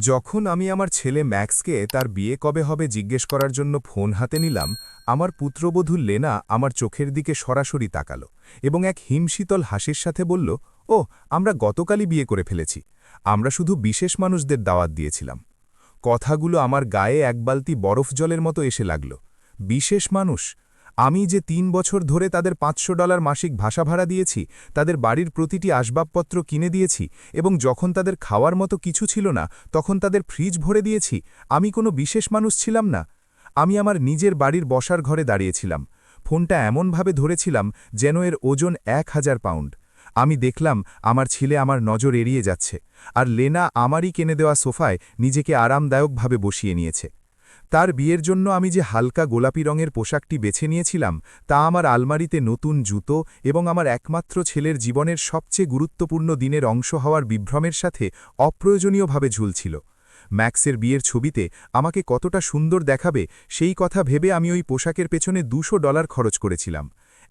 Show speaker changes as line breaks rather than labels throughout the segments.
যখন আমি আমার ছেলে ম্যাক্সকে তার বিয়ে কবে হবে জিজ্ঞেস করার জন্য ফোন হাতে নিলাম, আমার পুত্রবধূ লেনা আমার চোখের দিকে সরাসরি তাকাল এবং এক হিমশীতল হাসির সাথে বলল, ও, আমরা গতকালই বিয়ে করে ফেলেছি। আমরা শুধু বিশেষ মানুষদের দাওয়াত দিয়েছিলাম। কথাগুলো আমার গায়ে এক বালতি বরফ জলের মতো এসে লাগল। বিশেষ মানুষ? আমি যে ৩ বছর ধরে তাদের $৫০০ মাসিক ভাষা ভাড়া দিয়েছি, তাদের বাড়ির প্রতিটি আসবাবপত্র কিনে দিয়েছি এবং যখন তাদের খাওয়ার মতো কিছু ছিল না তখন তাদের ফ্রিজ ভরে দিয়েছি, আমি কোনো বিশেষ মানুষ ছিলাম না? আমি আমার নিজের বাড়ির বসার ঘরে দাঁড়িয়েছিলাম। ফোনটা এমনভাবে ধরেছিলাম যেন এর ওজন ১,০০০ পাউন্ড। আমি দেখলাম আমার ছেলে আমার নজর এড়িয়ে যাচ্ছে, আর লেনা আমারই কিনে দেওয়া সোফায় নিজেকে আরামদায়কভাবে বসিয়ে নিয়েছে। তার বিয়ের জন্য আমি যে হালকা গোলাপি রঙের পোশাকটি বেছে নিয়েছিলাম তা আমার আলমারিতে নতুন জুতো এবং আমার একমাত্র ছেলের জীবনের সবচেয়ে গুরুত্বপূর্ণ দিনের অংশ হওয়ার বিভ্রমের সাথে অপ্রয়োজনীয়ভাবে ঝুলছিল। ম্যাক্সের বিয়ের ছবিতে আমাকে কতটা সুন্দর দেখাবে সেই কথা ভেবে আমি ওই পোশাকের পেছনে $200 খরচ করেছিলাম।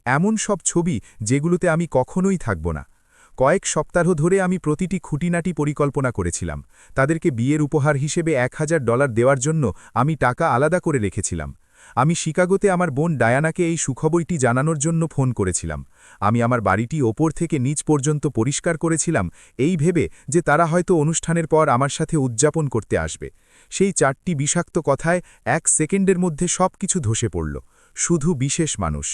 এমন সব ছবি যেগুলোতে আমি কখনোই থাকব না। কয়েক সপ্তাহ ধরে আমি প্রতিটি খুঁটিনাটি পরিকল্পনা করেছিলাম। তাদেরকে বিয়ের উপহার হিসেবে $১,০০০ দেওয়ার জন্য আমি টাকা আলাদা করে রেখেছিলাম। আমি শিকাগোতে আমার বোন ডায়ানাকে এই সুখবরটি জানানোর জন্য ফোন করেছিলাম। আমি আমার বাড়িটি ওপর থেকে নিচ পর্যন্ত পরিষ্কার করেছিলাম, এই ভেবে যে তারা হয়তো অনুষ্ঠানের পর আমার সাথে উদযাপন করতে আসবে। সেই ৪টি বিষাক্ত কথায় ১ সেকেন্ডের মধ্যে সব কিছু ধসে পড়ল। শুধু বিশেষ মানুষ।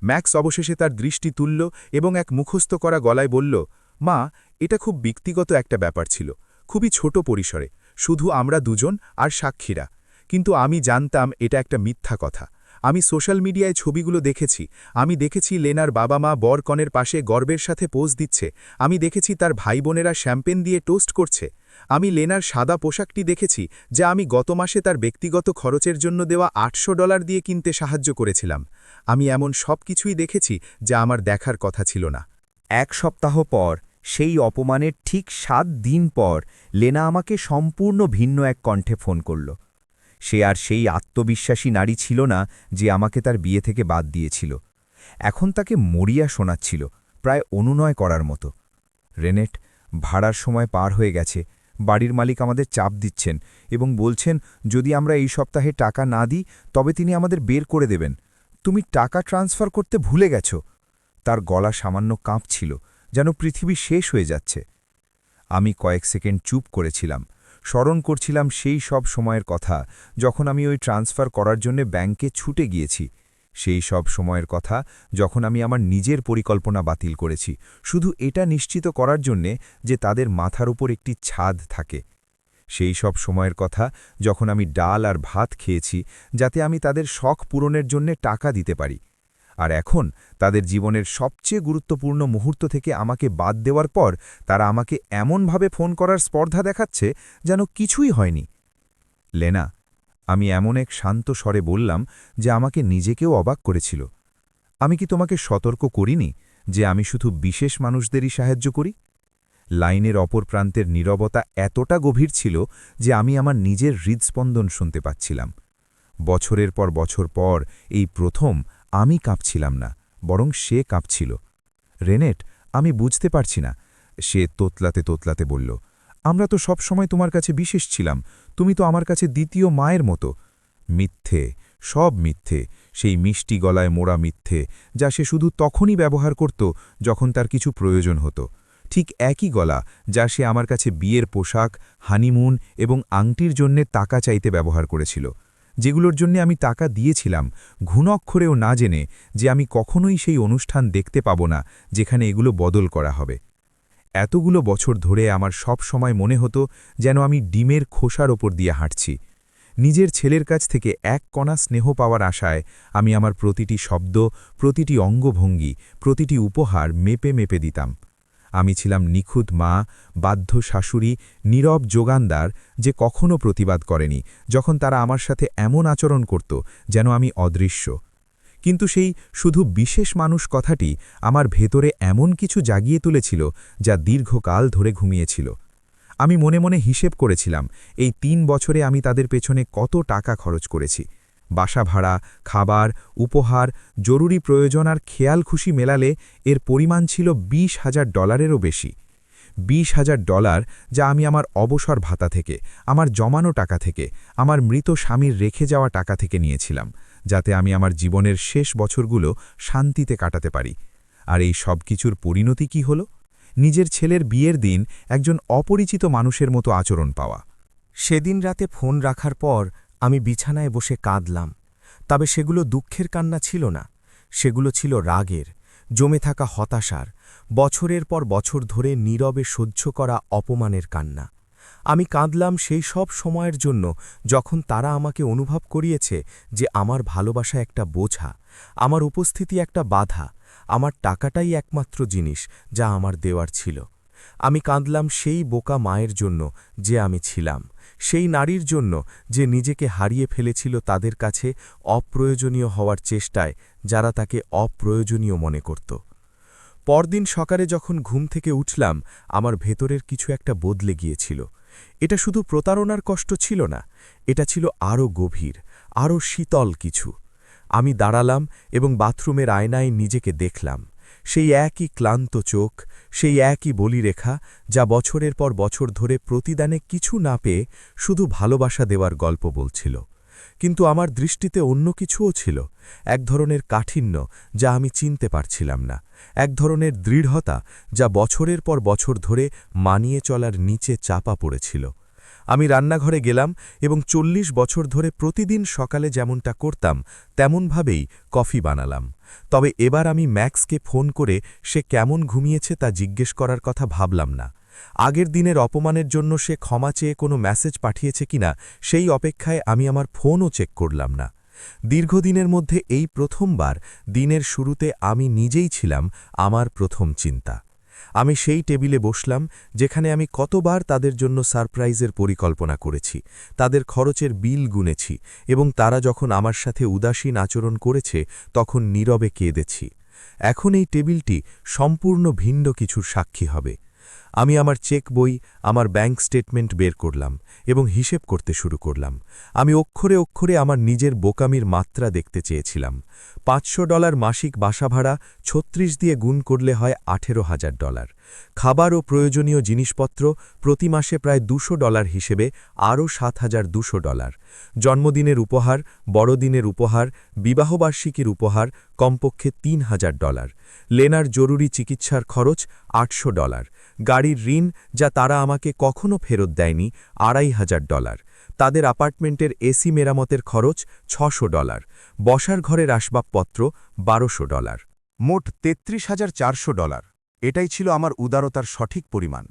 ম্যাক্স অবশেষে তার দৃষ্টি তুলল এবং এক মুখস্থ করা গলায় বলল, মা, এটা খুব ব্যক্তিগত একটা ব্যাপার ছিল, খুবই ছোট পরিসরে, শুধু আমরা দুজন আর সাক্ষীরা। কিন্তু আমি জানতাম এটা একটা মিথ্যা কথা। আমি সোশ্যাল মিডিয়ায় ছবিগুলো দেখেছি। আমি দেখেছি লেনার বাবা মা বর-কনের পাশে গর্বের সাথে পোজ দিচ্ছে। আমি দেখেছি তার ভাই বোনেরা শ্যাম্পেন দিয়ে টোস্ট করছে। আমি লেনার সাদা পোশাকটি দেখেছি, যা আমি গত মাসে তার ব্যক্তিগত খরচের জন্য দেওয়া $৮০০ দিয়ে কিনতে সাহায্য করেছিলাম। আমি এমন সব কিছুই দেখেছি যা আমার দেখার কথা ছিল না।
১ সপ্তাহ পর, সেই অপমানের ঠিক ৭ দিন পর, লেনা আমাকে সম্পূর্ণ ভিন্ন এক কণ্ঠে ফোন করল। সে আর সেই আত্মবিশ্বাসী নারী ছিল না যে আমাকে তার বিয়ে থেকে বাদ দিয়েছিল। এখন তাকে মরিয়া শোনাচ্ছিল, প্রায় অনুনয় করার মতো। রেনেট, ভাড়ার সময় পার হয়ে গেছে, বাড়ির মালিক আমাদের চাপ দিচ্ছেন এবং বলছেন যদি আমরা এই সপ্তাহে টাকা না দিই তবে তিনি আমাদের বের করে দেবেন। তুমি টাকা ট্রান্সফার করতে ভুলে গেছ। তার গলা সামান্য কাঁপছিল, যেন পৃথিবী শেষ হয়ে যাচ্ছে। আমি কয়েক সেকেন্ড চুপ করেছিলাম, স্মরণ করছিলাম সেই সব সময়ের কথা যখন আমি ওই ট্রান্সফার করার জন্য ব্যাংকে ছুটে গিয়েছি। সেই সব সময়ের কথা যখন আমি আমার নিজের পরিকল্পনা বাতিল করেছি, শুধু এটা নিশ্চিত করার জন্যে যে তাদের মাথার উপর একটি ছাদ থাকে। সেই সব সময়ের কথা যখন আমি ডাল আর ভাত খেয়েছি যাতে আমি তাদের শখ পূরণের জন্যে টাকা দিতে পারি। আর এখন তাদের জীবনের সবচেয়ে গুরুত্বপূর্ণ মুহূর্ত থেকে আমাকে বাদ দেওয়ার পর তারা আমাকে এমনভাবে ফোন করার স্পর্ধা দেখাচ্ছে যেন কিছুই হয়নি। লেনা, আমি এমন এক শান্ত স্বরে বললাম যে আমাকে নিজেকেও অবাক করেছিল। আমি কি তোমাকে সতর্ক করিনি যে আমি শুধু বিশেষ মানুষদেরই সাহায্য করি? লাইনের অপর প্রান্তের নীরবতা এতটা গভীর ছিল যে আমি আমার নিজের হৃদস্পন্দন শুনতে পাচ্ছিলাম। বছরের পর বছর পর এই প্রথম আমি কাঁপছিলাম না, বরং সে কাঁপছিল। রেনেট, আমি বুঝতে পারছি না, সে তোতলাতে তোতলাতে বলল। আমরা তো সব সময় তোমার কাছে বিশেষ ছিলাম, তুমি তো আমার কাছে দ্বিতীয় মায়ের মতো। মিথ্যে, সব মিথ্যে, সেই মিষ্টি গলায় মোড়া মিথ্যে, যা সে শুধু তখনই ব্যবহার করত যখন তার কিছু প্রয়োজন হতো। ঠিক একই গলা যা সে আমার কাছে বিয়ের পোশাক, হানিমুন এবং আংটির জন্যে টাকা চাইতে ব্যবহার করেছিল, যেগুলোর জন্য আমি টাকা দিয়েছিলাম ঘুণক্ষরেও না জেনে যে আমি কখনোই সেই অনুষ্ঠান দেখতে পাব না যেখানে এগুলো বদল করা হবে। এতগুলো বছর ধরে আমার সব সময় মনে হতো যেন আমি ডিমের খোসার ওপর দিয়ে হাঁটছি। নিজের ছেলের কাছ থেকে এক কণা স্নেহ পাওয়ার আশায় আমি আমার প্রতিটি শব্দ, প্রতিটি অঙ্গভঙ্গি, প্রতিটি উপহার মেপে মেপে দিতাম। আমি ছিলাম নিখুঁত মা, বাধ্য শাশুড়ি, নীরব যোগানদার যে কখনো প্রতিবাদ করেনি যখন তারা আমার সাথে এমন আচরণ করত যেন আমি অদৃশ্য। কিন্তু সেই শুধু বিশেষ মানুষ কথাটি আমার ভেতরে এমন কিছু জাগিয়ে তুলেছিল যা দীর্ঘকাল ধরে ঘুমিয়েছিল। আমি মনে মনে হিসেব করেছিলাম এই ৩ বছরে আমি তাদের পেছনে কত টাকা খরচ করেছি। বাসা ভাড়া, খাবার, উপহার, জরুরি প্রয়োজন আর খেয়াল খুশি মেলালে এর পরিমাণ ছিল $২০,০০০-এরও বেশি।
$20,000, যা আমি আমার অবসর ভাতা থেকে, আমার জমানো টাকা থেকে, আমার মৃত স্বামীর রেখে যাওয়া টাকা থেকে নিয়েছিলাম, যাতে আমি আমার জীবনের শেষ বছরগুলো শান্তিতে কাটাতে পারি। আর এই সব কিছুর পরিণতি কি হলো? নিজের ছেলের বিয়ের দিন একজন অপরিচিত মানুষের মতো আচরণ পাওয়া।
সেদিন রাতে ফোন রাখার পর আমি বিছানায় বসে কাঁদলাম। তবে সেগুলো দুঃখের কান্না ছিল না, সেগুলো ছিল রাগের, জমে থাকা হতাশার, বছরের পর বছর ধরে নীরবে সহ্য করা অপমানের কান্না। আমি কাঁদলাম সেই সব সময়ের জন্য যখন তারা আমাকে অনুভব করিয়েছে যে আমার ভালোবাসা একটা বোঝা, আমার উপস্থিতি একটা বাধা, আমার টাকাটাই একমাত্র জিনিস যা আমার দেওয়ার ছিল। আমি কাঁদলাম সেই বোকা মায়ের জন্য যে আমি ছিলাম, সেই নারীর জন্য যে নিজেকে হারিয়ে ফেলেছিল তাদের কাছে অপ্রয়োজনীয় হওয়ার চেষ্টায়, যারা তাকে অপ্রয়োজনীয় মনে করত। পরদিন সকালে যখন ঘুম থেকে উঠলাম, আমার ভেতরের কিছু একটা বদলে গিয়েছিল। এটা শুধু প্রতারণার কষ্ট ছিল না, এটা ছিল আরও গভীর, আরও শীতল কিছু। আমি দাঁড়ালাম এবং বাথরুমের আয়নায় নিজেকে দেখলাম। সেই একই ক্লান্ত চোখ, সেই একই বলিরেখা, যা বছরের পর বছর ধরে প্রতিদানে কিছু না পেয়ে শুধু ভালোবাসা দেওয়ার গল্প বলছিল। কিন্তু আমার দৃষ্টিতে অন্য কিছুও ছিল, এক ধরনের কাঠিন্য যা আমি চিনতে পারছিলাম না, এক ধরনের দৃঢ়তা যা বছরের পর বছর ধরে মানিয়ে চলার নিচে চাপা পড়েছিল। আমি রান্নাঘরে গেলাম এবং 40 বছর ধরে প্রতিদিন সকালে যেমনটা করতাম তেমনভাবেই কফি বানালাম। তবে এবার আমি ম্যাক্সকে ফোন করে সে কেমন ঘুমিয়েছে তা জিজ্ঞেস করার কথা ভাবলাম না। আগের দিনের অপমানের জন্য সে ক্ষমা চেয়ে কোনো মেসেজ পাঠিয়েছে কিনা সেই অপেক্ষায় আমি আমার ফোনও চেক করলাম না। দীর্ঘদিনের মধ্যে এই প্রথমবার দিনের শুরুতে আমি নিজেই ছিলাম আমার প্রথম চিন্তা। আমি সেই টেবিলে বসলাম যেখানে আমি কতবার তাদের জন্য সারপ্রাইজের পরিকল্পনা করেছি, তাদের খরচের বিল গুনেছি এবং তারা যখন আমার সাথে উদাসীন আচরণ করেছে তখন নীরবে কেঁদেছি। এখন এই টেবিলটি সম্পূর্ণ ভিন্ন কিছুর সাক্ষী হবে। আমি আমার চেক বই, আমার ব্যাংক স্টেটমেন্ট বের করলাম এবং হিসেব করতে শুরু করলাম। আমি অক্ষরে অক্ষরে আমার নিজের বোকামির মাত্রা দেখতে চেয়েছিলাম। $500 মাসিক বাসা ভাড়া 36 দিয়ে গুণ করলে হয় $18,000। খাবার ও প্রয়োজনীয় জিনিসপত্র প্রতি মাসে প্রায় $200 হিসেবে আরও $7,200। জন্মদিনের উপহার, বড়দিনের উপহার, বিবাহবার্ষিকীর উপহার কমপক্ষে $3,000। লেনার জরুরি চিকিৎসার খরচ $800। গাড়ির ঋণ যা তারা আমাকে কখনো ফেরত দেয়নি $2,500। তাদের অ্যাপার্টমেন্টের এসি মেরামতের খরচ $600। বসার ঘরের আসবাবপত্র $1,200।
মোট $33,400। এটাই ছিল আমার উদারতার সঠিক পরিমাণ।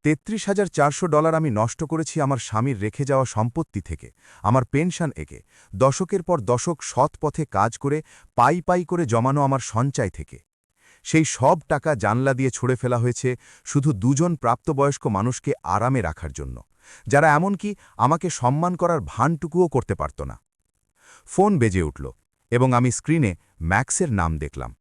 $33,400 আমি নষ্ট করেছি আমার স্বামীর রেখে যাওয়া সম্পত্তি থেকে, আমার পেনশন একে, দশকের পর দশক সৎ পথে কাজ করে পাই পাই করে জমানো আমার সঞ্চয় থেকে। সেই সব টাকা জানলা দিয়ে ছুড়ে ফেলা হয়েছে শুধু দুজন প্রাপ্তবয়স্ক মানুষকে আরামে রাখার জন্য, যারা এমনকি আমাকে সম্মান করার ভানটুকুও করতে পারত না। ফোন বেজে উঠল এবং আমি স্ক্রিনে ম্যাক্সের নাম দেখলাম।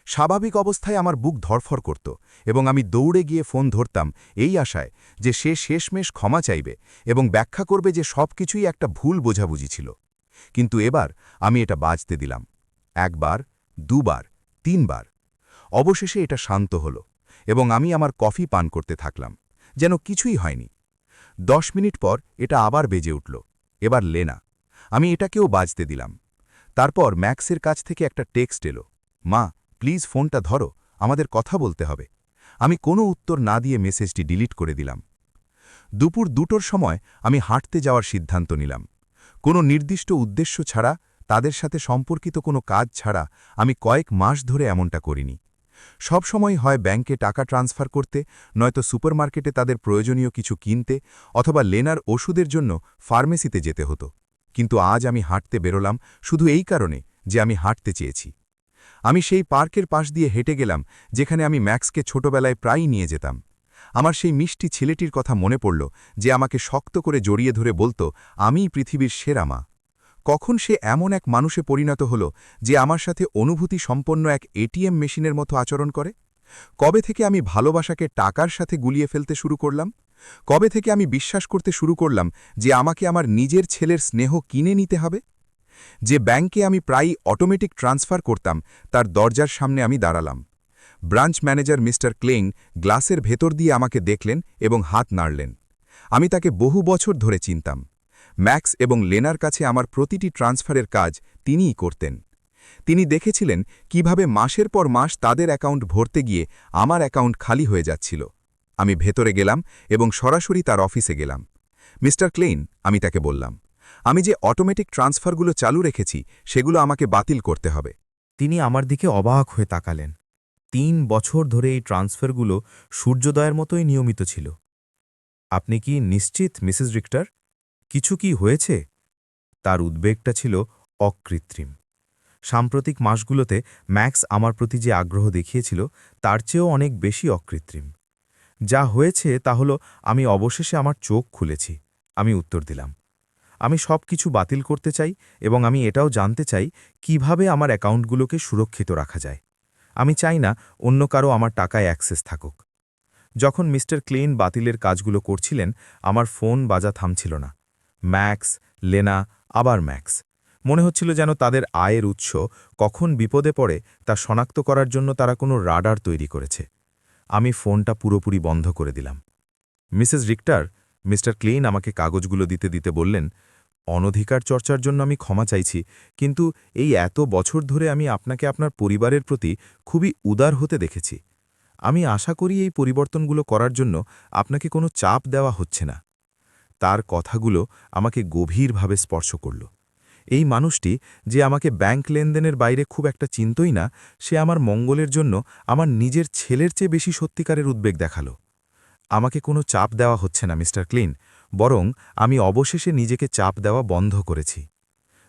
স্বাভাবিক অবস্থায় আমার বুক ধরফর করত এবং আমি দৌড়ে গিয়ে ফোন ধরতাম এই আশায় যে সে শেষমেশ ক্ষমা চাইবে এবং ব্যাখ্যা করবে যে সবকিছুই একটা ভুল বোঝাবুঝি ছিল। কিন্তু এবার আমি এটা বাজতে দিলাম। একবার, দুবার, তিনবার। অবশেষে এটা শান্ত হল এবং আমি আমার কফি পান করতে থাকলাম, যেন কিছুই হয়নি। 10 মিনিট পর এটা আবার বেজে উঠল। এবার লেনা। আমি এটাকেও বাজতে দিলাম। তারপর ম্যাক্সের কাছ থেকে একটা টেক্সট এলো, মা প্লিজ ফোনটা ধরো, আমাদের কথা বলতে হবে। আমি কোনো উত্তর না দিয়ে মেসেজটি ডিলিট করে দিলাম। দুপুর 2টোর সময় আমি হাঁটতে যাওয়ার সিদ্ধান্ত নিলাম। কোনো নির্দিষ্ট উদ্দেশ্য ছাড়া, তাদের সাথে সম্পর্কিত কোনো কাজ ছাড়া আমি কয়েক মাস ধরে এমনটা করিনি। সব সময় হয় ব্যাংকে টাকা ট্রান্সফার করতে, নয়তো সুপারমার্কেটে তাদের প্রয়োজনীয় কিছু কিনতে, অথবা লেনার ওষুধের জন্য ফার্মেসিতে যেতে হতো। কিন্তু আজ আমি হাঁটতে বেরোলাম শুধু এই কারণে যে আমি হাঁটতে চেয়েছি। আমি সেই পার্কের পাশ দিয়ে হেঁটে গেলাম যেখানে আমি ম্যাক্সকে ছোটবেলায় প্রায়ই নিয়ে যেতাম। আমার সেই মিষ্টি ছেলেটির কথা মনে পড়ল যে আমাকে শক্ত করে জড়িয়ে ধরে বলতো, আমিই পৃথিবীর সেরা মা। কখন সে এমন এক মানুষে পরিণত হল যে আমার সাথে অনুভূতি সম্পন্ন এক এটিএম মেশিনের মতো আচরণ করে? কবে থেকে আমি ভালোবাসাকে টাকার সাথে গুলিয়ে ফেলতে শুরু করলাম? কবে থেকে আমি বিশ্বাস করতে শুরু করলাম যে আমাকে আমার নিজের ছেলের স্নেহ কিনে নিতে হবে? যে ব্যাংকে আমি প্রায়ই অটোমেটিক ট্রান্সফার করতাম তার দরজার সামনে আমি দাঁড়ালাম।
ব্রাঞ্চ ম্যানেজার মিস্টার ক্লেইং গ্লাসের ভেতর দিয়ে আমাকে দেখলেন এবং হাত নাড়লেন। আমি তাকে বহু বছর ধরে চিনতাম। ম্যাক্স এবং লেনার কাছে আমার প্রতিটি ট্রান্সফারের কাজ তিনিই করতেন। তিনি দেখেছিলেন কিভাবে মাসের পর মাস তাদের অ্যাকাউন্ট ভরতে গিয়ে আমার অ্যাকাউন্ট খালি হয়ে যাচ্ছিল। আমি ভেতরে গেলাম এবং সরাসরি তার অফিসে গেলাম। মিস্টার ক্লেইন, আমি তাকে বললাম, আমি যে অটোমেটিক ট্রান্সফারগুলো চালু রেখেছি সেগুলো আমাকে বাতিল করতে হবে।
তিনি আমার দিকে অবাক হয়ে তাকালেন। ৩ বছর ধরে এই ট্রান্সফারগুলো সূর্যোদয়ের মতোই নিয়মিত ছিল। আপনি কি নিশ্চিত, মিসেস রিক্টার? কিছু কি হয়েছে? তার উদ্বেগটা ছিল অকৃত্রিম। সাম্প্রতিক মাসগুলোতে ম্যাক্স আমার প্রতি যে আগ্রহ দেখিয়েছিল তার চেয়েও অনেক বেশি অকৃত্রিম। যা হয়েছে তা হলো আমি অবশেষে আমার চোখ খুলেছি। আমি উত্তর দিলাম, আমি সব কিছু বাতিল করতে চাই এবং আমি এটাও জানতে চাই কিভাবে আমার অ্যাকাউন্টগুলোকে সুরক্ষিত রাখা যায়। আমি চাই না অন্য কারো আমার টাকায় অ্যাক্সেস থাকুক। যখন মিস্টার ক্লেইন বাতিলের কাজগুলো করছিলেন, আমার ফোন বাজা থামছিল না। ম্যাক্স, লেনা, আবার ম্যাক্স। মনে হচ্ছিল যেন তাদের আয়ের উৎস কখন বিপদে পড়ে তা শনাক্ত করার জন্য তারা কোনো রাডার তৈরি করেছে। আমি ফোনটা পুরোপুরি বন্ধ করে দিলাম। মিসেস রিক্টার, মিস্টার ক্লেইন আমাকে কাগজগুলো দিতে দিতে বললেন, অনধিকার চর্চার জন্য আমি ক্ষমা চাইছি, কিন্তু এই এত বছর ধরে আমি আপনাকে আপনার পরিবারের প্রতি খুবই উদার হতে দেখেছি। আমি আশা করি এই পরিবর্তনগুলো করার জন্য আপনাকে কোনো চাপ দেওয়া হচ্ছে না। তার কথাগুলো আমাকে গভীরভাবে স্পর্শ করল। এই মানুষটি যে আমাকে ব্যাংক লেনদেনের বাইরে খুব একটা চিন্তই না, সে আমার মঙ্গলের জন্য আমার নিজের ছেলের চেয়ে বেশি সত্যিকারের উদ্বেগ দেখালো। আমাকে কোনো চাপ দেওয়া হচ্ছে না, মিস্টার ক্লিন, বরং আমি অবশেষে নিজেকে চাপ দেওয়া বন্ধ করেছি।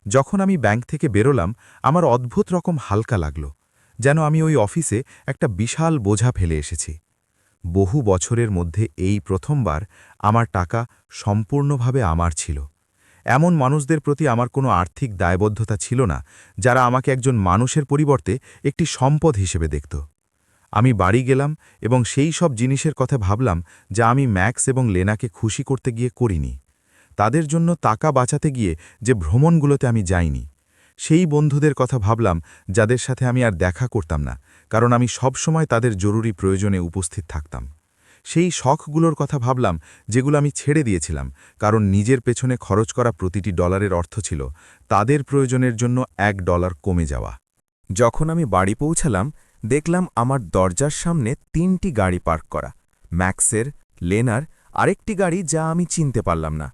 যখন আমি ব্যাংক থেকে বেরোলাম, আমার অদ্ভুত রকম হালকা লাগল, যেন আমি ওই অফিসে একটা বিশাল বোঝা ফেলে এসেছি। বহু বছরের মধ্যে এই প্রথমবার আমার টাকা সম্পূর্ণভাবে আমার ছিল। এমন মানুষদের প্রতি আমার কোনো আর্থিক দায়বদ্ধতা ছিল না, যারা আমাকে একজন মানুষের পরিবর্তে একটি সম্পদ হিসেবে দেখত। আমি বাড়ি গেলাম এবং সেই সব জিনিসের কথা ভাবলাম যা আমি ম্যাক্স এবং লেনাকে খুশি করতে গিয়ে করিনি। তাদের জন্য টাকা বাঁচাতে গিয়ে যে ভ্রমণগুলোতে আমি যাইনি। সেই বন্ধুদের কথা ভাবলাম যাদের সাথে আমি আর দেখা করতাম না, কারণ আমি সবসময় তাদের জরুরি প্রয়োজনে উপস্থিত থাকতাম। সেই শখগুলোর কথা ভাবলাম যেগুলো আমি ছেড়ে দিয়েছিলাম, কারণ নিজের পেছনে খরচ করা প্রতিটি ডলারের অর্থ ছিল তাদের প্রয়োজনের জন্য $1 কমে যাওয়া। যখন আমি বাড়ি পৌঁছালাম, দেখলাম আমার দরজার সামনে 3টি গাড়ি পার্ক করা। ম্যাক্সের, লেনার, আরেকটি গাড়ি যা আমি চিনতে পারলাম না।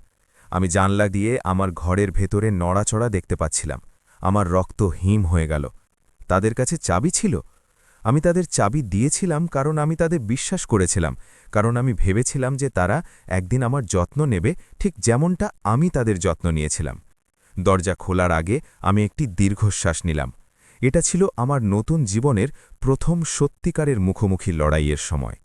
আমি জানলা দিয়ে আমার ঘরের ভেতরে নড়াচড়া দেখতে পাচ্ছিলাম। আমার রক্ত হিম হয়ে গেল। তাদের কাছে চাবি ছিল। আমি তাদের চাবি দিয়েছিলাম কারণ আমি তাদের বিশ্বাস করেছিলাম, কারণ আমি ভেবেছিলাম যে তারা একদিন আমার যত্ন নেবে, ঠিক যেমনটা আমি তাদের যত্ন নিয়েছিলাম। দরজা খোলার আগে আমি একটি দীর্ঘশ্বাস নিলাম। এটা ছিল আমার নতুন জীবনের প্রথম সত্যিকারের মুখোমুখি লড়াইয়ের সময়।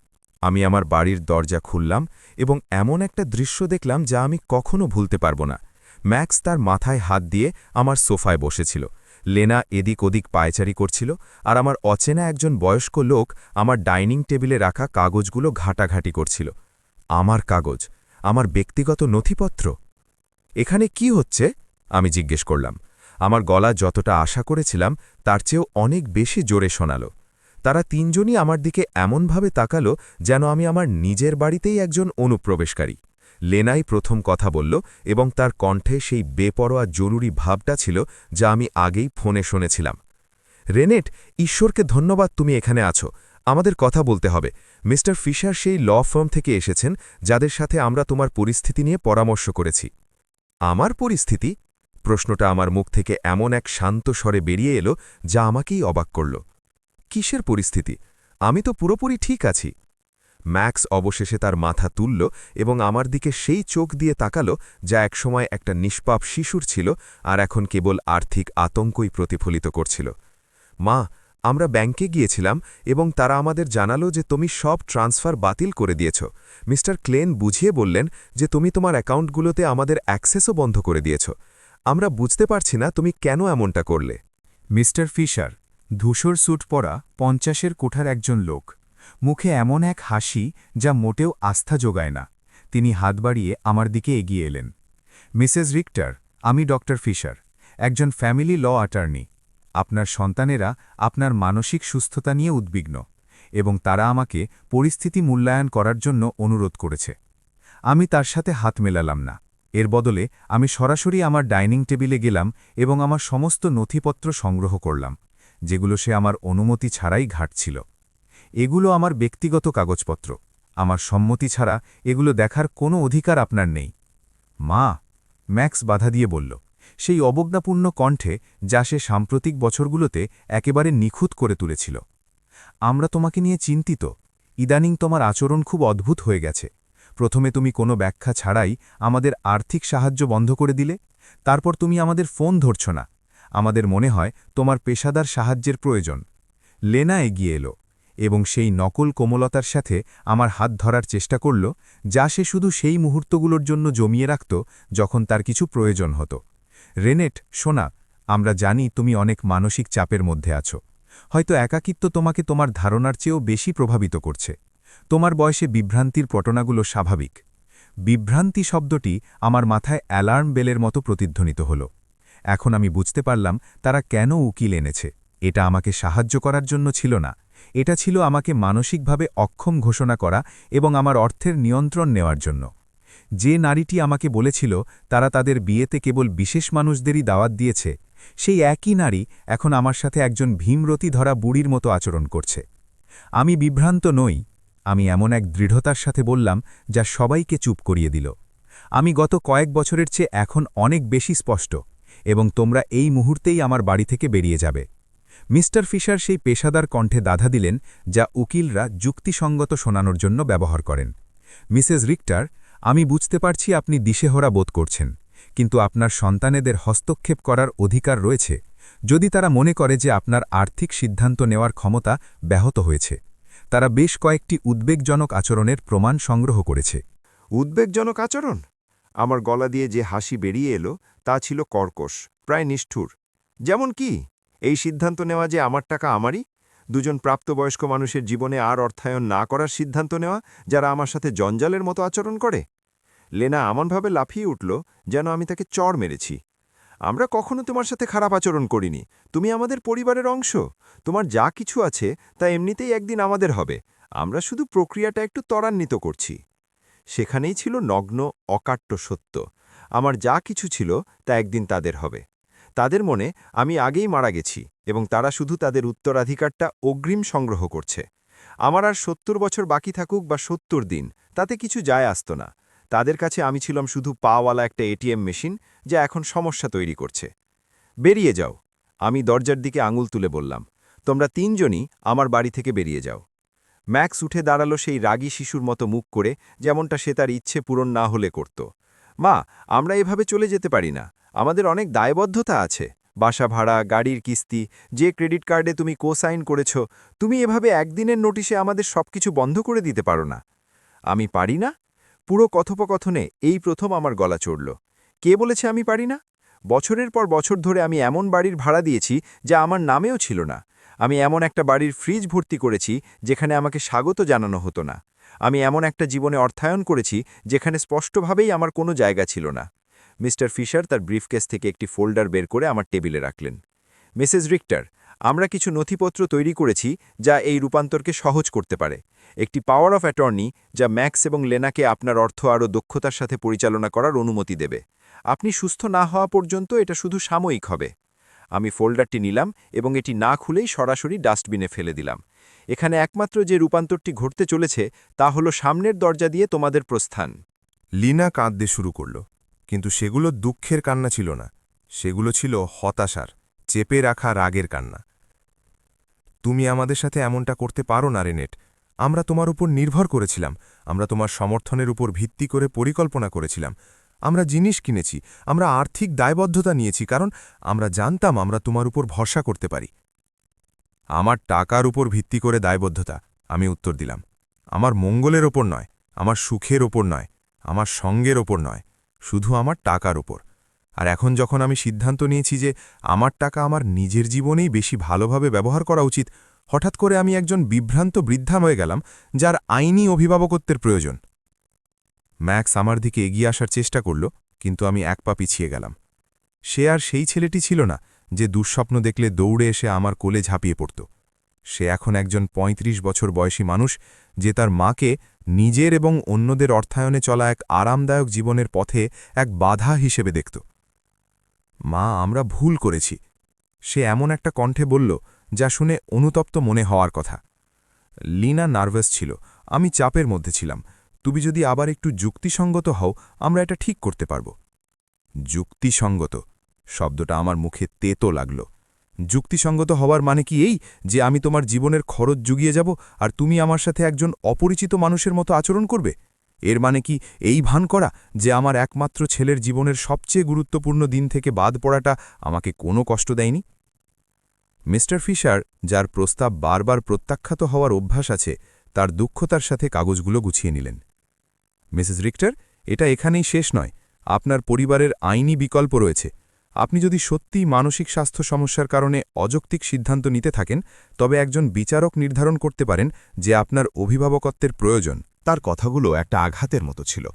আমি আমার বাড়ির দরজা খুললাম এবং এমন একটা দৃশ্য দেখলাম যা আমি কখনো ভুলতে পারব না। ম্যাক্স তার মাথায় হাত দিয়ে আমার সোফায় বসেছিল। লেনা এদিক ওদিক পায়চারি করছিল, আর আমার অচেনা একজন বয়স্ক লোক আমার ডাইনিং টেবিলে রাখা কাগজগুলো ঘাটাঘাটি করছিল। আমার কাগজ, আমার ব্যক্তিগত নথিপত্র। এখানে কি হচ্ছে? আমি জিজ্ঞেস করলাম। আমার গলা যতটা আশা করেছিলাম তার চেয়েও অনেক বেশি জোরে শোনালো। তারা তিনজনই আমার দিকে এমনভাবে তাকালো যেন আমি আমার নিজের বাড়িতেই একজন অনুপ্রবেশকারী। লেনাই প্রথম কথা বলল এবং তার কণ্ঠে সেই বেপরোয়া জরুরি ভাবটা ছিল যা আমি আগেই ফোনে শুনেছিলাম। রেনেট, ঈশ্বরকে ধন্যবাদ তুমি এখানে আছো। আমাদের কথা বলতে হবে। মিস্টার ফিশার সেই ল ফার্ম থেকে এসেছেন যাদের সাথে আমরা তোমার পরিস্থিতি নিয়ে পরামর্শ করেছি। আমার পরিস্থিতি? প্রশ্নটা আমার মুখ থেকে এমন এক শান্ত স্বরে বেরিয়ে এলো যা আমাকেই অবাক করল। কিসের পরিস্থিতি? আমি তো পুরোপুরি ঠিক আছি। ম্যাক্স অবশেষে তার মাথা তুলল এবং আমার দিকে সেই চোখ দিয়ে তাকালো যা একসময় একটা নিষ্পাপ শিশুর ছিল আর এখন কেবল আর্থিক আতঙ্কই প্রতিফলিত করছিল। মা, আমরা ব্যাংকে গিয়েছিলাম এবং তারা আমাদের জানালো যে তুমি সব ট্রান্সফার বাতিল করে দিয়েছ। মিস্টার ক্লেন বুঝিয়ে বললেন যে তুমি তোমার অ্যাকাউন্টগুলোতে আমাদের অ্যাক্সেসও বন্ধ করে দিয়েছ। আমরা বুঝতে পারছি না তুমি কেন এমনটা করলে।
মিস্টার ফিশার, ধূসর স্যুট পরা 50-এর কোঠার একজন লোক, মুখে এমন এক হাসি যা মোটেও আস্থা যোগায় না। তিনি হাত বাড়িয়ে আমার দিকে এগিয়ে এলেন। মিসেস রিক্টার, আমি ডক্টর ফিশার, একজন ফ্যামিলি ল অ্যাটর্নি। আপনার সন্তানেরা আপনার মানসিক সুস্থতা নিয়ে উদ্বিগ্ন। এবং তারা আমাকে পরিস্থিতি মূল্যায়ন করার জন্য অনুরোধ করেছে। আমি তার সাথে হাত মেলালাম না। এর বদলে আমি সরাসরি আমার ডাইনিং টেবিলে গেলাম এবং আমার সমস্ত নথিপত্র সংগ্রহ করলাম, যেগুলো সে আমার অনুমতি ছাড়াই ঘাঁটছিল। এগুলো আমার ব্যক্তিগত কাগজপত্র। আমার সম্মতি ছাড়া এগুলো দেখার কোনো অধিকার আপনার নেই। মা, ম্যাক্স বাধা দিয়ে বলল, সেই অবজ্ঞাপূর্ণ কণ্ঠে যা সে সাম্প্রতিক বছরগুলোতে একেবারে নিখুঁত করে তুলেছিল। আমরা তোমাকে নিয়ে চিন্তিত। ইদানিং তোমার আচরণ খুব অদ্ভুত হয়ে গেছে। প্রথমে তুমি কোনো ব্যাখ্যা ছাড়াই আমাদের আর্থিক সাহায্য বন্ধ করে দিলে, তারপর তুমি আমাদের ফোন ধরছ না। আমাদের মনে হয় তোমার পেশাদার সাহায্যের প্রয়োজন। লেনা এগিয়ে এলো এবং সেই নকল কোমলতার সাথে আমার হাত ধরার চেষ্টা করল, যা সে শুধু সেই মুহূর্তগুলোর জন্য জমিয়ে রাখত যখন তার কিছু প্রয়োজন হতো। রেনেট, শোনা, আমরা জানি তুমি অনেক মানসিক চাপের মধ্যে আছো। হয়তো একাকিত্ব তোমাকে তোমার ধারণার চেয়েও বেশি প্রভাবিত করছে। তোমার বয়সে বিভ্রান্তির পটনাগুলো স্বাভাবিক। বিভ্রান্তি শব্দটি আমার মাথায় অ্যালার্ম বেলের মতো প্রতিধ্বনিত হল। এখন আমি বুঝতে পারলাম তারা কেন উকিল এনেছে। এটা আমাকে সাহায্য করার জন্য ছিল না, এটা ছিল আমাকে মানসিকভাবে অক্ষম ঘোষণা করা এবং আমার অর্থের নিয়ন্ত্রণ নেওয়ার জন্য। যে নারীটি আমাকে বলেছিল তারা তাদের বিয়েতে কেবল বিশেষ মানুষদেরই দাওয়াত দিয়েছে, সেই একই নারী এখন আমার সাথে একজন ভীমরতি ধরা বুড়ির মতো আচরণ করছে। আমি বিভ্রান্ত নই, আমি এমন এক দৃঢ়তার সাথে বললাম যা সবাইকে চুপ করিয়ে দিল। আমি গত কয়েক বছরের চেয়ে এখন অনেক বেশি স্পষ্ট, এবং তোমরা এই মুহূর্তেই আমার বাড়ি থেকে বেরিয়ে যাবে। মিস্টার ফিশার সেই পেশাদার কণ্ঠে বাধা দিলেন যা উকিলরা যুক্তিসঙ্গত শোনানোর জন্য ব্যবহার করেন। মিসেস রিক্টার, আমি বুঝতে পারছি আপনি দিশেহরা বোধ করছেন, কিন্তু আপনার সন্তানেদের হস্তক্ষেপ করার অধিকার রয়েছে যদি তারা মনে করে যে আপনার আর্থিক সিদ্ধান্ত নেওয়ার ক্ষমতা ব্যাহত হয়েছে। তারা বেশ কয়েকটি উদ্বেগজনক আচরণের প্রমাণ সংগ্রহ করেছে।
উদ্বেগজনক আচরণ? আমার গলা দিয়ে যে হাসি বেরিয়ে এলো তা ছিল কর্কশ, প্রায় নিষ্ঠুর। যেমন কি? এই সিদ্ধান্ত নেওয়া যে আমার টাকা আমারই, দুজন প্রাপ্তবয়স্ক মানুষের জীবনে আর অর্থায়ন না করার সিদ্ধান্ত নেওয়া যারা আমার সাথে জঞ্জালের মতো আচরণ করে। লেনা এমনভাবে লাফিয়ে উঠল যেন আমি তাকে চড় মেরেছি। আমরা কখনো তোমার সাথে খারাপ আচরণ করিনি। তুমি আমাদের পরিবারের অংশ। তোমার যা কিছু আছে তা এমনিতেই একদিন আমাদের হবে। আমরা শুধু প্রক্রিয়াটা একটু ত্বরান্বিত করছি। সেখানেই ছিল নগ্ন অকাট্য সত্য। আমার যা কিছু ছিল তা একদিন তাদের হবে। তাদের মনে আমি আগেই মারা গেছি এবং তারা শুধু তাদের উত্তরাধিকারটা অগ্রিম সংগ্রহ করছে। আমার আর ৭০ বছর বাকি থাকুক বা ৭০ দিন, তাতে কিছু যায় আসত না। তাদের কাছে আমি ছিলাম শুধু পাওয়ালা একটা এটিএম মেশিন যা এখন সমস্যা তৈরি করছে। বেরিয়ে যাও, আমি দরজার দিকে আঙুল তুলে বললাম। তোমরা তিনজনই আমার বাড়ি থেকে বেরিয়ে যাও। ম্যাক্স উঠে দাঁড়ালো সেই রাগী শিশুর মতো মুখ করে, যেমনটা সে তার ইচ্ছে পূরণ না হলে করত। মা, আমরা এভাবে চলে যেতে পারি না। আমাদের অনেক দায়বদ্ধতা আছে। বাসা ভাড়া, গাড়ির কিস্তি, যে ক্রেডিট কার্ডে তুমি কোসাইন করেছ। তুমি এভাবে একদিনের নোটিশে আমাদের সবকিছু বন্ধ করে দিতে পারো না। আমি পারি না? পুরো কথোপকথনে এই প্রথম আমার গলা চড়ল। কে বলেছে আমি পারি না? বছরের পর বছর ধরে আমি এমন বাড়ির ভাড়া দিয়েছি যা আমার নামেও ছিল না। আমি এমন একটা বাড়ির ফ্রিজ ভর্তি করেছি যেখানে আমাকে স্বাগত জানানো হতো না। আমি এমন একটা জীবনে অর্থায়ন করেছি যেখানে স্পষ্টভাবেই আমার কোনো জায়গা ছিল না। মিস্টার ফিশার তার ব্রিফকেস থেকে একটি ফোল্ডার বের করে আমার টেবিলে রাখলেন। মিসেস রিক্টার, আমরা কিছু নথিপত্র তৈরি করেছি যা এই রূপান্তরকে সহজ করতে পারে। একটি পাওয়ার অফ অ্যাটর্নি যা ম্যাক্স এবং লেনাকে আপনার অর্থ আরও দক্ষতার সাথে পরিচালনা করার অনুমতি দেবে। আপনি সুস্থ না হওয়া পর্যন্ত এটা শুধু সাময়িক হবে। আমি ফোল্ডারটি নিলাম এবং এটি না খুলেই সরাসরি ডাস্টবিনে ফেলে দিলাম। এখানে একমাত্র যে রূপান্তরটি ঘটতে চলেছে তা হলো সামনের দরজা দিয়ে তোমাদের প্রস্থান।
লিনা কাঁদতে শুরু করল, কিন্তু সেগুলো দুঃখের কান্না ছিল না, সেগুলো ছিল হতাশার, চেপে রাখা রাগের কান্না। তুমি আমাদের সাথে এমনটা করতে পারো না রেনেট। আমরা তোমার উপর নির্ভর করেছিলাম, আমরা তোমার সমর্থনের উপর ভিত্তি করে পরিকল্পনা করেছিলাম। আমরা জিনিস কিনেছি, আমরা আর্থিক দায়বদ্ধতা নিয়েছি, কারণ আমরা জানতাম আমরা তোমার উপর ভরসা করতে পারি। আমার টাকার উপর ভিত্তি করে দায়বদ্ধতা, আমি উত্তর দিলাম। আমার মঙ্গলের ওপর নয়, আমার সুখের ওপর নয়, আমার সঙ্গের ওপর নয়, শুধু আমার টাকার ওপর। আর এখন যখন আমি সিদ্ধান্ত নিয়েছি যে আমার টাকা আমার নিজের জীবনেই বেশি ভালোভাবে ব্যবহার করা উচিত, হঠাৎ করে আমি একজন বিভ্রান্ত বৃদ্ধা হয়ে গেলাম যার আইনি অভিভাবকত্বের প্রয়োজন। ম্যাক্স আমার দিকে এগিয়ে আসার চেষ্টা করল, কিন্তু আমি এক পা পিছিয়ে গেলাম। সে আর সেই ছেলেটি ছিল না যে দুঃস্বপ্ন দেখলে দৌড়ে এসে আমার কোলে ঝাঁপিয়ে পড়ত।
সে এখন একজন ৩৫ বছর বয়সী মানুষ যে তার মাকে নিজের এবং অন্যদের অর্থায়নে চলা এক আরামদায়ক জীবনের পথে এক বাধা হিসেবে দেখত। মা, আমরা ভুল করেছি, সে এমন একটা কণ্ঠে বলল যা শুনে অনুতপ্ত মনে হওয়ার কথা। লিনা নার্ভাস ছিল, আমি চাপের মধ্যে ছিলাম। তুমি যদি আবার একটু যুক্তিসঙ্গত হও, আমরা এটা ঠিক করতে পারব। যুক্তিসঙ্গত শব্দটা আমার মুখে তেতো লাগল। যুক্তিসঙ্গত হওয়ার মানে কি এই যে আমি তোমার জীবনের খরচ জুগিয়ে যাব আর তুমি আমার সাথে একজন অপরিচিত মানুষের মতো আচরণ করবে? এর মানে কি এই ভান করা যে আমার একমাত্র ছেলের জীবনের সবচেয়ে গুরুত্বপূর্ণ দিন থেকে বাদ পড়াটা আমাকে কোনো কষ্ট দেয়নি? মিস্টার ফিশার, যার প্রস্তাব বারবার প্রত্যাখ্যাত হওয়ার অভ্যাস আছে, তার দুঃখতার সাথে কাগজগুলো গুছিয়ে নিলেন। মিসেস রিক্টার, এটা এখানেই শেষ নয়। আপনার পরিবারের আইনি বিকল্প রয়েছে। আপনি যদি সত্যিই মানসিক স্বাস্থ্য সমস্যার কারণে অযৌক্তিক সিদ্ধান্ত নিতে থাকেন, তবে একজন বিচারক নির্ধারণ করতে পারেন যে আপনার অভিভাবকত্বের প্রয়োজন।
তার কথাগুলো একটা আঘাতের মতো ছিল।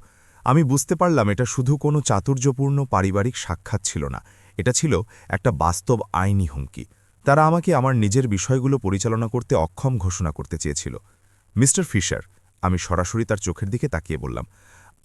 আমি বুঝতে পারলাম এটা শুধু কোনো চাতুর্যপূর্ণ পারিবারিক সাক্ষাৎ ছিল না, এটা ছিল একটা বাস্তব আইনি হুমকি। তারা আমাকে আমার নিজের বিষয়গুলো পরিচালনা করতে অক্ষম ঘোষণা করতে চেয়েছিল। মিস্টার ফিশার, আমি সরাসরি তার চোখের দিকে তাকিয়ে বললাম,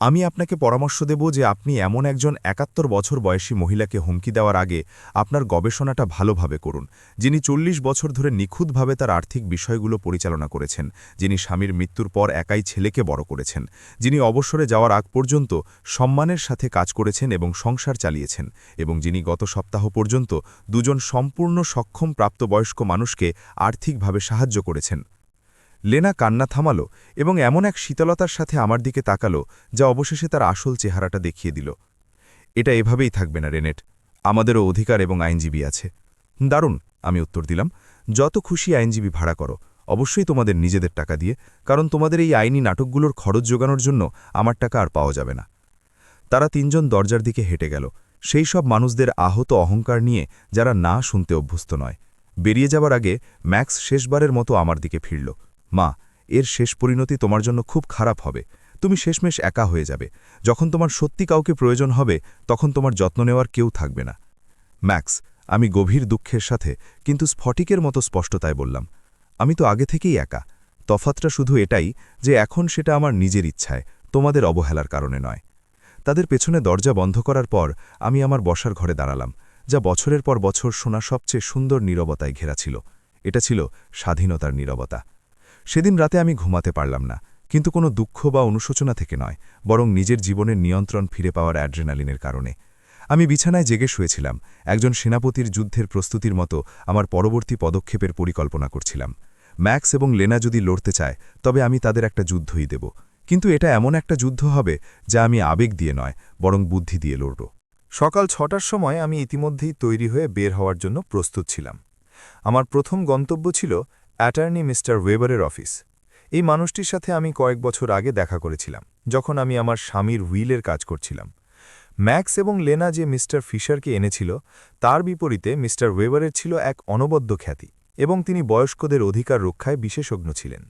আমি আপনাকে পরামর্শ দেব যে আপনি এমন একজন ৭১ বছর বয়সী মহিলাকে হুমকি দেওয়ার আগে আপনার গবেষণাটা ভালোভাবে করুন, যিনি ৪০ বছর ধরে নিখুঁতভাবে তার আর্থিক বিষয়গুলো পরিচালনা করেছেন, যিনি স্বামীর মৃত্যুর পর একাই ছেলেকে বড় করেছেন, যিনি অবসরে যাওয়ার আগ পর্যন্ত সম্মানের সাথে কাজ করেছেন এবং সংসার চালিয়েছেন, এবং যিনি গত সপ্তাহ পর্যন্ত দুজন সম্পূর্ণ সক্ষম প্রাপ্তবয়স্ক মানুষকে আর্থিকভাবে সাহায্য করেছেন। লেনা কান্না থামালো এবং এমন এক শীতলতার সাথে আমার দিকে তাকালো যা অবশেষে তার আসল চেহারাটা দেখিয়ে দিল। এটা এভাবেই থাকবে না রেনেট, আমাদেরও অধিকার এবং আইনজীবী আছে। দারুণ, আমি উত্তর দিলাম। যত খুশি আইনজীবী ভাড়া করো, অবশ্যই তোমাদের নিজেদের টাকা দিয়ে, কারণ তোমাদের এই আইনি নাটকগুলোর খরচ জোগানোর জন্য আমার টাকা আর পাওয়া যাবে না। তারা তিনজন দরজার দিকে হেঁটে গেল, সেই সব মানুষদের আহত অহংকার নিয়ে যারা না শুনতে অভ্যস্ত নয়। বেরিয়ে যাবার আগে ম্যাক্স শেষবারের মতো আমার দিকে ফিরল। মা, এর শেষ পরিণতি তোমার জন্য খুব খারাপ হবে। তুমি শেষমেশ একা হয়ে যাবে। যখন তোমার সত্যি কাউকে প্রয়োজন হবে, তখন তোমার যত্ন নেওয়ার কেউ থাকবে না। ম্যাক্স, আমি গভীর দুঃখের সাথে কিন্তু স্ফটিকের মতো স্পষ্টতায় বললাম, আমি তো আগে থেকেই একা। তফাতটা শুধু এটাই যে এখন সেটা আমার নিজের ইচ্ছায়, তোমাদের অবহেলার কারণে নয়। তাদের পেছনে দরজা বন্ধ করার পর আমি আমার বসার ঘরে দাঁড়ালাম, যা বছরের পর বছর শোনা সবচেয়ে সুন্দর নীরবতায় ঘেরা ছিল। এটা ছিল স্বাধীনতার নীরবতা। সেদিন রাতে আমি ঘুমাতে পারলাম না, কিন্তু কোনো দুঃখ বা অনুশোচনা থেকে নয়, বরং নিজের জীবনের নিয়ন্ত্রণ ফিরে পাওয়ার অ্যাড্রেনালিনের কারণে। আমি বিছানায় জেগে শুয়েছিলাম, একজন সেনাপতির যুদ্ধের প্রস্তুতির মতো আমার পরবর্তী পদক্ষেপের পরিকল্পনা করছিলাম। ম্যাক্স এবং লেনা যদি লড়তে চায়, তবে আমি তাদের একটা যুদ্ধই দেব, কিন্তু এটা এমন একটা যুদ্ধ হবে যা আমি আবেগ দিয়ে নয়, বরং বুদ্ধি দিয়ে লড়ব। সকাল ৬টার সময় আমি ইতিমধ্যেই তৈরি হয়ে বের হওয়ার জন্য প্রস্তুত ছিলাম। আমার প্রথম গন্তব্য ছিল অ্যাটর্নি মিস্টার ওয়েবারের অফিস। এই মানুষটির সাথে আমি কয়েক বছর আগে দেখা করেছিলাম, যখন আমি আমার স্বামীর উইলের কাজ করছিলাম। ম্যাক্স এবং লেনা যে মিস্টার ফিশারকে এনেছিল, তার বিপরীতে মিস্টার ওয়েবারের ছিল এক অনবদ্য খ্যাতি, এবং তিনি বয়স্কদের অধিকার রক্ষায় বিশেষজ্ঞ ছিলেন।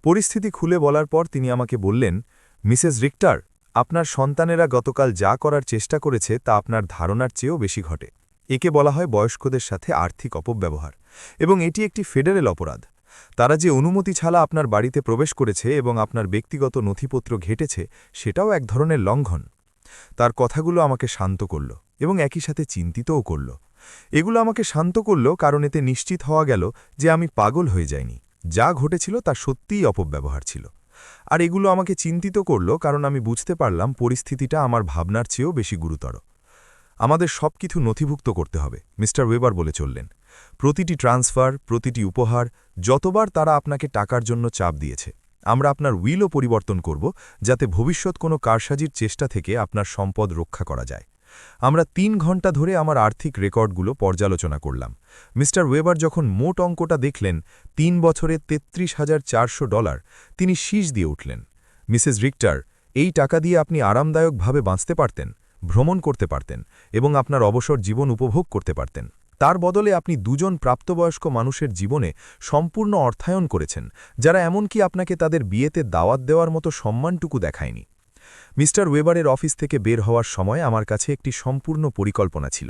পরিস্থিতি খুলে বলার পর তিনি আমাকে বললেন, মিসেস রিক্টার, আপনার সন্তানেরা গতকাল যা করার চেষ্টা করেছে তা আপনার ধারণার চেয়েও বেশি ঘটে। একে বলা হয় বয়স্কদের সাথে আর্থিক অপব্যবহার, এবং এটি একটি ফেডারেল অপরাধ। তারা যে অনুমতি ছাড়া আপনার বাড়িতে প্রবেশ করেছে এবং আপনার ব্যক্তিগত নথিপত্র ঘেটেছে, সেটাও এক ধরনের লঙ্ঘন। তার কথাগুলো আমাকে শান্ত করল এবং একই সাথে চিন্তিতও করল। এগুলো আমাকে শান্ত করল কারণ এতে নিশ্চিত হওয়া গেল যে আমি পাগল হয়ে যাইনি। যা ঘটেছিল তা সত্যিই অপব্যবহার ছিল। আর এগুলো আমাকে চিন্তিত করল কারণ আমি বুঝতে পারলাম পরিস্থিতিটা আমার ভাবনার চেয়েও বেশি গুরুতর। আমাদের সবকিছু নথিভুক্ত করতে হবে, মিস্টার ওয়েবার বলে চললেন। প্রতিটি ট্রান্সফার, প্রতিটি উপহার, যতবার তারা আপনাকে টাকার জন্য চাপ দিয়েছে, আমরা আপনার উইলও পরিবর্তন করব যাতে ভবিষ্যৎ কোনো কারসাজির চেষ্টা থেকে আপনার সম্পদ রক্ষা করা যায়। আমরা ৩ ঘণ্টা ধরে আমার আর্থিক রেকর্ডগুলো পর্যালোচনা করলাম। মিস্টার ওয়েবার যখন মোট অঙ্কটা দেখলেন, ৩ বছরে $৩৩,৪০০, তিনি শীষ দিয়ে উঠলেন। মিসেস রিক্টার, এই টাকা দিয়ে আপনি আরামদায়কভাবে বাঁচতে পারতেন, ভ্রমণ করতে পারতেন এবং আপনার অবসর জীবন উপভোগ করতে পারতেন। তার বদলে আপনি দুজন প্রাপ্তবয়স্ক মানুষের জীবনে সম্পূর্ণ অর্থায়ন করেছেন, যারা এমনকি আপনাকে তাদের বিয়েতে দাওয়াত দেওয়ার মতো সম্মানটুকু দেখায়নি।
মিস্টার ওয়েবারের অফিস থেকে বের হওয়ার সময় আমার কাছে একটি সম্পূর্ণ পরিকল্পনা ছিল।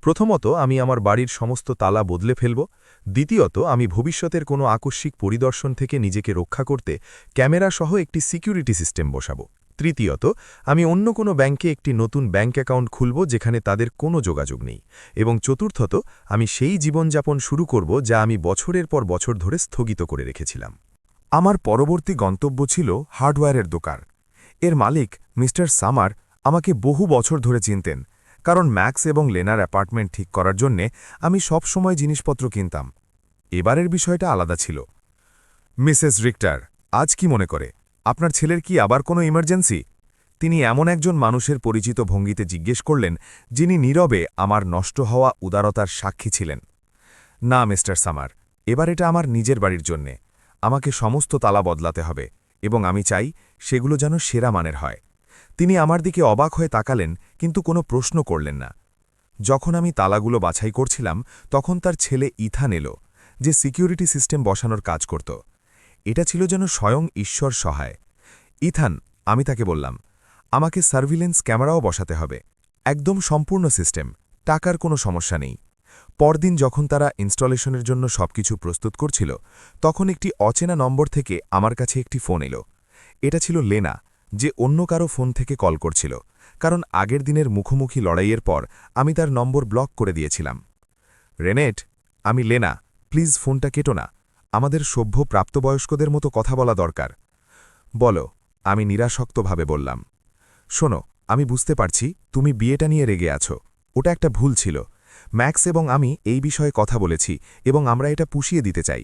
প্রথমত, আমি আমার বাড়ির সমস্ত তালা বদলে ফেলব। দ্বিতীয়ত, আমি ভবিষ্যতের কোনো আকস্মিক পরিদর্শন থেকে নিজেকে রক্ষা করতে ক্যামেরা সহ একটি সিকিউরিটি সিস্টেম বসাব। তৃতীয়ত, আমি অন্য কোনো ব্যাংকে একটি নতুন ব্যাংক অ্যাকাউন্ট খুলব যেখানে তাদের কোনো যোগাযোগ নেই। এবং চতুর্থত, আমি সেই জীবনযাপন শুরু করব যা আমি বছরের পর বছর ধরে স্থগিত করে রেখেছিলাম। আমার পরবর্তী গন্তব্য ছিল হার্ডওয়্যারের দোকান। এর মালিক মিস্টার সামার আমাকে বহু বছর ধরে চিনতেন, কারণ ম্যাক্স এবং লেনার অ্যাপার্টমেন্ট ঠিক করার জন্যে আমি সব সময় জিনিসপত্র কিনতাম। এবারের বিষয়টা আলাদা ছিল। মিসেস রিক্টার, আজ কি মনে করে আপনার ছেলের কি আবার কোনো ইমার্জেন্সি? তিনি এমন একজন মানুষের পরিচিত ভঙ্গিতে জিজ্ঞেস করলেন যিনি নীরবে আমার নষ্ট হওয়া উদারতার সাক্ষী ছিলেন। না মিস্টার সামার, এবার এটা আমার নিজের বাড়ির জন্যে। আমাকে সমস্ত তালা বদলাতে হবে এবং আমি চাই সেগুলো যেন সেরা মানের হয়। তিনি আমার দিকে অবাক হয়ে তাকালেন, কিন্তু কোনো প্রশ্ন করলেন না। যখন আমি তালাগুলো বাছাই করছিলাম তখন তার ছেলে ইথান এলো, যে সিকিউরিটি সিস্টেম বসানোর কাজ করত। এটা ছিল যেন স্বয়ং ঈশ্বর সহায়। ইথান, আমি তাকে বললাম, আমাকে সার্ভিলেন্স ক্যামেরাও বসাতে হবে, একদম সম্পূর্ণ সিস্টেম, টাকার কোনো সমস্যা নেই। পরদিন যখন তারা ইনস্টলেশনের জন্য সবকিছু প্রস্তুত করছিল, তখন একটি অচেনা নম্বর থেকে আমার কাছে একটি ফোন এলো। এটা ছিল লেনা, যে অন্য কারো ফোন থেকে কল করছিল, কারণ আগের দিনের মুখোমুখি লড়াইয়ের পর আমি তার নম্বর ব্লক করে দিয়েছিলাম। রেনেট, আমি লেনা, প্লিজ ফোনটা কেটো না, আমাদের সভ্য প্রাপ্তবয়স্কদের মতো কথা বলা দরকার। বলো, আমি নিরাসক্তভাবে বললাম। শোনো, আমি বুঝতে পারছি তুমি বিয়েটা নিয়ে রেগে আছো। ওটা একটা ভুল ছিল। ম্যাক্স এবং আমি এই বিষয়ে কথা বলেছি এবং আমরা এটা পুষিয়ে দিতে চাই।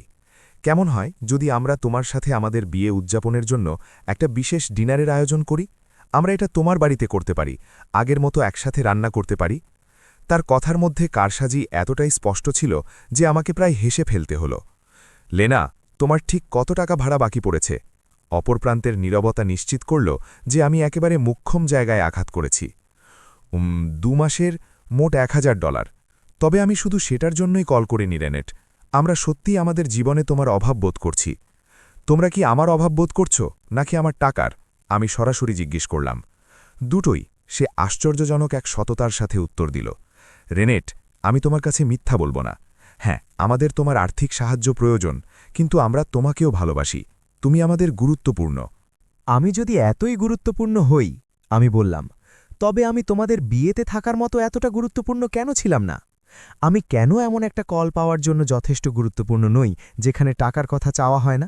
কেমন হয় যদি আমরা তোমার সাথে আমাদের বিয়ে উদযাপনের জন্য একটা বিশেষ ডিনারের আয়োজন করি? আমরা এটা তোমার বাড়িতে করতে পারি, আগের মতো একসাথে রান্না করতে পারি। তার কথার মধ্যে কারসাজি এতটাই স্পষ্ট ছিল যে আমাকে প্রায় হেসে ফেলতে হলো। লেনা, তোমার ঠিক কত টাকা ভাড়া বাকি পড়েছে? অপর প্রান্তের নীরবতা নিশ্চিত করল যে আমি একেবারে মুখ্যম জায়গায় আঘাত করেছি। 2 মাসের মোট $1000। তবে আমি শুধু সেটার জন্যই কল করিনি রেনেট। আমরা সত্যিই আমাদের জীবনে তোমার অভাব বোধ করছি। তোমরা কি আমার অভাব বোধ করছো নাকি আমার টাকার? আমি সরাসরি জিজ্ঞেস করলাম। দুটোই, সে আশ্চর্যজনক এক সততার সাথে উত্তর দিল। রেনেট, আমি তোমার কাছে মিথ্যা বলবো না। হ্যাঁ, আমাদের তোমার আর্থিক সাহায্য প্রয়োজন, কিন্তু আমরা তোমাকেও ভালোবাসি। তুমি আমাদের গুরুত্বপূর্ণ।
আমি যদি এতই গুরুত্বপূর্ণ হই, আমি বললাম, তবে আমি তোমাদের বিয়েতে থাকার মতো এতটা গুরুত্বপূর্ণ কেন ছিলাম না? আমি কেন এমন একটা কল পাওয়ার জন্য যথেষ্ট গুরুত্বপূর্ণ নই যেখানে টাকার কথা চাওয়া হয় না?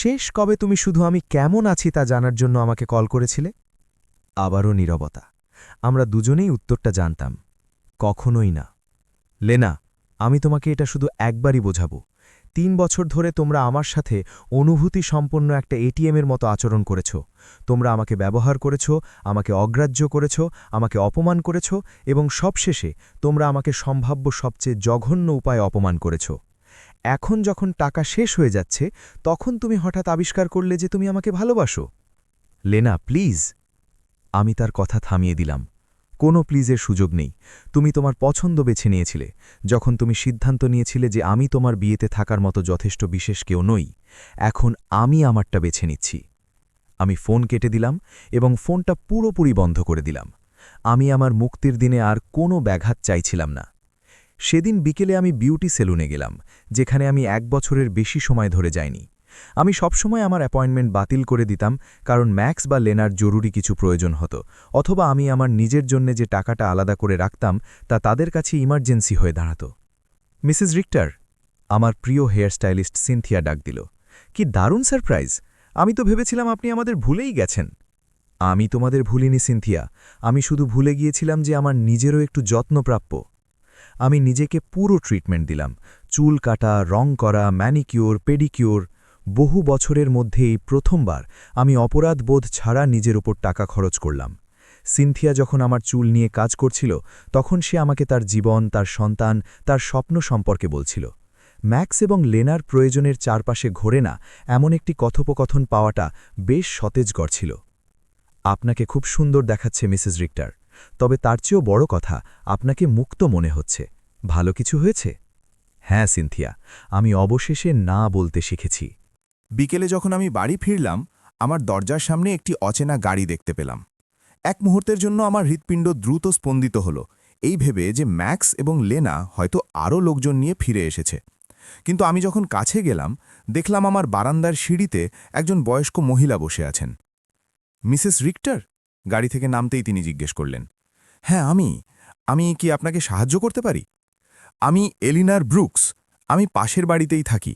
শেষ কবে তুমি শুধু আমি কেমন আছি তা জানার জন্য আমাকে কল করেছিলে? আবারও নীরবতা। আমরা দুজনেই উত্তরটা জানতাম, কখনোই না। লেনা, আমি তোমাকে এটা শুধু একবারই বোঝাবো। 3 বছর ধরে তোমরা আমার সাথে অনুভূতি সম্পন্ন একটা এটিএমের মতো আচরণ করেছ। তোমরা আমাকে ব্যবহার করেছ, আমাকে অগ্রাহ্য করেছ, আমাকে অপমান করেছ এবং সবশেষে তোমরা আমাকে সম্ভাব্য সবচেয়ে জঘন্য উপায়ে অপমান করেছ। এখন যখন টাকা শেষ হয়ে যাচ্ছে, তখন তুমি হঠাৎ আবিষ্কার করলে যে তুমি আমাকে ভালোবাসো। লেনা, প্লিজ। আমি তার কথা থামিয়ে দিলাম। কোনো প্লিজের সুযোগ নেই। তুমি তোমার পছন্দ বেছে নিয়েছিলে যখন তুমি সিদ্ধান্ত নিয়েছিলে যে আমি তোমার বিয়েতে থাকার মতো যথেষ্ট বিশেষ কেউ নই। এখন আমি আমারটা বেছে নিচ্ছি। আমি ফোন কেটে দিলাম এবং ফোনটা পুরোপুরি বন্ধ করে দিলাম। আমি আমার মুক্তির দিনে আর কোনো ব্যাঘাত চাইছিলাম না। সেদিন বিকেলে আমি বিউটি সেলুনে গেলাম, যেখানে আমি 1 বছরের বেশি সময় ধরে যাইনি। আমি সবসময় আমার অ্যাপয়েন্টমেন্ট বাতিল করে দিতাম, কারণ ম্যাক্স বা লেনার জরুরি কিছু প্রয়োজন হতো, অথবা আমি আমার নিজের জন্য যে টাকাটা আলাদা করে রাখতাম তা তাদের কাছে ইমার্জেন্সি হয়ে দাঁড়াত। মিসেস রিক্টার, আমার প্রিয় হেয়ার স্টাইলিস্ট সিনথিয়া ডাক দিল। কি দারুণ সারপ্রাইজ! আমি তো ভেবেছিলাম আপনি আমাদের ভুলেই গেছেন। আমি তোমাদের ভুলিনি সিনথিয়া, আমি শুধু ভুলে গিয়েছিলাম যে আমার নিজেরও একটু যত্নপ্রাপ্য। আমি নিজেকে পুরো ট্রিটমেন্ট দিলাম, চুল কাটা, রং করা, ম্যানিকিউর, পেডিকিউর। বহু বছরের মধ্যে এই প্রথমবার আমি অপরাধ বোধ ছাড়া নিজের ওপর টাকা খরচ করলাম। সিনথিয়া যখন আমার চুল নিয়ে কাজ করছিল, তখন সে আমাকে তার জীবন, তার সন্তান, তার স্বপ্ন সম্পর্কে বলছিল। ম্যাক্স এবং লেনার প্রয়োজনের চারপাশে ঘোরে না এমন একটি কথোপকথন পাওয়াটা বেশ সতেজকর ছিল। আপনাকে খুব সুন্দর দেখাচ্ছে মিসেস রিক্টার, তবে তার চেয়েও বড় কথা, আপনাকে মুক্ত মনে হচ্ছে। ভালো কিছু হয়েছে? হ্যাঁ সিনথিয়া, আমি অবশেষে না বলতে শিখেছি।
বিকেলে যখন আমি বাড়ি ফিরলাম, আমার দরজার সামনে একটি অচেনা গাড়ি দেখতে পেলাম। এক মুহূর্তের জন্য আমার হৃৎপিণ্ড দ্রুত স্পন্দিত হল, এই ভেবে যে ম্যাক্স এবং লেনা হয়তো আরও লোকজন নিয়ে ফিরে এসেছে। কিন্তু আমি যখন কাছে গেলাম, দেখলাম আমার বারান্দার সিঁড়িতে একজন বয়স্ক মহিলা বসে আছেন। Mrs Richter? গাড়ি থেকে নামতেই তিনি জিজ্ঞেস করলেন। হ্যাঁ, আমি কি আপনাকে সাহায্য করতে পারি? আমি এলিনার ব্রুকস। আমি পাশের বাড়িতেই থাকি।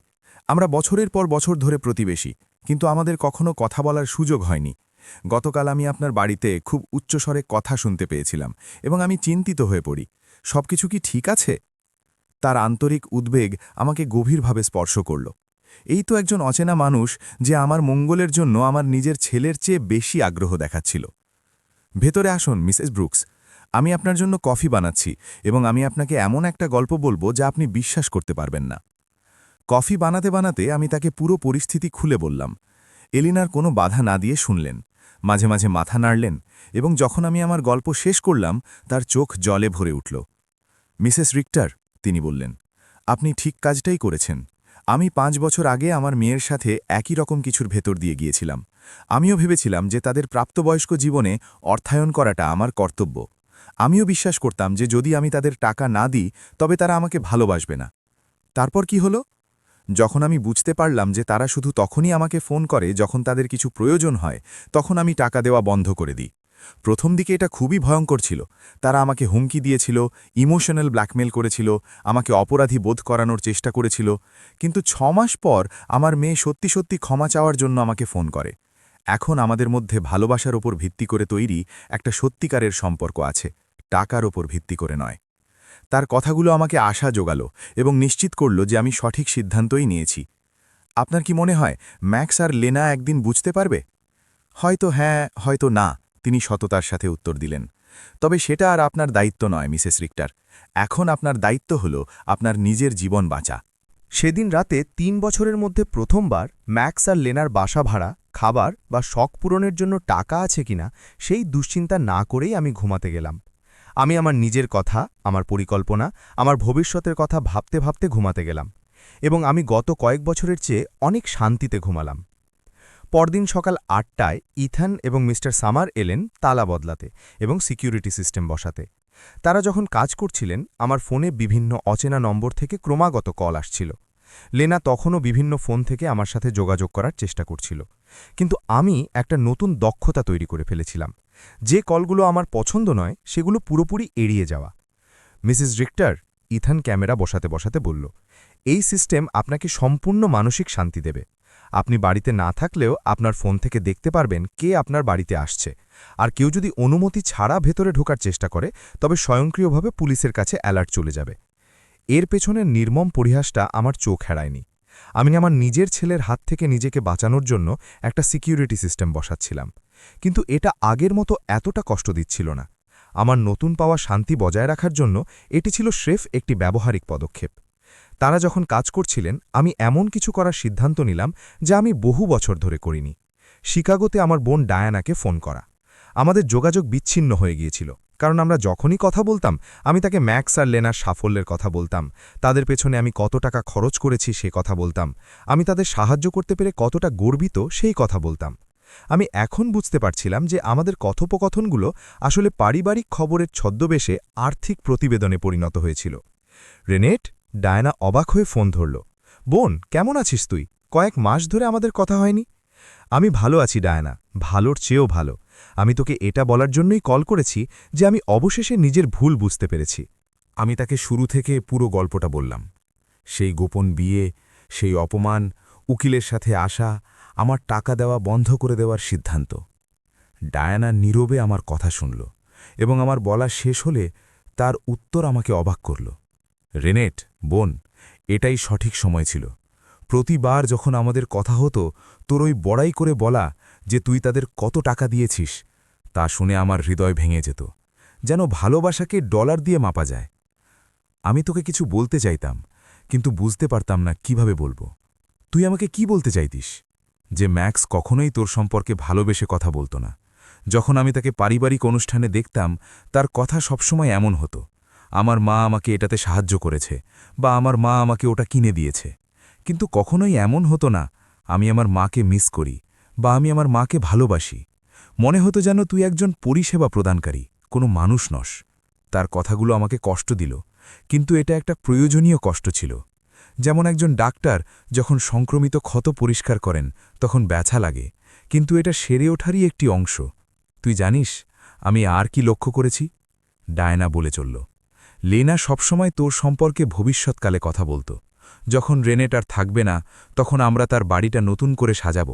আমরা বছরের পর বছর ধরে প্রতিবেশী, কিন্তু আমাদের কখনো কথা বলার সুযোগ হয়নি। গতকাল আমি আপনার বাড়িতে খুব উচ্চস্বরে কথা শুনতে পেয়েছিলাম এবং আমি চিন্তিত হয়ে পড়ি। সবকিছু কি ঠিক আছে? তার আন্তরিক উদ্বেগ আমাকে গভীরভাবে স্পর্শ করল। এই তো একজন অচেনা মানুষ যে আমার মঙ্গলের জন্য আমার নিজের ছেলের চেয়ে বেশি আগ্রহ দেখাচ্ছিল। ভেতরে আসুন মিসেস ব্রুকস, আমি আপনার জন্য কফি বানাচ্ছি এবং আমি আপনাকে এমন একটা গল্প বলবো যা আপনি বিশ্বাস করতে পারবেন না। কফি বানাতে বানাতে আমি তাকে পুরো পরিস্থিতি খুলে বললাম। এলিনার কোনো বাধা না দিয়ে শুনলেন, মাঝে মাঝে মাথা নাড়লেন, এবং যখন আমি আমার গল্প শেষ করলাম তার চোখ জলে ভরে উঠল। মিসেস রিক্টার, তিনি বললেন, আপনি ঠিক কাজটাই করেছেন। আমি 5 বছর আগে আমার মেয়ের সাথে একই রকম কিছুর ভেতর দিয়ে গিয়েছিলাম। আমিও ভেবেছিলাম যে তাদের প্রাপ্তবয়স্ক জীবনে অর্থায়ন করাটা আমার কর্তব্য। আমিও বিশ্বাস করতাম যে যদি আমি তাদের টাকা না দিই তবে তারা আমাকে ভালোবাসবে না। তারপর কি হলো? যখন আমি বুঝতে পারলাম যে তারা শুধু তখনই আমাকে ফোন করে যখন তাদের কিছু প্রয়োজন হয়, তখন আমি টাকা দেওয়া বন্ধ করে দিই। প্রথম দিকে এটা খুবই ভয়ঙ্কর ছিল। তারা আমাকে হুমকি দিয়েছিল, ইমোশনাল ব্ল্যাকমেল করেছিল, আমাকে অপরাধী বোধ করানোর চেষ্টা করেছিল। কিন্তু 6 মাস পর আমার মেয়ে সত্যি সত্যি ক্ষমা চাওয়ার জন্য আমাকে ফোন করে। এখন আমাদের মধ্যে ভালোবাসার ওপর ভিত্তি করে তৈরি একটা সত্যিকারের সম্পর্ক আছে, টাকার ওপর ভিত্তি করে নয়। তার কথাগুলো আমাকে আশা জোগালো এবং নিশ্চিত করল যে আমি সঠিক সিদ্ধান্তই নিয়েছি। আপনার কি মনে হয় ম্যাক্স আর লেনা একদিন বুঝতে পারবে? হয়তো হ্যাঁ, হয়তো না, তিনি সততার সাথে উত্তর দিলেন। তবে সেটা আর আপনার দায়িত্ব নয় মিসেস রিক্টার। এখন আপনার দায়িত্ব হল আপনার নিজের জীবন বাঁচা।
সেদিন রাতে 3 বছরের মধ্যে প্রথমবার ম্যাক্স আর লেনার বাসা ভাড়া, খাবার বা শখ পূরণের জন্য টাকা আছে কিনা সেই দুশ্চিন্তা না করেই আমি ঘুমাতে গেলাম। আমি আমার নিজের কথা, আমার পরিকল্পনা, আমার ভবিষ্যতের কথা ভাবতে ভাবতে ঘুমাতে গেলাম, এবং আমি গত কয়েক বছরের চেয়ে অনেক শান্তিতে ঘুমালাম। পরদিন সকাল 8টায় ইথান এবং মিস্টার সামার এলেন তালা বদলাতে এবং সিকিউরিটি সিস্টেম বসাতে। তারা যখন কাজ করছিলেন, আমার ফোনে বিভিন্ন অচেনা নম্বর থেকে ক্রমাগত কল আসছিল। লেনা তখনও বিভিন্ন ফোন থেকে আমার সাথে যোগাযোগ করার চেষ্টা করছিল, কিন্তু আমি একটা নতুন দক্ষতা তৈরি করে ফেলেছিলাম। যে কলগুলো আমার পছন্দ নয় সেগুলো পুরোপুরি এড়িয়ে যাওয়া। মিসেস রিক্টার, ইথান ক্যামেরা বসাতে বসাতে বলল, এই সিস্টেম আপনাকে সম্পূর্ণ মানসিক শান্তি দেবে। আপনি বাড়িতে না থাকলেও আপনার ফোন থেকে দেখতে পারবেন কে আপনার বাড়িতে আসছে, আর কেউ যদি অনুমতি ছাড়া ভেতরে ঢোকার চেষ্টা করে তবে স্বয়ংক্রিয়ভাবে পুলিশের কাছে অ্যালার্ট চলে যাবে। এর পেছনের নির্মম পরিহাসটা আমার চোখ এড়ায়নি। আমি আমার নিজের ছেলের হাত থেকে নিজেকে বাঁচানোর জন্য একটা সিকিউরিটি সিস্টেম বসাচ্ছিলাম, কিন্তু এটা আগের মতো এতটা কষ্ট দিচ্ছিল না। আমার নতুন পাওয়া শান্তি বজায় রাখার জন্য এটি ছিল স্রেফ একটি ব্যবহারিক পদক্ষেপ। তারা যখন কাজ করছিলেন, আমি এমন কিছু করার সিদ্ধান্ত নিলাম যা আমি বহু বছর ধরে করিনি। শিকাগোতে আমার বোন ডায়ানাকে ফোন করা। আমাদের যোগাযোগ বিচ্ছিন্ন হয়ে গিয়েছিল, কারণ আমরা যখনই কথা বলতাম আমি তাকে ম্যাক্স আর লেনার সাফল্যের কথা বলতাম, তাদের পেছনে আমি কত টাকা খরচ করেছি সে কথা বলতাম, আমি তাদের সাহায্য করতে পেরে কতটা গর্বিত সেই কথা বলতাম। আমি এখন বুঝতে পারছিলাম যে আমাদের কথোপকথনগুলো আসলে পারিবারিক খবরের ছদ্মবেশে আর্থিক প্রতিবেদনে পরিণত হয়েছিল। রেনেট, ডায়না অবাক হয়ে ফোন ধরল। বোন, কেমন আছিস তুই? কয়েক মাস ধরে আমাদের কথা হয়নি। আমি ভালো আছি ডায়না, ভালোর চেয়েও ভালো। আমি তোকে এটা বলার জন্যই কল করেছি যে আমি অবশেষে নিজের ভুল বুঝতে পেরেছি।
আমি তাকে শুরু থেকে পুরো গল্পটা বললাম। সেই গোপন বিয়ে, সেই অপমান, উকিলের সাথে আসা, আমার টাকা দেওয়া বন্ধ করে দেওয়ার সিদ্ধান্ত। ডায়ানা নীরবে আমার কথা শুনল, এবং আমার বলা শেষ হলে তার উত্তর আমাকে অবাক করল। রেনেট, বোন, এটাই সঠিক সময় ছিল। প্রতিবার যখন আমাদের কথা হতো তোর ওই বড়াই করে বলা যে তুই তাদের কত টাকা দিয়েছিস, তা শুনে আমার হৃদয় ভেঙে যেত, যেন ভালোবাসাকে ডলার দিয়ে মাপা যায়। আমি তোকে কিছু বলতে চাইতাম, কিন্তু বুঝতে পারতাম না কিভাবে বলবো। তুই আমাকে কি বলতে চাইতিস? যে ম্যাক্স কখনোই তোর সম্পর্কে ভালোবেসে কথা বলতো না। যখন আমি তাকে পারিবারিক অনুষ্ঠানে দেখতাম, তার কথা সবসময় এমন হতো, আমার মা আমাকে এটাতে সাহায্য করেছে, বা আমার মা আমাকে ওটা কিনে দিয়েছে। কিন্তু কখনোই এমন হতো না, আমি আমার মাকে মিস করি, বা আমি আমার মাকে ভালোবাসি। মনে হতো যেন তুই একজন পরিষেবা প্রদানকারী, কোনো মানুষ নস। তার কথাগুলো আমাকে কষ্ট দিল, কিন্তু এটা একটা প্রয়োজনীয় কষ্ট ছিল। যেমন একজন ডাক্তার যখন সংক্রমিত ক্ষত পরিষ্কার করেন তখন ব্যথা লাগে, কিন্তু এটা সেরে ওঠারই একটি অংশ। তুই জানিস আমি আর কি লক্ষ্য করেছি? ডায়না বলে চলল, লেনা সবসময় তোর সম্পর্কে ভবিষ্যৎকালে কথা বলত। যখন রেনেট আর থাকবে না, তখন আমরা তার বাড়িটা নতুন করে সাজাব,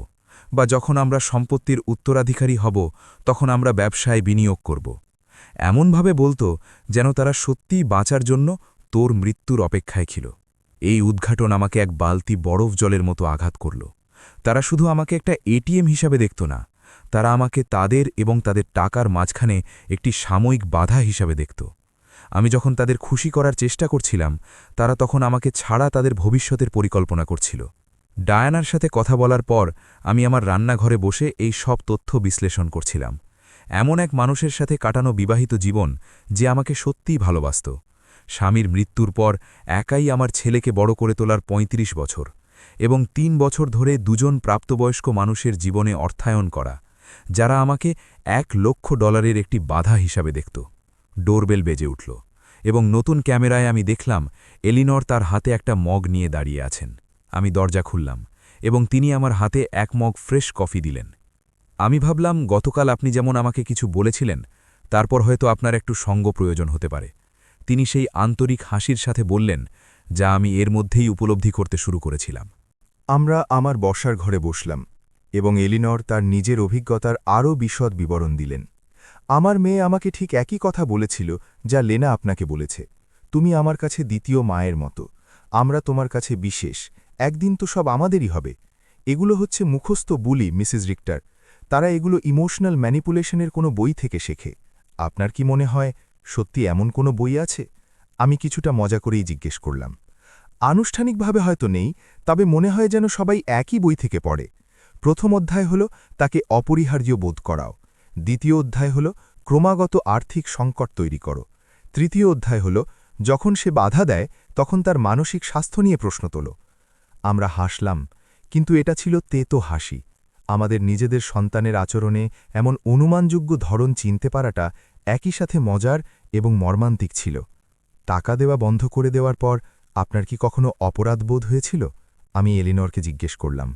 বা যখন আমরা সম্পত্তির উত্তরাধিকারী হব, তখন আমরা ব্যবসায় বিনিয়োগ করব। এমনভাবে বলতো যেন তারা সত্যিই বাঁচার জন্য তোর মৃত্যুর অপেক্ষায় ছিল। এই উদ্ঘাটন আমাকে এক বালতি বরফ জলের মতো আঘাত করল। তারা শুধু আমাকে একটা এটিএম হিসাবে দেখত না, তারা আমাকে তাদের এবং তাদের টাকার মাঝখানে একটি সাময়িক বাধা হিসাবে দেখত। আমি যখন তাদের খুশি করার চেষ্টা করছিলাম, তারা তখন আমাকে ছাড়া তাদের ভবিষ্যতের পরিকল্পনা করছিল। ডায়ানার সাথে কথা বলার পর আমি আমার রান্নাঘরে বসে এই সব তথ্য বিশ্লেষণ করছিলাম। এমন এক মানুষের সাথে কাটানো বিবাহিত জীবন যে আমাকে সত্যিই ভালোবাসত। স্বামীর মৃত্যুর পর একাই আমার ছেলেকে বড় করে তোলার ৩৫ বছর, এবং ৩ বছর ধরে দুজন প্রাপ্তবয়স্ক মানুষের জীবনে অর্থায়ন করা, যারা আমাকে $১,০০,০০০ একটি বাধা হিসাবে দেখত। ডোরবেল বেজে উঠল, এবং নতুন ক্যামেরায় আমি দেখলাম এলিনর তার হাতে একটা মগ নিয়ে দাঁড়িয়ে আছেন। আমি দরজা খুললাম, এবং তিনি আমার হাতে এক মগ ফ্রেশ কফি দিলেন। আমি ভাবলাম, গতকাল আপনি যেমন আমাকে কিছু বলেছিলেন, তারপর হয়তো আপনার একটু সঙ্গ প্রয়োজন হতে পারে। তিনি সেই আন্তরিক হাসির সাথে বললেন, যা আমি এর মধ্যেই উপলব্ধি করতে শুরু করেছিলাম।
আমরা আমার বসার ঘরে বসলাম, এবং এলিনর তার নিজের অভিজ্ঞতার আরও বিশদ বিবরণ দিলেন। আমার মেয়ে আমাকে ঠিক একই কথা বলেছিল যা লেনা আপনাকে বলেছে। তুমি আমার কাছে দ্বিতীয় মায়ের মতো। আমরা তোমার কাছে বিশেষ। একদিন তো সব আমাদেরই হবে। এগুলো হচ্ছে মুখস্থ বুলি, মিসেস রিক্টার। তারা এগুলো ইমোশনাল ম্যানিপুলেশনের কোনো বই থেকে শেখে। আপনার কি মনে হয় সত্যি এমন কোনো বই আছে? আমি কিছুটা মজা করেই জিজ্ঞেস করলাম। আনুষ্ঠানিকভাবে হয়তো নেই, তবে মনে হয় যেন সবাই একই বই থেকে পড়ে। প্রথম অধ্যায় হল তাকে অপরিহার্য বোধ করাও। দ্বিতীয় অধ্যায় হল ক্রমাগত আর্থিক সংকট তৈরি করো। তৃতীয় অধ্যায় হল যখন সে বাধা দেয় তখন তার মানসিক স্বাস্থ্য নিয়ে প্রশ্ন তোলো। আমরা হাসলাম, কিন্তু এটা ছিল তেতো হাসি। আমাদের নিজেদের সন্তানের আচরণে এমন অনুমানযোগ্য ধরন চিনতে পারাটা একই সাথে মজার এবং মর্মান্তিক ছিল। টাকা দেওয়া বন্ধ করে দেওয়ার পর আপনার কি কখনো অপরাধ বোধ হয়েছিল? আমি এলিনরকে জিজ্ঞেস করলাম।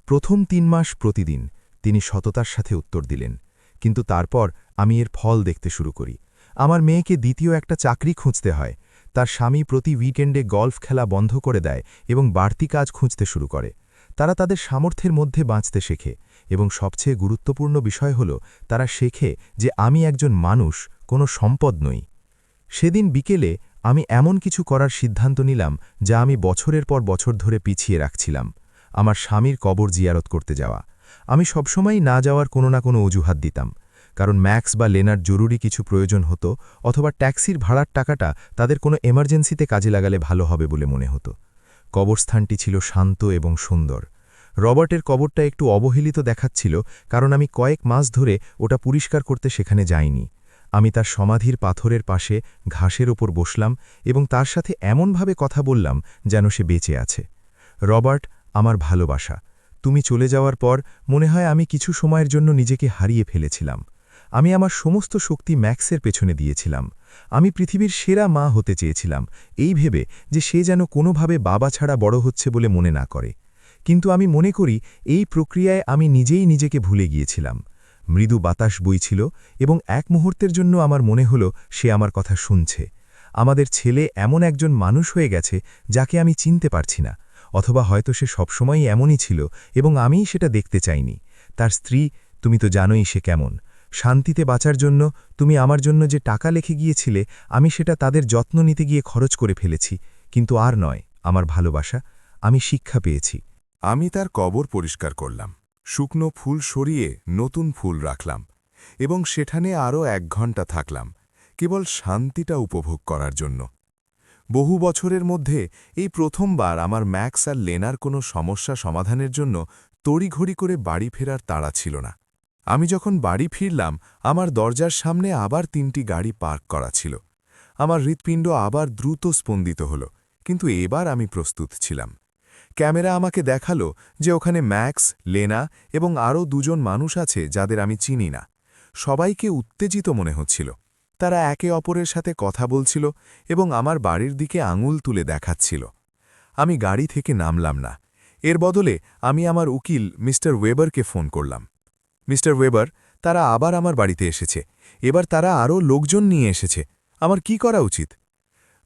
প্রথম ৩ মাস প্রতিদিন তিনি সততার সাথে উত্তর দিলেন, কিন্তু তারপর আমি এর ফল দেখতে শুরু করি। আমার মেয়েকে দ্বিতীয় একটা চাকরি খুঁজতে হয়। তার স্বামী প্রতি উইকেন্ডে গল্ফ খেলা বন্ধ করে দেয় এবং বাড়তি কাজ খুঁজতে শুরু করে। তারা তাদের সামর্থ্যের মধ্যে বাঁচতে শেখে, এবং সবচেয়ে গুরুত্বপূর্ণ বিষয় হল তারা শেখে যে আমি একজন মানুষ, কোনো সম্পদ নই। সেদিন বিকেলে আমি এমন কিছু করার সিদ্ধান্ত নিলাম যা আমি বছরের পর বছর ধরে পিছিয়ে রাখছিলাম। আমার স্বামীর কবর জিয়ারত করতে যাওয়া। আমি সবসময়ই না যাওয়ার কোনো না কোনো অজুহাত দিতাম, কারণ ম্যাক্স বা লেনার জরুরি কিছু প্রয়োজন হতো, অথবা ট্যাক্সির ভাড়ার টাকাটা তাদের কোনো এমার্জেন্সিতে কাজে লাগালে ভালো হবে বলে মনে হতো। কবরস্থানটি ছিল শান্ত এবং সুন্দর। রবার্টের কবরটা একটু অবহেলিত দেখাচ্ছিল, কারণ আমি কয়েক মাস ধরে ওটা পরিষ্কার করতে সেখানে যাইনি। আমি তার সমাধির পাথরের পাশে ঘাসের ওপর বসলাম এবং তার সাথে এমনভাবে কথা বললাম যেন সে বেঁচে আছে। রবার্ট, আমার ভালোবাসা, তুমি চলে যাওয়ার পর মনে হয় আমি কিছু সময়ের জন্য নিজেকে হারিয়ে ফেলেছিলাম। আমি আমার সমস্ত শক্তি ম্যাক্সের পেছনে দিয়েছিলাম। আমি পৃথিবীর সেরা মা হতে চেয়েছিলাম, এই ভেবে যে সে যেন কোনোভাবে বাবা ছাড়া বড় হচ্ছে বলে মনে না করে। কিন্তু আমি মনে করি এই প্রক্রিয়ায় আমি নিজেই নিজেকে ভুলে গিয়েছিলাম। মৃদু বাতাস বইছিল, এবং এক মুহূর্তের জন্য আমার মনে হল সে আমার কথা শুনছে। আমাদের ছেলে এমন একজন মানুষ হয়ে গেছে যাকে আমি চিনতে পারছি না, অথবা হয়তো সে সবসময়ই এমনই ছিল এবং আমিই সেটা দেখতে চাইনি। তার স্ত্রী, তুমি তো জানোই সে কেমন। শান্তিতে বাঁচার জন্য তুমি আমার জন্য যে টাকা লিখে গিয়েছিলে, আমি সেটা তাদের যত্ন নিতে গিয়ে খরচ করে ফেলেছি। কিন্তু আর নয়, আমার ভালোবাসা, আমি শিক্ষা পেয়েছি।
আমি তার কবর পরিষ্কার করলাম, শুকনো ফুল সরিয়ে নতুন ফুল রাখলাম, এবং সেখানে আরও ১ ঘণ্টা থাকলাম, কেবল শান্তিটা উপভোগ করার জন্য। বহু বছরের মধ্যে এই প্রথমবার আমার ম্যাক্স আর লেনার কোনো সমস্যা সমাধানের জন্য তড়িঘড়ি করে বাড়ি ফেরার তাড়া ছিল না। আমি যখন বাড়ি ফিরলাম, আমার দরজার সামনে আবার ৩টি গাড়ি পার্ক করা ছিল। আমার হৃৎপিণ্ড আবার দ্রুত স্পন্দিত হল, কিন্তু এবার আমি প্রস্তুত ছিলাম। ক্যামেরা আমাকে দেখালো যে ওখানে ম্যাক্স, লেনা এবং আরও দুজন মানুষ আছে যাদের আমি চিনি না। সবাইকে উত্তেজিত মনে হচ্ছিল। তারা একে অপরের সাথে কথা বলছিল এবং আমার বাড়ির দিকে আঙুল তুলে দেখাচ্ছিল। আমি গাড়ি থেকে নামলাম না। এর বদলে আমি আমার উকিল মিস্টার ওয়েবারকে ফোন করলাম। মিস্টার ওয়েবার, তারা আবার আমার বাড়িতে এসেছে। এবার তারা আরও লোকজন নিয়ে এসেছে। আমার কি করা উচিত?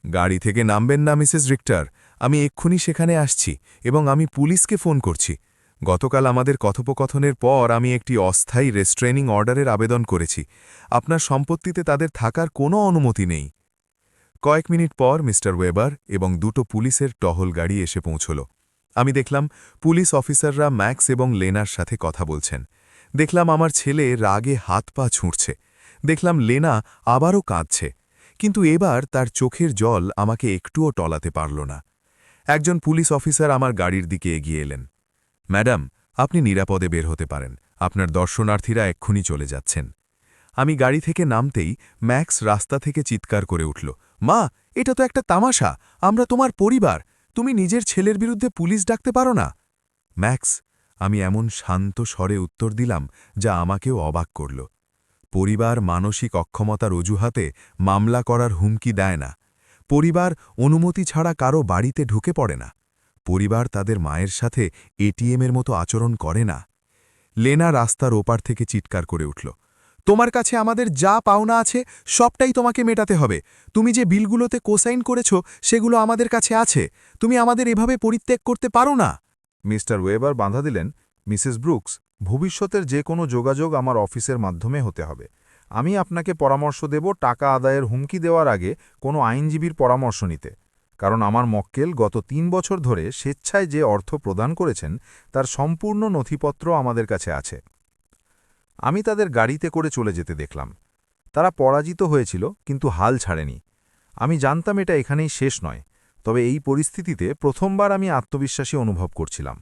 গাড়ি থেকে নামবেন না মিসেস রিক্টার, আমি এক্ষুনি সেখানে আসছি এবং আমি পুলিশকে ফোন করছি। গতকাল আমাদের কথোপকথনের পর আমি একটি অস্থায়ী রেস্ট্রেনিং অর্ডারের আবেদন করেছি। আপনার সম্পত্তিতে তাদের থাকার কোনো অনুমতি নেই। কয়েক মিনিট পর মিস্টার ওয়েবার এবং দুটো পুলিশের টহল গাড়ি এসে পৌঁছল। আমি দেখলাম পুলিশ অফিসাররা ম্যাক্স এবং লেনার সাথে কথা বলছেন। দেখলাম আমার ছেলে রাগে হাত পা ছুঁড়ছে। দেখলাম লেনা আবারও কাঁদছে, কিন্তু এবার তার চোখের জল আমাকে একটুও টলাতে পারল না। একজন পুলিশ অফিসার আমার গাড়ির দিকে এগিয়ে এলেন। ম্যাডাম, আপনি নিরাপদে বের হতে পারেন, আপনার দর্শনার্থীরা এক্ষুনি চলে যাচ্ছেন। আমি গাড়ি থেকে নামতেই ম্যাক্স রাস্তা থেকে চিৎকার করে উঠল, মা, এটা তো একটা তামাশা, আমরা তোমার পরিবার, তুমি নিজের ছেলের বিরুদ্ধে পুলিশ ডাকতে পারো না। ম্যাক্স, আমি এমন শান্ত স্বরে উত্তর দিলাম যা আমাকেও অবাক করল। পরিবার মানসিক অক্ষমতার অজুহাতে মামলা করার হুমকি দেয় না। পরিবার অনুমতি ছাড়া কারো বাড়িতে ঢুকে পড়ে না। পরিবার তাদের মায়ের সাথে এটিএমের মতো আচরণ করে না। লেনা রাস্তার ওপার থেকে চিৎকার করে উঠল, তোমার কাছে আমাদের যা পাওনা আছে সবটাই তোমাকে মেটাতে হবে। তুমি যে বিলগুলোতে কোসাইন করেছ সেগুলো আমাদের কাছে আছে। তুমি আমাদের এভাবে পরিত্যাগ করতে পারো না।
মিস্টার ওয়েবার বাধা দিলেন, মিসেস ব্রুকস, ভবিষ্যতের যে কোনো যোগাযোগ আমার অফিসের মাধ্যমে হতে হবে। আমি আপনাকে পরামর্শ দেব টাকা আদায়ের হুমকি দেওয়ার আগে কোনো আইনজীবীর পরামর্শ নিতে, কারণ আমার মক্কেল গত ৩ বছর ধরে স্বেচ্ছায় যে অর্থ প্রদান করেছেন তার সম্পূর্ণ নথিপত্র আমাদের কাছে আছে। আমি তাদের গাড়িতে করে চলে যেতে দেখলাম। তারা পরাজিত হয়েছিল, কিন্তু হাল ছাড়েনি। আমি জানতাম এটা এখানেই শেষ নয়, তবে এই পরিস্থিতিতে প্রথমবার আমি আত্মবিশ্বাসী অনুভব করছিলাম।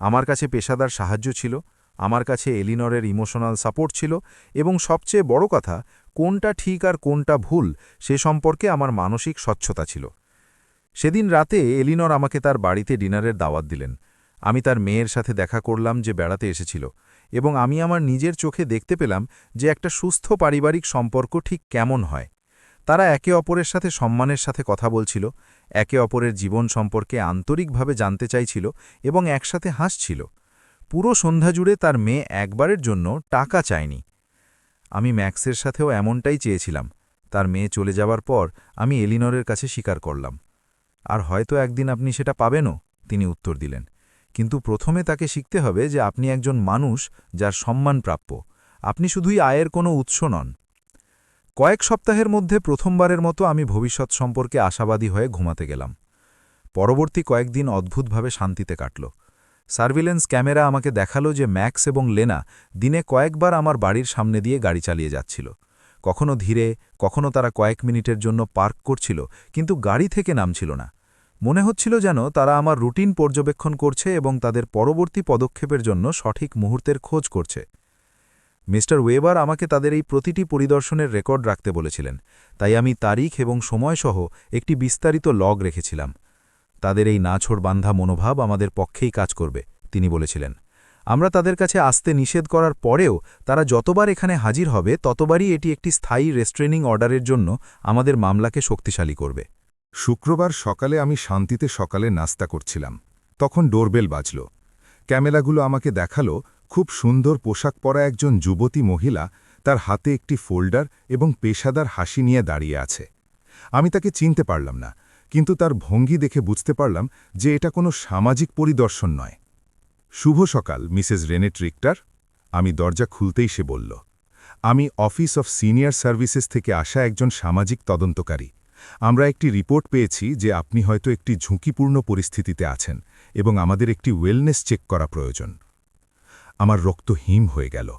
আমার কাছে পেশাদার সাহায্য ছিল, আমার কাছে এলিনরের ইমোশনাল সাপোর্ট ছিল, এবং সবচেয়ে বড় কথা, কোনটা ঠিক আর কোনটা ভুল সে সম্পর্কে আমার মানসিক স্বচ্ছতা ছিল। সেদিন রাতে এলিনর আমাকে তার বাড়িতে ডিনারের দাওয়াত দিলেন। আমি তার মেয়ের সাথে দেখা করলাম যে বেড়াতে এসেছিল, এবং আমি আমার নিজের চোখে দেখতে পেলাম যে একটা সুস্থ পারিবারিক সম্পর্ক ঠিক কেমন হয়। তারা একে অপরের সাথে সম্মানের সাথে কথা বলছিল, একে অপরের জীবন সম্পর্কে আন্তরিকভাবে জানতে চাইছিল এবং একসাথে হাসছিল। পুরো সন্ধ্যা জুড়ে তার মেয়ে একবারের জন্য টাকা চায়নি। আমি ম্যাক্সের সাথেও এমনটাই চেয়েছিলাম। তার মেয়ে চলে যাওয়ার পর আমি এলিনরের কাছে স্বীকার করলাম, আর হয়তো একদিন আপনি সেটা পাবেনও, তিনি উত্তর দিলেন। কিন্তু প্রথমে তাকে শিখতে হবে যে আপনি একজন মানুষ যার সম্মান প্রাপ্য। আপনি শুধুই আয়ের কোনো উৎস নন। কয়েক সপ্তাহের মধ্যে প্রথমবারের মতো আমি ভবিষ্যৎ সম্পর্কে আশাবাদী হয়ে ঘুমাতে গেলাম। পরবর্তী কয়েকদিন অদ্ভুতভাবে শান্তিতে কাটল। সার্ভিলেন্স ক্যামেরা আমাকে দেখালো যে ম্যাক্স এবং লেনা দিনে কয়েকবার আমার বাড়ির সামনে দিয়ে গাড়ি চালিয়ে যাচ্ছিল। কখনো ধীরে, কখনো তারা কয়েক মিনিটের জন্য পার্ক করছিল, কিন্তু গাড়ি থেকে নামছিল না। মনে হচ্ছিল যেন তারা আমার রুটিন পর্যবেক্ষণ করছে এবং তাদের পরবর্তী পদক্ষেপের জন্য সঠিক মুহূর্তের খোঁজ করছে। মিস্টার ওয়েবার আমাকে তাদের এই প্রতিটি পরিদর্শনের রেকর্ড রাখতে বলেছিলেন, তাই আমি তারিখ এবং সময়সহ একটি বিস্তারিত লগ রেখেছিলাম। তাদের এই নাছোড় বান্ধা মনোভাব আমাদের পক্ষেই কাজ করবে, তিনি বলেছিলেন। আমরা তাদের কাছে আসতে নিষেধ করার পরেও তারা যতবার এখানে হাজির হবে ততবারই এটি একটি স্থায়ী রেস্ট্রেনিং অর্ডারের জন্য আমাদের মামলাকে শক্তিশালী করবে।
শুক্রবার সকালে আমি শান্তিতে সকালে নাস্তা করছিলাম, তখন ডোরবেল বাজল। ক্যামেরাগুলো আমাকে দেখালো খুব সুন্দর পোশাক পরা একজন যুবতী মহিলা তার হাতে একটি ফোল্ডার এবং পেশাদার হাসি নিয়ে দাঁড়িয়ে আছে। আমি তাকে চিনতে পারলাম না, কিন্তু তার ভঙ্গি দেখে বুঝতে পারলাম যে এটা কোনো সামাজিক পরিদর্শন নয়। শুভ সকাল মিসেস রেনেট রিক্টার। আমি দরজা খুলতেই সে বলল, আমি অফিস অফ সিনিয়র সার্ভিসেস থেকে আসা একজন সামাজিক তদন্তকারী। আমরা একটি রিপোর্ট পেয়েছি যে আপনি হয়তো একটি ঝুঁকিপূর্ণ পরিস্থিতিতে আছেন এবং আমাদের একটি ওয়েলনেস চেক করা প্রয়োজন। আমার রক্ত হিম হয়ে গেল।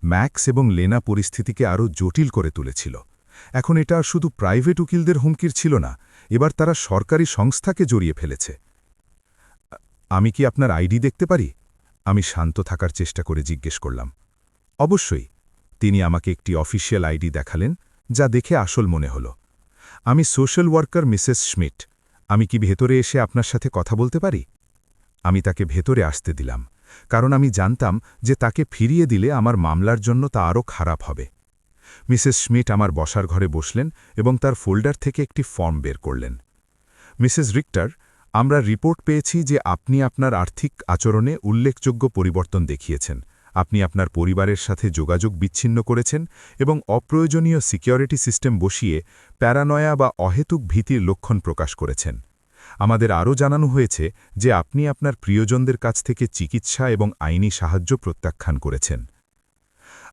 ম্যাক্স এবং লেনা পরিস্থিতিকে আরও জটিল করে তুলেছিল। এখন এটা আর শুধু প্রাইভেট উকিলদের হুমকির ছিল না, এবার তারা সরকারি সংস্থাকে জড়িয়ে ফেলেছে। আমি কি আপনার আইডি দেখতে পারি? আমি শান্ত থাকার চেষ্টা করে জিজ্ঞেস করলাম। অবশ্যই। তিনি আমাকে একটি অফিসিয়াল আইডি দেখালেন, যা দেখে আসল মনে হল। আমি সোশ্যাল ওয়ার্কার মিসেস স্মিট। আমি কি ভেতরে এসে আপনার সাথে কথা বলতে পারি?
আমি তাকে ভেতরে আসতে দিলাম, কারণ আমি জানতাম যে তাকে ফিরিয়ে দিলে আমার মামলার জন্য তা আরও খারাপ হবে। মিসেস স্মিথ আমার বসার ঘরে বসলেন এবং তার ফোল্ডার থেকে একটি ফর্ম বের করলেন। মিসেস রিক্টার, আমরা রিপোর্ট পেয়েছি যে আপনি আপনার আর্থিক আচরণে উল্লেখযোগ্য পরিবর্তন দেখিয়েছেন। আপনি আপনার পরিবারের সাথে যোগাযোগ বিচ্ছিন্ন করেছেন এবং অপ্রয়োজনীয় সিকিউরিটি সিস্টেম বসিয়ে প্যারানয়া বা অহেতুক ভীতির লক্ষণ প্রকাশ করেছেন। আমাদের আরও জানানো হয়েছে যে আপনি আপনার প্রিয়জনদের কাছ থেকে চিকিৎসা এবং আইনি সাহায্য প্রত্যাখ্যান করেছেন।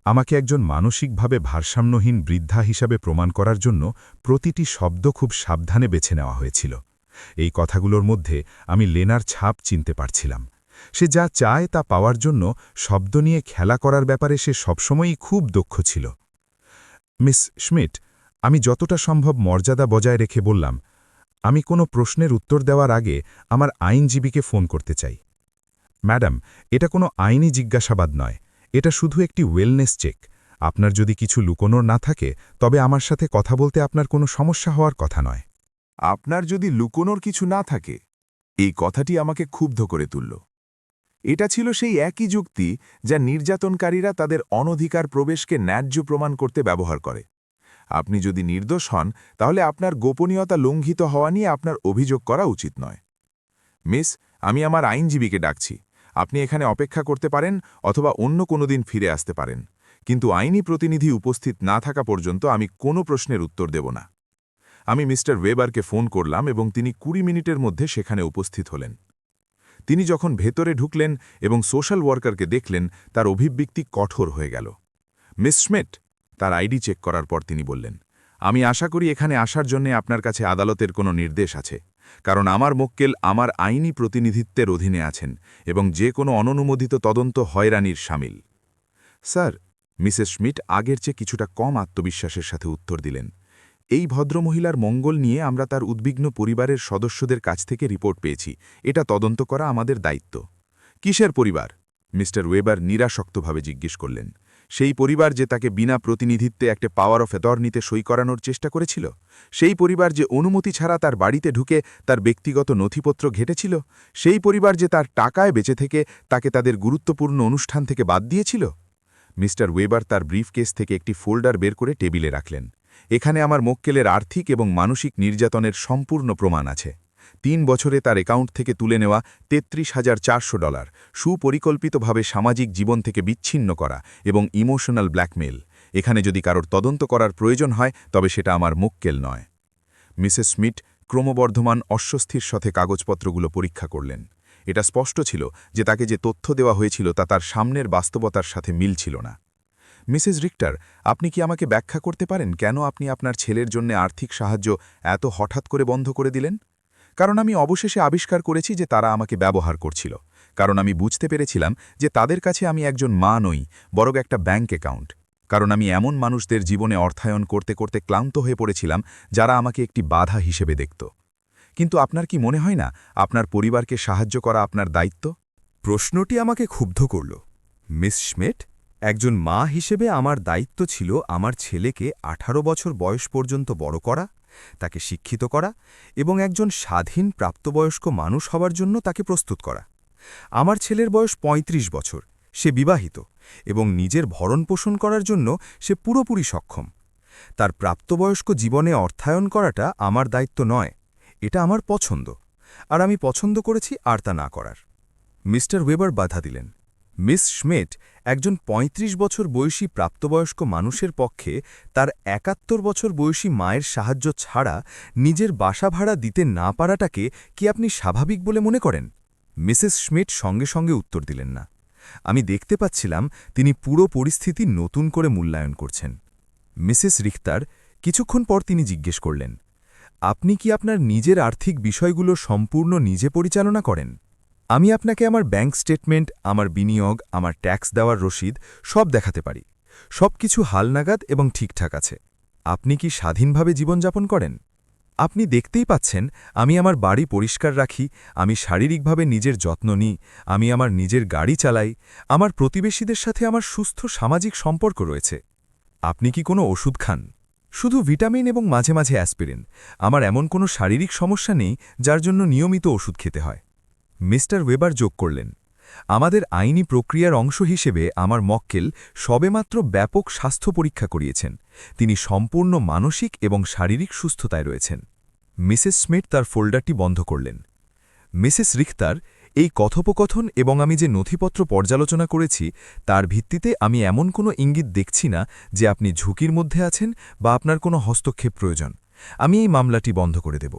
আমাকে একজন মানসিকভাবে ভারসাম্যহীন বৃদ্ধা হিসাবে প্রমাণ করার জন্য প্রতিটি শব্দ খুব সাবধানে বেছে নেওয়া হয়েছিল। এই কথাগুলোর মধ্যে আমি লেনার ছাপ চিনতে পারছিলাম। সে যা চায় তা পাওয়ার জন্য শব্দ নিয়ে খেলা করার ব্যাপারে সে সবসময়ই খুব দক্ষ ছিল। মিস স্মিথ, আমি যতটা সম্ভব মর্যাদা বজায় রেখে বললাম, আমি কোনো প্রশ্নের উত্তর দেওয়ার আগে আমার আইনজীবীকে ফোন করতে চাই। ম্যাডাম, এটা কোনো আইনি জিজ্ঞাসাবাদ নয়, এটা শুধু একটি ওয়েলনেস চেক। আপনার যদি কিছু লুকোনোর না থাকে তবে আমার সাথে কথা বলতে আপনার কোনো সমস্যা হওয়ার কথা নয়।
আপনার যদি লুকোনোর কিছু না থাকে, এই কথাটি আমাকে ক্ষুব্ধ করে তুলল। এটা ছিল সেই একই যুক্তি যা নির্যাতনকারীরা তাদের অনধিকার প্রবেশকে ন্যায্য প্রমাণ করতে ব্যবহার করে। আপনি যদি নির্দোষ হন তাহলে আপনার গোপনীয়তা লঙ্ঘিত হওয়া নিয়ে আপনার অভিযোগ করা উচিত নয়। মিস, আমি আমার আইনজীবীকে ডাকছি। আপনি এখানে অপেক্ষা করতে পারেন অথবা অন্য কোনো দিন ফিরে আসতে পারেন, কিন্তু আইনি প্রতিনিধি উপস্থিত না থাকা পর্যন্ত আমি কোনো প্রশ্নের উত্তর দেব না। আমি মিস্টার ওয়েবারকে ফোন করলাম এবং তিনি ২০ মিনিটের মধ্যে সেখানে উপস্থিত হলেন। তিনি যখন ভেতরে ঢুকলেন এবং সোশ্যাল ওয়ার্কারকে দেখলেন, তার অভিব্যক্তি কঠোর হয়ে গেল। মিস স্মিথ, তার আইডি চেক করার পর তিনি বললেন, আমি আশা করি এখানে আসার জন্য আপনার কাছে আদালতের কোনো নির্দেশ আছে, কারণ আমার মক্কেল আমার আইনি প্রতিনিধিত্বের অধীনে আছেন এবং যে কোনো অননুমোদিত তদন্ত হয়রানির শামিল। স্যার, মিসেস স্মিথ আগের চেয়ে কিছুটা কম আত্মবিশ্বাসের সাথে উত্তর দিলেন। এই ভদ্রমহিলার মঙ্গল নিয়ে আমরা তার উদ্বিগ্ন পরিবারের সদস্যদের কাছ থেকে রিপোর্ট পেয়েছি। এটা তদন্ত করা আমাদের দায়িত্ব। কিসের পরিবার? মিস্টার ওয়েবার নিরাসক্তভাবে জিজ্ঞেস করলেন। সেই পরিবার যে তাকে বিনা প্রতিনিধিত্বে একটা পাওয়ার অফ অ্যাটর্নিতে সই করানোর চেষ্টা করেছিল, সেই পরিবার যে অনুমতি ছাড়া তার বাড়িতে ঢুকে তার ব্যক্তিগত নথিপত্র ঘেটেছিল, সেই পরিবার যে তার টাকায় বেঁচে থেকে তাকে তাদের গুরুত্বপূর্ণ অনুষ্ঠান থেকে বাদ দিয়েছিল। মিস্টার ওয়েবার তার ব্রিফকেস থেকে একটি ফোল্ডার বের করে টেবিলে রাখলেন। এখানে আমার মক্কেলের আর্থিক এবং মানসিক নির্যাতনের সম্পূর্ণ প্রমাণ আছে। ৩ বছরে তার অ্যাকাউন্ট থেকে তুলে নেওয়া $৩৩,৪০০, সুপরিকল্পিতভাবে সামাজিক জীবন থেকে বিচ্ছিন্ন করা এবং ইমোশনাল ব্ল্যাকমেল। এখানে যদি কারোর তদন্ত করার প্রয়োজন হয় তবে সেটা আমার মক্কেল নয়। মিসেস স্মিথ ক্রমবর্ধমান অস্বস্তির সাথে কাগজপত্রগুলো পরীক্ষা করলেন। এটা স্পষ্ট ছিল যে তাকে যে তথ্য দেওয়া হয়েছিল তা তার সামনের বাস্তবতার সাথে মিল ছিল না। মিসেস রিক্টার, আপনি কি আমাকে ব্যাখ্যা করতে পারেন কেন আপনি আপনার ছেলের জন্য আর্থিক সাহায্য এত হঠাৎ করে বন্ধ করে দিলেন? কারণ আমি অবশেষে আবিষ্কার করেছি যে তারা আমাকে ব্যবহার করছিল। কারণ আমি বুঝতে পেরেছিলাম যে তাদের কাছে আমি একজন মা নই, বরং একটা ব্যাঙ্ক অ্যাকাউন্ট। কারণ আমি এমন মানুষদের জীবনে অর্থায়ন করতে করতে ক্লান্ত হয়ে পড়েছিলাম যারা আমাকে একটি বাধা হিসেবে দেখত। কিন্তু আপনার কি মনে হয় না আপনার পরিবারকে সাহায্য করা আপনার দায়িত্ব?
প্রশ্নটি আমাকে ক্ষুব্ধ করল। মিস স্মিথ, একজন মা হিসেবে আমার দায়িত্ব ছিল আমার ছেলেকে ১৮ বছর বয়স পর্যন্ত বড় করা, তাকে শিক্ষিত করা এবং একজন স্বাধীন প্রাপ্তবয়স্ক মানুষ হওয়ার জন্য তাকে প্রস্তুত করা। আমার ছেলের বয়স ৩৫ বছর, সে বিবাহিত এবং নিজের ভরণপোষণ করার জন্য সে পুরোপুরি সক্ষম। তার প্রাপ্তবয়স্ক জীবনে অর্থায়ন করাটা আমার দায়িত্ব নয়, এটা আমার পছন্দ, আর আমি পছন্দ করেছি আর তা না করার। মিস্টার ওয়েবার বাধা দিলেন। মিস স্মিথ একজন ৩৫ বছর বয়সী প্রাপ্তবয়স্ক মানুষের পক্ষে তার ৭১ বছর বয়সী মায়ের সাহায্য ছাড়া নিজের বাসা ভাড়া দিতে না পারাটাকে কি আপনি স্বাভাবিক বলে মনে করেন? মিসেস স্মিথ সঙ্গে সঙ্গে উত্তর দিলেন না। আমি দেখতে পাচ্ছিলাম তিনি পুরো পরিস্থিতি নতুন করে মূল্যায়ন করছেন। মিসেস রিখতার কিছুক্ষণ পর তিনি জিজ্ঞেস করলেন, আপনি কি আপনার নিজের আর্থিক বিষয়গুলো সম্পূর্ণ নিজে পরিচালনা করেন? আমি আপনাকে আমার ব্যাংক স্টেটমেন্ট, আমার বিনিয়োগ, আমার ট্যাক্স দেওয়ার রসিদ সব দেখাতে পারি। সব কিছু হালনাগাদ এবং ঠিকঠাক আছে। আপনি কি স্বাধীনভাবে জীবনযাপন করেন? আপনি দেখতেই পাচ্ছেন আমি আমার বাড়ি পরিষ্কার রাখি, আমি শারীরিকভাবে নিজের যত্ন নিই, আমি আমার নিজের গাড়ি চালাই, আমার প্রতিবেশীদের সাথে আমার সুস্থ সামাজিক সম্পর্ক রয়েছে। আপনি কি কোনো ওষুধ খান? শুধু ভিটামিন এবং মাঝে মাঝে অ্যাসপিরিন। আমার এমন কোনো শারীরিক সমস্যা নেই যার জন্য নিয়মিত ওষুধ খেতে হয়।
মিস্টার ওয়েবার যোগ করলেন, আমাদের আইনি প্রক্রিয়ার অংশ হিসেবে আমার মক্কেল সবেমাত্র ব্যাপক স্বাস্থ্য পরীক্ষা করিয়েছেন। তিনি সম্পূর্ণ মানসিক এবং শারীরিক সুস্থতায় রয়েছেন। মিসেস স্মিথ তার ফোল্ডারটি বন্ধ করলেন। মিসেস রিখতার, এই কথোপকথন এবং আমি যে নথিপত্র পর্যালোচনা করেছি তার ভিত্তিতে আমি এমন কোনো ইঙ্গিত দেখছি না যে আপনি ঝুঁকির মধ্যে আছেন বা আপনার কোনো হস্তক্ষেপ প্রয়োজন। আমি এই মামলাটি বন্ধ করে দেব।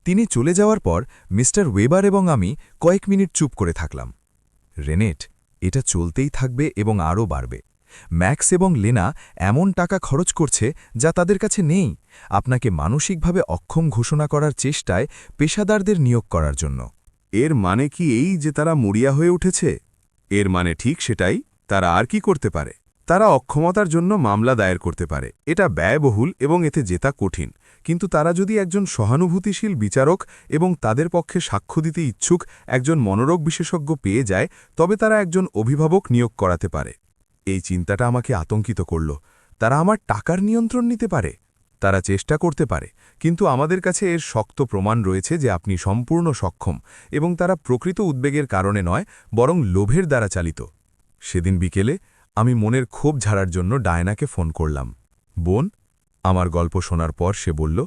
তিনি চলে যাওয়ার পর মিস্টার ওয়েবার এবং আমি কয়েক মিনিট চুপ করে থাকলাম। রেনেট, এটা চলতেই থাকবে এবং আরও বাড়বে। ম্যাক্স এবং লেনা এমন টাকা খরচ করছে যা তাদের কাছে নেই, আপনাকে মানসিকভাবে অক্ষম ঘোষণা করার চেষ্টায় পেশাদারদের নিয়োগ করার জন্য।
এর মানে কি এই যে তারা মরিয়া হয়ে উঠেছে? এর মানে ঠিক সেটাই, তারা আর কি করতে পারে? তারা অক্ষমতার জন্য মামলা দায়ের করতে পারে। এটা ব্যয়বহুল এবং এতে জেতা কঠিন, কিন্তু তারা যদি একজন সহানুভূতিশীল বিচারক এবং তাদের পক্ষে সাক্ষ্য দিতে ইচ্ছুক একজন মনোরোগ বিশেষজ্ঞ পেয়ে যায়, তবে তারা একজন অভিভাবক নিয়োগ করাতে পারে। এই চিন্তাটা আমাকে আতঙ্কিত করল। তারা আমার টাকার নিয়ন্ত্রণ নিতে পারে। তারা চেষ্টা করতে পারে, কিন্তু আমাদের কাছে এর শক্ত প্রমাণ রয়েছে যে আপনি সম্পূর্ণ সক্ষম, এবং তারা প্রকৃত উদ্বেগের কারণে নয়, বরং লোভের দ্বারা চালিত। সেদিন বিকেলে আমি মনের ক্ষোভ ঝাড়ার জন্য ডায়নাকে ফোন করলাম। বোন, আমার গল্প শোনার পর সে বলল,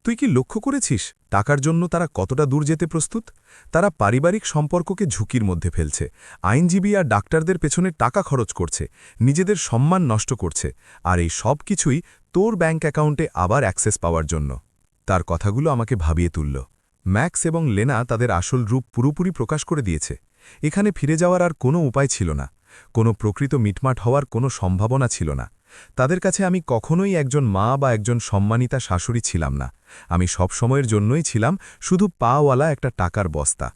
তুই কি লক্ষ্য করেছিস টাকার জন্য তারা কতটা দূর যেতে প্রস্তুত? তারা পারিবারিক সম্পর্ককে ঝুঁকির মধ্যে ফেলছে, আইনজীবী আর ডাক্তারদের পেছনে টাকা খরচ করছে, নিজেদের সম্মান নষ্ট করছে, আর এই সব কিছুই তোর ব্যাঙ্ক অ্যাকাউন্টে আবার অ্যাক্সেস পাওয়ার জন্য। তার কথাগুলো আমাকে ভাবিয়ে তুলল। ম্যাক্স এবং লেনা তাদের আসল রূপ পুরোপুরি প্রকাশ করে দিয়েছে। এখানে ফিরে যাওয়ার আর কোনো উপায় ছিল না, কোনো প্রকৃত মিটমাট হওয়ার কোনো সম্ভাবনা ছিল না। তাদের কাছে আমি কখনোই একজন মা বা একজন সম্মানিতা শাশুড়ি ছিলাম না। আমি সব সময়ের জন্যই ছিলাম শুধু পাওয়ালা একটা টাকার বস্তা।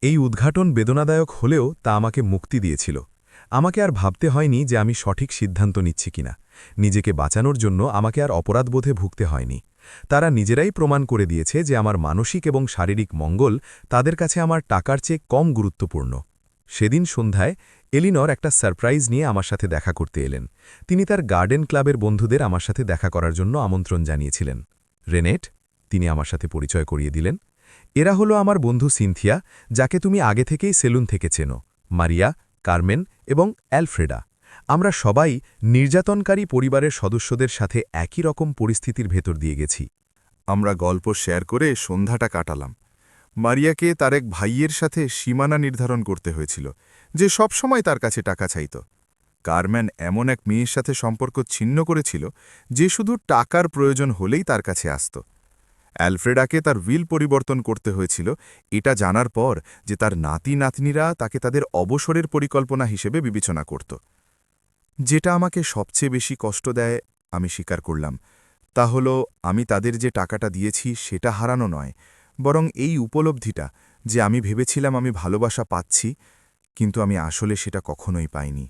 এই উদ্ঘাটন বেদনাদায়ক হলেও তা আমাকে মুক্তি দিয়েছিল। আমাকে আর ভাবতে হয়নি যে আমি সঠিক সিদ্ধান্ত নিচ্ছি কিনা। নিজেকে বাঁচানোর জন্য আমাকে আর অপরাধবোধে ভুগতে হয়নি। তারা নিজেরাই প্রমাণ করে দিয়েছে যে আমার মানসিক এবং শারীরিক মঙ্গল তাদের কাছে আমার টাকার চেয়ে কম গুরুত্বপূর্ণ। সেদিন সন্ধ্যায় এলিনর একটা সারপ্রাইজ নিয়ে আমার সাথে দেখা করতে এলেন। তিনি তার গার্ডেন ক্লাবের বন্ধুদের আমার সাথে দেখা করার জন্য আমন্ত্রণ জানিয়েছিলেন। রেনেট, তিনি আমার সাথে পরিচয় করিয়ে দিলেন, এরা হলো আমার বন্ধু সিনথিয়া, যাকে তুমি আগে থেকেই সেলুন থেকে চেনো, মারিয়া, কার্মেন এবং অ্যালফ্রেডা। আমরা সবাই নির্যাতনকারী পরিবারের সদস্যদের সাথে একই রকম পরিস্থিতির ভেতর দিয়ে গেছি। আমরা গল্প শেয়ার করে সন্ধ্যাটা কাটালাম। মারিয়াকে তার এক ভাইয়ের সাথে সীমানা নির্ধারণ করতে হয়েছিল, যে সব সময় তার কাছে টাকা চাইত। কারম্যান এমন এক মেয়ের সাথে সম্পর্ক ছিন্ন করেছিল যে শুধু টাকার প্রয়োজন হলেই তার কাছে আসত। অ্যালফ্রেডাকে তার উইল পরিবর্তন করতে হয়েছিল, এটা জানার পর যে তার নাতি নাতনিরা তাকে তাদের অবসরের পরিকল্পনা হিসেবে বিবেচনা করত। যেটা আমাকে সবচেয়ে বেশি কষ্ট দেয়, আমি স্বীকার করলাম, তা হল আমি তাদের যে টাকাটা দিয়েছি সেটা হারানো নয়, বরং এই উপলব্ধিটা যে আমি ভেবেছিলাম আমি ভালোবাসা পাচ্ছি, কিন্তু আমি আসলে সেটা কখনোই পাইনি।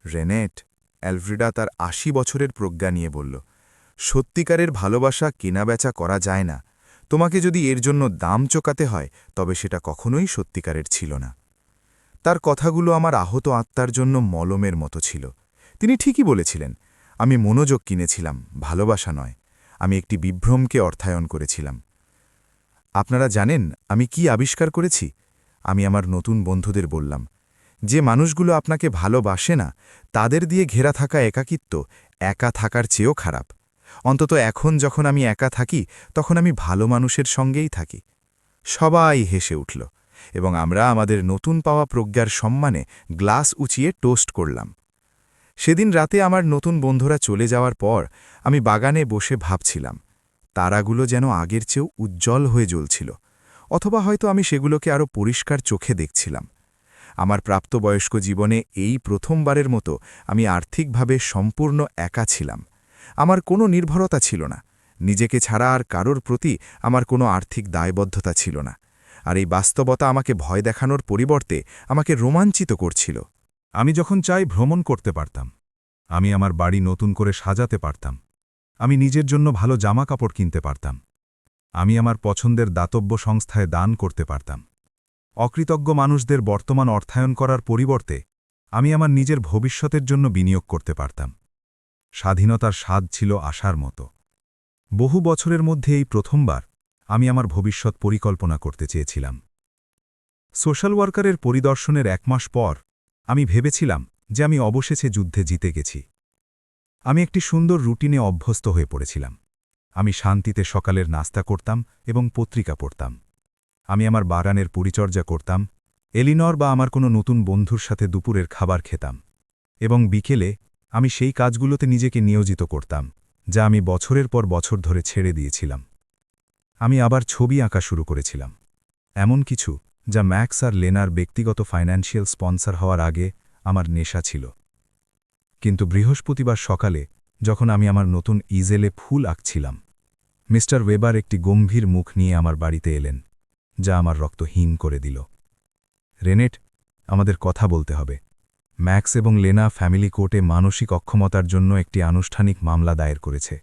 রেনেট, অ্যালফ্রেডা তার ৮০ বছরের প্রজ্ঞা নিয়ে বলল, সত্যিকারের ভালোবাসা কেনাবেচা করা যায় না। তোমাকে যদি এর জন্য দাম চোকাতে হয় তবে সেটা কখনোই সত্যিকারের ছিল না। তার কথাগুলো আমার আহত আত্মার জন্য মলমের মতো ছিল। তিনি ঠিকই বলেছিলেন, আমি মনোযোগ কিনেছিলাম, ভালোবাসা নয়। আমি একটি বিভ্রমকে অর্থায়ন করেছিলাম। আপনারা জানেন আমি কি আবিষ্কার করেছি? আমি আমার নতুন বন্ধুদের বললাম, যে মানুষগুলো আপনাকে ভালোবাসে না তাদের দিয়ে ঘেরা থাকা একাকিত্ব একা থাকার চেয়েও খারাপ। অন্তত এখন যখন আমি একা থাকি তখন আমি ভালো মানুষের সঙ্গেই থাকি। সবাই হেসে উঠল এবং আমরা আমাদের নতুন পাওয়া প্রজ্ঞার সম্মানে গ্লাস উঁচিয়ে টোস্ট করলাম। সেদিন রাতে আমার নতুন বন্ধুরা চলে যাওয়ার পর আমি বাগানে বসে ভাবছিলাম, তারাগুলো যেন আগের চেয়েও উজ্জ্বল হয়ে জ্বলছিল, অথবা হয়তো আমি সেগুলোকে আরও পরিষ্কার চোখে দেখছিলাম। আমার প্রাপ্তবয়স্ক জীবনে এই প্রথমবারের মতো আমি আর্থিকভাবে সম্পূর্ণ একা ছিলাম। আমার কোনো নির্ভরতা ছিল না, নিজেকে ছাড়া আর কারোর প্রতি আমার কোনো আর্থিক দায়বদ্ধতা ছিল না। আর এই বাস্তবতা আমাকে ভয় দেখানোর পরিবর্তে আমাকে রোমাঞ্চিত করছিল।
আমি যখন চাই ভ্রমণ করতে পারতাম, আমি আমার বাড়ি নতুন করে সাজাতে পারতাম, আমি নিজের জন্য ভালো জামা কাপড় কিনতে পারতাম, আমি আমার পছন্দের দাতব্য সংস্থায় দান করতে পারতাম। অকৃতজ্ঞ মানুষদের বর্তমান অর্থায়ন করার পরিবর্তে আমি আমার নিজের ভবিষ্যতের জন্য বিনিয়োগ করতে পারতাম। স্বাধীনতার স্বাদ ছিল আশার মতো। বহু বছরের মধ্যে এই প্রথমবার আমি আমার ভবিষ্যৎ পরিকল্পনা করতে চেয়েছিলাম।
সোশ্যাল ওয়ার্কারের পরিদর্শনের 1 মাস পর আমি ভেবেছিলাম যে আমি অবশেষে যুদ্ধে জিতে গেছি। আমি একটি সুন্দর রুটিনে অভ্যস্ত হয়ে পড়েছিলাম। আমি শান্তিতে সকালের নাস্তা করতাম এবং পত্রিকা পড়তাম। আমি আমার বাগানের পরিচর্যা করতাম, এলিনর বা আমার কোনো নতুন বন্ধুর সাথে দুপুরের খাবার খেতাম, এবং বিকেলে আমি সেই কাজগুলোতে নিজেকে নিয়োজিত করতাম যা আমি বছরের পর বছর ধরে ছেড়ে দিয়েছিলাম। আমি আবার ছবি আঁকা শুরু করেছিলাম, এমন কিছু যা ম্যাক্স আর লেনার ব্যক্তিগত ফাইন্যান্সিয়াল স্পন্সর হওয়ার আগে আমার নেশা ছিল। কিন্তু বৃহস্পতিবার সকালে যখন আমি আমার নতুন ইজেলে ফুল আঁকছিলাম, মিস্টার ওয়েবার একটি গম্ভীর মুখ নিয়ে আমার বাড়িতে এলেন, যা আমার রক্ত হিম করে দিল। রেনেট, আমাদের কথা বলতে হবে। ম্যাক্স এবং লেনা ফ্যামিলি কোর্টে মানসিক অক্ষমতার জন্য একটি আনুষ্ঠানিক মামলা দায়ের করেছে।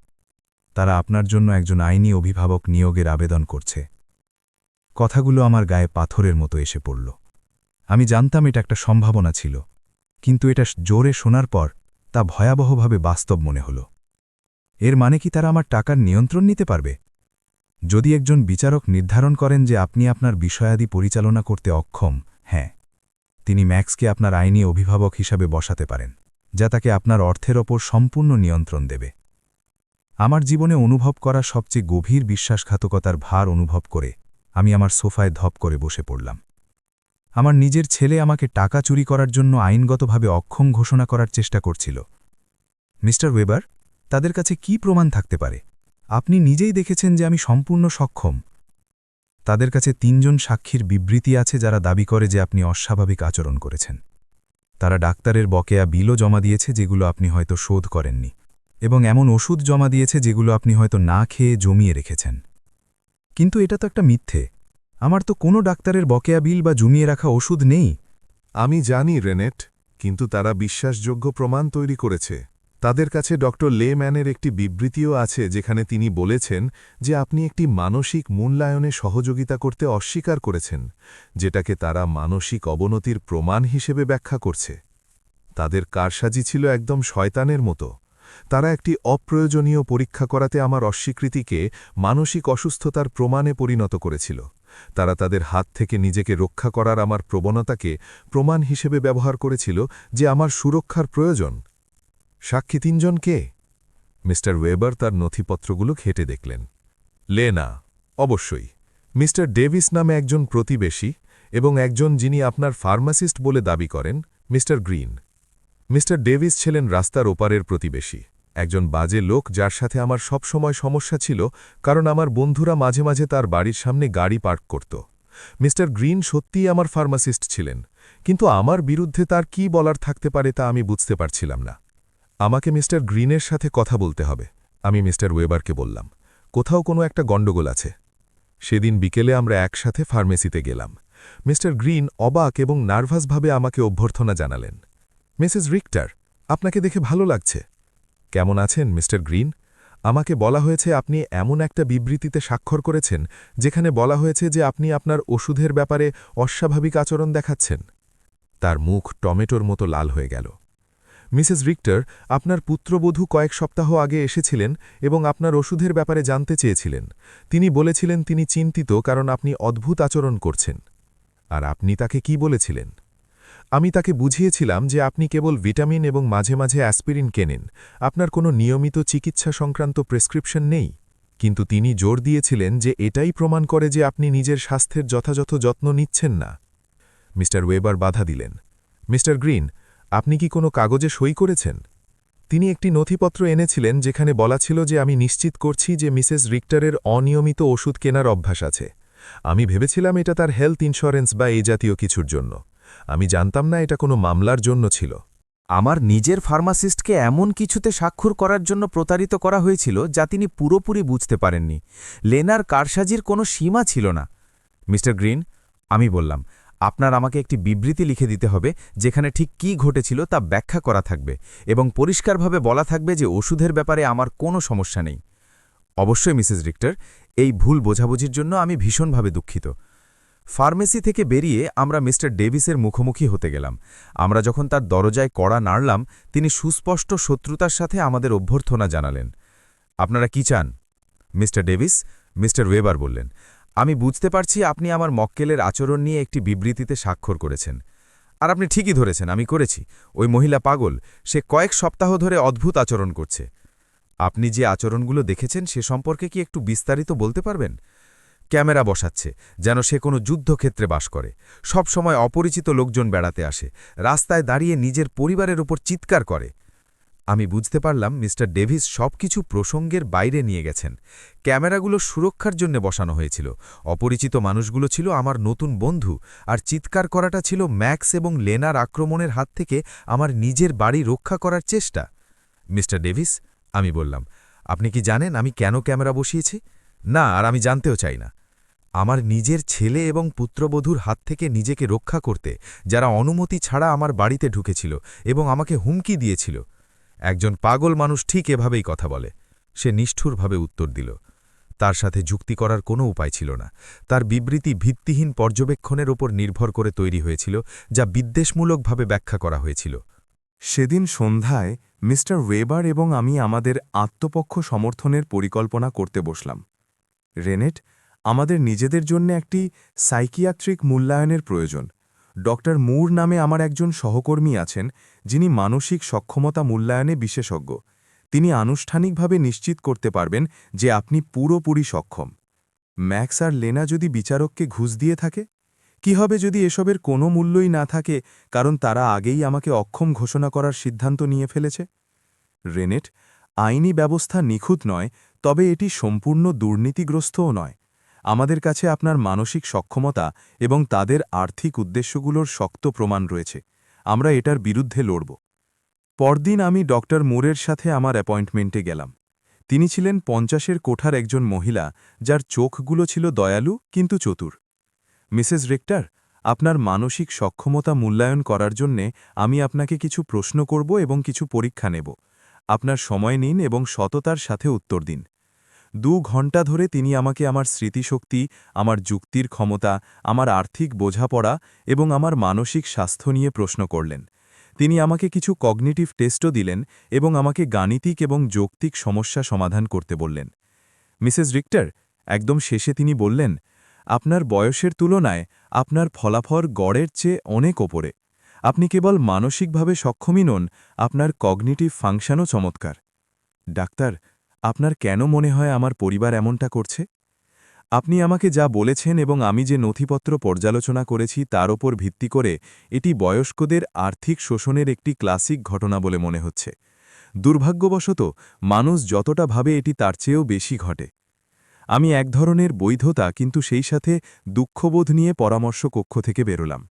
তারা আপনার জন্য একজন আইনি অভিভাবক নিয়োগের আবেদন করছে। কথাগুলো আমার গায়ে পাথরের মতো এসে পড়ল। আমি জানতাম এটা একটা সম্ভাবনা ছিল, কিন্তু এটা জোরে শোনার পর তা ভয়াবহভাবে বাস্তব মনে হল। এর মানে কি তারা আমার টাকার নিয়ন্ত্রণ নিতে পারবে? যদি একজন বিচারক নির্ধারণ করেন যে আপনি আপনার বিষয়াদি পরিচালনা করতে অক্ষম, হ্যাঁ, তিনি ম্যাক্সকে আপনার আইনি অভিভাবক হিসাবে বসাতে পারেন, যা তাকে আপনার অর্থের ওপর সম্পূর্ণ নিয়ন্ত্রণ দেবে। আমার জীবনে অনুভব করা সবচেয়ে গভীর বিশ্বাসঘাতকতার ভার অনুভব করে আমি আমার সোফায় ধপ করে বসে পড়লাম। আমার নিজের ছেলে আমাকে টাকা চুরি করার জন্য আইনগতভাবে অক্ষম ঘোষণা করার চেষ্টা করছিল। মিস্টার ওয়েবার, তাদের কাছে কি প্রমাণ থাকতে পারে? আপনি নিজেই দেখেছেন যে আমি সম্পূর্ণ সক্ষম। তাদের কাছে 3 জন সাক্ষীর বিবৃতি আছে যারা দাবি করে যে আপনি অস্বাভাবিক আচরণ করেছেন। তারা ডাক্তারের বকেয়া বিলও জমা দিয়েছে যেগুলো আপনি হয়তো শোধ করেননি, এবং এমন ওষুধ জমা দিয়েছে যেগুলো আপনি হয়তো না খেয়ে জমিয়ে রেখেছেন। কিন্তু এটা তো একটা মিথ্যে। আমার তো কোনো ডাক্তারের বকেয়া বিল বা জমিয়ে রাখা ওষুধ নেই।
আমি জানি রেনেট, কিন্তু তারা বিশ্বাসযোগ্য প্রমাণ তৈরি করেছে। তাদের কাছে ডক্টর লেম্যানের একটি বিবৃতিও আছে যেখানে তিনি বলেছেন যে আপনি একটি মানসিক মূল্যায়নে সহযোগিতা করতে অস্বীকার করেছেন, যেটাকে তারা মানসিক অবনতির প্রমাণ হিসেবে ব্যাখ্যা করছে। তাদের কারসাজি ছিল একদম শয়তানের মতো। তারা একটি অপ্রয়োজনীয় পরীক্ষা করাতে আমার অস্বীকৃতিকে মানসিক অসুস্থতার প্রমাণে পরিণত করেছিল। তারা তাদের হাত থেকে নিজেকে রক্ষা করার আমার প্রবণতাকে প্রমাণ হিসেবে ব্যবহার করেছিল যে আমার সুরক্ষার প্রয়োজন। সাক্ষী 3 জন কে? মিস্টার ওয়েবার তার নথিপত্রগুলো ঘেঁটে দেখলেন। লেনা, অবশ্যই। মিস্টার ডেভিস নামে একজন প্রতিবেশী, এবং একজন যিনি আপনার ফার্মাসিস্ট বলে দাবি করেন, মিস্টার গ্রিন। মিস্টার ডেভিস ছিলেন রাস্তার ওপারের প্রতিবেশী, একজন বাজে লোক যার সাথে আমার সবসময় সমস্যা ছিল কারণ আমার বন্ধুরা মাঝে মাঝে তার বাড়ির সামনে গাড়ি পার্ক করত। মিস্টার গ্রিন সত্যিই আমার ফার্মাসিস্ট ছিলেন, কিন্তু আমার বিরুদ্ধে তার কি বলার থাকতে পারে তা আমি বুঝতে পারছিলাম না। আমাকে মিস্টার গ্রিনের সাথে কথা বলতে হবে, আমি মিস্টার ওয়েবারকে বললাম। কোথাও কোনো একটা গণ্ডগোল আছে। সেদিন বিকেলে আমরা একসাথে ফার্মেসিতে গেলাম। মিস্টার গ্রিন অবাক এবং নার্ভাসভাবে আমাকে অভ্যর্থনা জানালেন। মিসেস রিক্টার, আপনাকে দেখে ভালো লাগছে। কেমন আছেন মিস্টার গ্রিন? আমাকে বলা হয়েছে আপনি এমন একটা বিবৃতিতে স্বাক্ষর করেছেন যেখানে বলা হয়েছে যে আপনি আপনার ওষুধের ব্যাপারে অস্বাভাবিক আচরণ দেখাচ্ছেন। তার মুখ টমেটোর মতো লাল হয়ে গেল। মিসেস রিক্টার, আপনার পুত্রবধূ কয়েক সপ্তাহ আগে এসেছিলেন এবং আপনার ওষুধের ব্যাপারে জানতে চেয়েছিলেন। তিনি বলেছিলেন তিনি চিন্তিত কারণ আপনি অদ্ভুত আচরণ করছেন। আর আপনি তাকে কি বলেছিলেন? আমি তাকে বুঝিয়েছিলাম যে আপনি কেবল ভিটামিন এবং মাঝে মাঝে অ্যাসপিরিন কেনেন, আপনার কোনো নিয়মিত চিকিৎসা সংক্রান্ত প্রেসক্রিপশন নেই। কিন্তু তিনি জোর দিয়েছিলেন যে এটাই প্রমাণ করে যে আপনি নিজের স্বাস্থ্যের যথাযথ যত্ন নিচ্ছেন না। মিস্টার ওয়েবার বাধা দিলেন। মিস্টার গ্রিন, আপনি কি কোনো কাগজে সই করেছেন? তিনি একটি নথিপত্র এনেছিলেন যেখানে বলা ছিল যে আমি নিশ্চিত করছি যে মিসেস রিক্টারের অনিয়মিত ওষুধ কেনার অভ্যাস আছে। আমি ভেবেছিলাম এটা তার হেলথ ইন্স্যুরেন্স বা এই জাতীয় কিছুর জন্য। আমি জানতাম না এটা কোনো মামলার জন্য ছিল।
আমার নিজের ফার্মাসিস্টকে এমন কিছুতে স্বাক্ষর করার জন্য প্রতারিত করা হয়েছিল যা তিনি পুরোপুরি বুঝতে পারেননি। লেনার কারসাজির কোনো সীমা ছিল না। মিস্টার গ্রিন, আমি বললাম, আপনার আমাকে একটি বিবৃতি লিখে দিতে হবে যেখানে ঠিক কী ঘটেছিল তা ব্যাখ্যা করা থাকবে এবং পরিষ্কারভাবে বলা থাকবে যে ওষুধের ব্যাপারে আমার কোনো সমস্যা নেই। অবশ্যই মিসেস রিক্টার, এই ভুল বোঝাবুঝির জন্য আমি ভীষণভাবে দুঃখিত। ফার্মেসি থেকে বেরিয়ে আমরা মিস্টার ডেভিসের মুখোমুখি হতে গেলাম। আমরা যখন তার দরজায় কড়া নাড়লাম, তিনি সুস্পষ্ট শত্রুতার সাথে আমাদের অভ্যর্থনা জানালেন। আপনারা কি চান? মিস্টার ডেভিস, মিস্টার ওয়েবার বললেন।
আমি বুঝতে পারছি আপনি আমার মক্কেলের আচরণ নিয়ে একটি বিবৃতিতে স্বাক্ষর করেছেন। আর আপনি ঠিকই ধরেছেন, আমি করেছি। ওই মহিলা পাগল, সে কয়েক সপ্তাহ ধরে অদ্ভুত আচরণ করছে। আপনি যে আচরণগুলো দেখেছেন সে সম্পর্কে কি একটু বিস্তারিত বলতে পারবেন? ক্যামেরা বসাচ্ছে, যেন সে কোনো যুদ্ধক্ষেত্রে বাস করে। সব সময় অপরিচিত লোকজন বেড়াতে আসে, রাস্তায় দাঁড়িয়ে নিজের পরিবারের ওপর চিৎকার করে। আমি বুঝতে পারলাম মিস্টার ডেভিস সবকিছু প্রসঙ্গের বাইরে নিয়ে গেছেন। ক্যামেরাগুলো সুরক্ষার জন্য বসানো হয়েছিল। অপরিচিত মানুষগুলো ছিল আমার নতুন বন্ধু, আর চিৎকার করাটা ছিল ম্যাক্স এবং লেনার আক্রমণের হাত থেকে আমার নিজের বাড়ি রক্ষা করার চেষ্টা। মিস্টার ডেভিস, আমি বললাম, আপনি কি জানেন আমি কেন ক্যামেরা বসিয়েছি? না, আর আমি জানতেও চাই না। আমার নিজের ছেলে এবং পুত্রবধূর হাত থেকে নিজেকে রক্ষা করতে, যারা অনুমতি ছাড়া আমার বাড়িতে ঢুকেছিল এবং আমাকে হুমকি দিয়েছিল। একজন পাগল মানুষ ঠিক এভাবেই কথা বলে। সে নিষ্ঠুরভাবে উত্তর দিল। তার সাথে যুক্তি করার কোনো উপায় ছিল না। তার বিবৃতি ভিত্তিহীন পর্যবেক্ষণের ওপর নির্ভর করে তৈরি হয়েছিল, যা বিদ্বেষমূলকভাবে ব্যাখ্যা করা হয়েছিল।
সেদিন সন্ধ্যায় মিস্টার ওয়েবার এবং আমি আমাদের আত্মপক্ষ সমর্থনের পরিকল্পনা করতে বসলাম। রেনেট, আমাদের নিজেদের জন্য একটি সাইকিয়াট্রিক মূল্যায়নের প্রয়োজন। ডক্টর মুর নামে আমার একজন সহকর্মী আছেন, যিনি মানসিক সক্ষমতা মূল্যায়নে বিশেষজ্ঞ। তিনি আনুষ্ঠানিকভাবে নিশ্চিত করতে পারবেন যে আপনি পুরোপুরি সক্ষম। ম্যাক্স আর লেনা যদি বিচারককে ঘুষ দিয়ে থাকে, কি হবে যদি এসবের কোনো মূল্যই না থাকে, কারণ তারা আগেই আমাকে অক্ষম ঘোষণা করার সিদ্ধান্ত নিয়ে ফেলেছে? রেনেট, আইনি ব্যবস্থা নিখুঁত নয়, তবে এটি সম্পূর্ণ দুর্নীতিগ্রস্তও নয়। আমাদের কাছে আপনার মানসিক সক্ষমতা এবং তাদের আর্থিক উদ্দেশ্যগুলোর শক্ত প্রমাণ রয়েছে। আমরা এটার বিরুদ্ধে লড়ব। পরদিন আমি ডক্টর মুরের সাথে আমার অ্যাপয়েন্টমেন্টে গেলাম। তিনি ছিলেন ৫০-এর কোঠার একজন মহিলা, যার চোখগুলো ছিল দয়ালু কিন্তু চতুর। মিসেস রেক্টার, আপনার মানসিক সক্ষমতা মূল্যায়ন করার জন্যে আমি আপনাকে কিছু প্রশ্ন করব এবং কিছু পরীক্ষা নেব। আপনার সময় নিন এবং সততার সাথে উত্তর দিন। ২ ঘণ্টা ধরে তিনি আমাকে আমার স্মৃতিশক্তি, আমার যুক্তির ক্ষমতা, আমার আর্থিক বোঝাপড়া এবং আমার মানসিক স্বাস্থ্য নিয়ে প্রশ্ন করলেন। তিনি আমাকে কিছু কগনিটিভ টেস্টও দিলেন এবং আমাকে গাণিতিক এবং যৌক্তিক সমস্যা সমাধান করতে বললেন। মিসেস রিক্টার, একদম শেষে তিনি বললেন, আপনার বয়সের তুলনায় আপনার ফলাফল গড়ের চেয়ে অনেক ওপরে। আপনি কেবল মানসিকভাবে সক্ষমই নন, আপনার কগনিটিভ ফাংশনও চমৎকার। ডাক্তার, আপনার কেন মনে হয় আমার পরিবার এমনটা করছে? আপনি আমাকে যা বলেছেন এবং আমি যে নথিপত্র পর্যালোচনা করেছি তার ওপর ভিত্তি করে এটি বয়স্কদের আর্থিক শোষণের একটি ক্লাসিক ঘটনা বলে মনে হচ্ছে। দুর্ভাগ্যবশত মানুষ যতটা ভাবে এটি তার চেয়েও বেশি ঘটে। আমি এক ধরনের বৈধতা কিন্তু সেই সাথে দুঃখবোধ নিয়ে পরামর্শ কক্ষ থেকে বেরোলাম।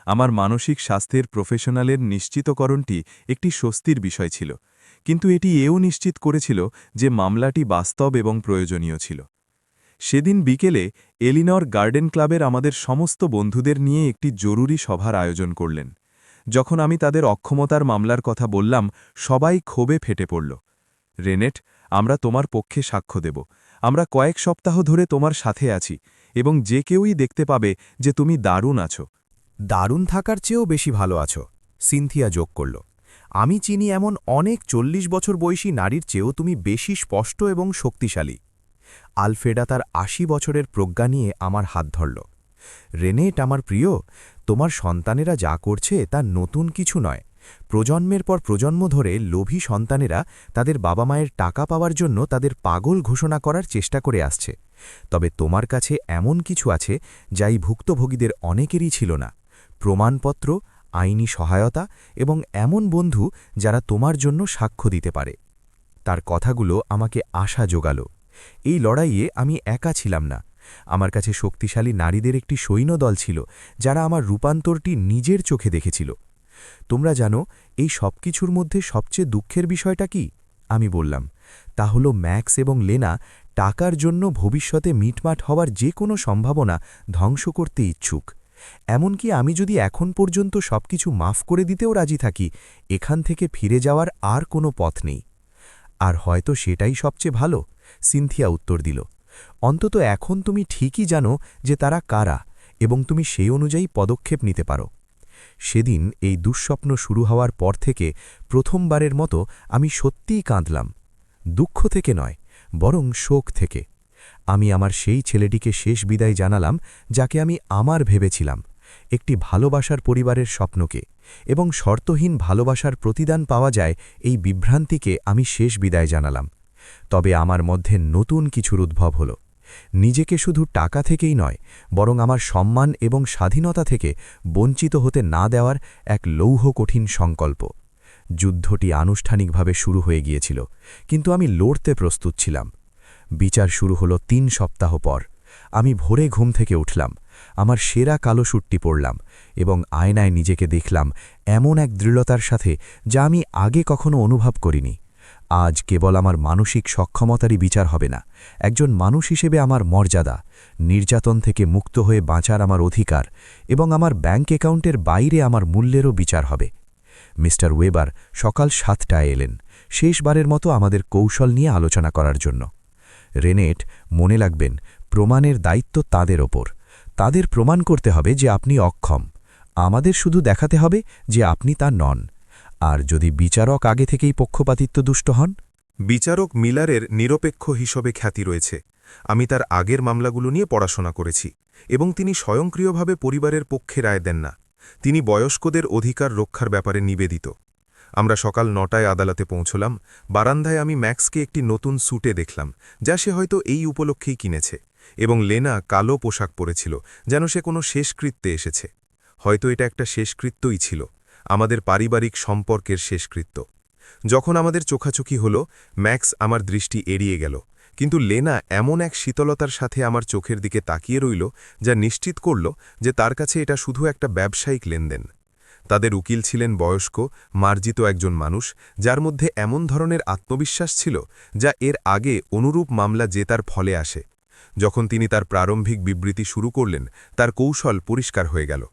আমার মানসিক স্বাস্থ্যের প্রফেশনালের নিশ্চিতকরণটি একটি স্বস্তির বিষয় ছিল, কিন্তু এটি এও নিশ্চিত করেছিল যে মামলাটি বাস্তব এবং প্রয়োজনীয় ছিল। সেদিন বিকেলে এলিনর গার্ডেন ক্লাবের আমাদের সমস্ত বন্ধুদের নিয়ে একটি জরুরি সভার আয়োজন করলেন। যখন আমি তাদের অক্ষমতার মামলার কথা বললাম, সবাই ক্ষোভে ফেটে পড়ল। রেনেট, আমরা তোমার পক্ষে সাক্ষ্য দেব। আমরা কয়েক সপ্তাহ ধরে তোমার সাথে আছি এবং যে কেউই দেখতে পাবে যে তুমি দারুণ আছো।
দারুণ থাকার চেয়েও বেশি ভালো আছো, সিনথিয়া যোগ করল। আমি চিনি এমন অনেক ৪০ বছর বয়সী নারীর চেয়েও তুমি বেশি স্পষ্ট এবং শক্তিশালী। আলফ্রেডা তার ৮০ বছরের প্রজ্ঞা নিয়ে আমার হাত ধরল। রেনেট, আমার প্রিয়, তোমার সন্তানেরা যা করছে তা নতুন কিছু নয়। প্রজন্মের পর প্রজন্ম ধরে লোভী সন্তানেরা তাদের বাবা মায়ের টাকা পাওয়ার জন্য তাদের পাগল ঘোষণা করার চেষ্টা করে আসছে। তবে তোমার কাছে এমন কিছু আছে যা এই ভুক্তভোগীদের অনেকেরই ছিল না: প্রমাণপত্র, আইনি সহায়তা এবং এমন বন্ধু যারা তোমার জন্য সাক্ষ্য দিতে পারে। তার কথাগুলো আমাকে আশা জোগাল। এই লড়াইয়ে আমি একা ছিলাম না। আমার কাছে শক্তিশালী নারীদের একটি সৈন্যদল ছিল, যারা আমার রূপান্তরটি নিজের চোখে দেখেছিল। তোমরা জানো এই সবকিছুর মধ্যে সবচেয়ে দুঃখের বিষয়টা কি? আমি বললাম, তা হল ম্যাক্স এবং লেনা টাকার জন্য ভবিষ্যতে মিটমাট হওয়ার যে কোনো সম্ভাবনা ধ্বংস করতে ইচ্ছুক। এমনকি আমি যদি এখন পর্যন্ত সবকিছু মাফ করে দিতেও রাজি থাকি, এখান থেকে ফিরে যাওয়ার আর কোনো পথ নেই। আর হয়তো সেটাই সবচেয়ে ভালো, সিনথিয়া উত্তর দিল। অন্তত এখন তুমি ঠিকই জানো যে তারা কারা এবং তুমি সেই অনুযায়ী পদক্ষেপ নিতে পারো। সেদিন এই দুঃস্বপ্ন শুরু হওয়ার পর থেকে প্রথমবারের মতো আমি সত্যিই কাঁদলাম। দুঃখ থেকে নয়, বরং শোক থেকে। আমি আমার সেই ছেলেটিকে শেষ বিদায় জানালাম যাকে আমি আমার ভেবেছিলাম, একটি ভালোবাসার পরিবারের স্বপ্নকে, এবং শর্তহীন ভালোবাসার প্রতিদান পাওয়া যায় এই বিভ্রান্তিকে আমি শেষ বিদায় জানালাম। তবে আমার মধ্যে নতুন কিছুর উদ্ভব হল। নিজেকে শুধু টাকা থেকেই নয়, বরং আমার সম্মান এবং স্বাধীনতা থেকে বঞ্চিত হতে না দেওয়ার এক লৌহ কঠিন সংকল্প। যুদ্ধটি আনুষ্ঠানিকভাবে শুরু হয়ে গিয়েছিল, কিন্তু আমি লড়তে প্রস্তুত ছিলাম। বিচার শুরু হলো ৩ সপ্তাহ পর। আমি ভোরে ঘুম থেকে উঠলাম, আমার সেরা কালো স্যুটটি পরলাম এবং আয়নায় নিজেকে দেখলাম এমন এক দৃঢ়তার সাথে যা আমি আগে কখনো অনুভব করিনি। আজ কেবল আমার মানসিক সক্ষমতারই বিচার হবে না, একজন মানুষ হিসেবে আমার মর্যাদা, নির্যাতন থেকে মুক্ত হয়ে বাঁচার আমার অধিকার এবং আমার ব্যাঙ্ক অ্যাকাউন্টের বাইরে আমার মূল্যেরও বিচার হবে। মিস্টার ওয়েবার সকাল 7টায় এলেন, শেষবারের মতো আমাদের কৌশল নিয়ে আলোচনা করার জন্য। রেনেট, মনে রাখবেন, প্রমাণের দায়িত্ব তাদের ওপর। তাদের প্রমাণ করতে হবে যে আপনি অক্ষম। আমাদের শুধু দেখাতে হবে যে আপনি তা নন। আর যদি বিচারক আগে থেকেই পক্ষপাতিত্ব দুষ্ট হন?
বিচারক মিলারের নিরপেক্ষ হিসেবে খ্যাতি রয়েছে। আমি তার আগের মামলাগুলো নিয়ে পড়াশোনা করেছি, এবং তিনি স্বয়ংক্রিয়ভাবে পরিবারের পক্ষে রায় দেন না। তিনি বয়স্কদের অধিকার রক্ষার ব্যাপারে নিবেদিত। আমরা সকাল 9টায় আদালতে পৌঁছলাম। বারান্দায় আমি ম্যাক্সকে একটি নতুন স্যুটে দেখলাম, যা সে হয়তো এই উপলক্ষেই কিনেছে, এবং লেনা কালো পোশাক পরেছিল, যেন সে কোনো শেষকৃত্যে এসেছে। হয়তো এটা একটা শেষকৃত্যই ছিল, আমাদের পারিবারিক সম্পর্কের শেষকৃত্য। যখন আমাদের চোখাচোখি হল, ম্যাক্স আমার দৃষ্টি এড়িয়ে গেল, কিন্তু লেনা এমন এক শীতলতার সাথে আমার চোখের দিকে তাকিয়ে রইল যা নিশ্চিত করল যে তার কাছে এটা শুধু একটা ব্যবসায়িক লেনদেন। তাদের উকিল ছিলেন বয়স্ক, মার্জিত একজন মানুষ, যার মধ্যে এমন ধরনের আত্মবিশ্বাস ছিল যা এর আগে অনুরূপ মামলা জেতার ফলে আসে। যখন তিনি তার প্রারম্ভিক বিবৃতি শুরু করলেন, তার কৌশল পরিষ্কার হয়ে গেল।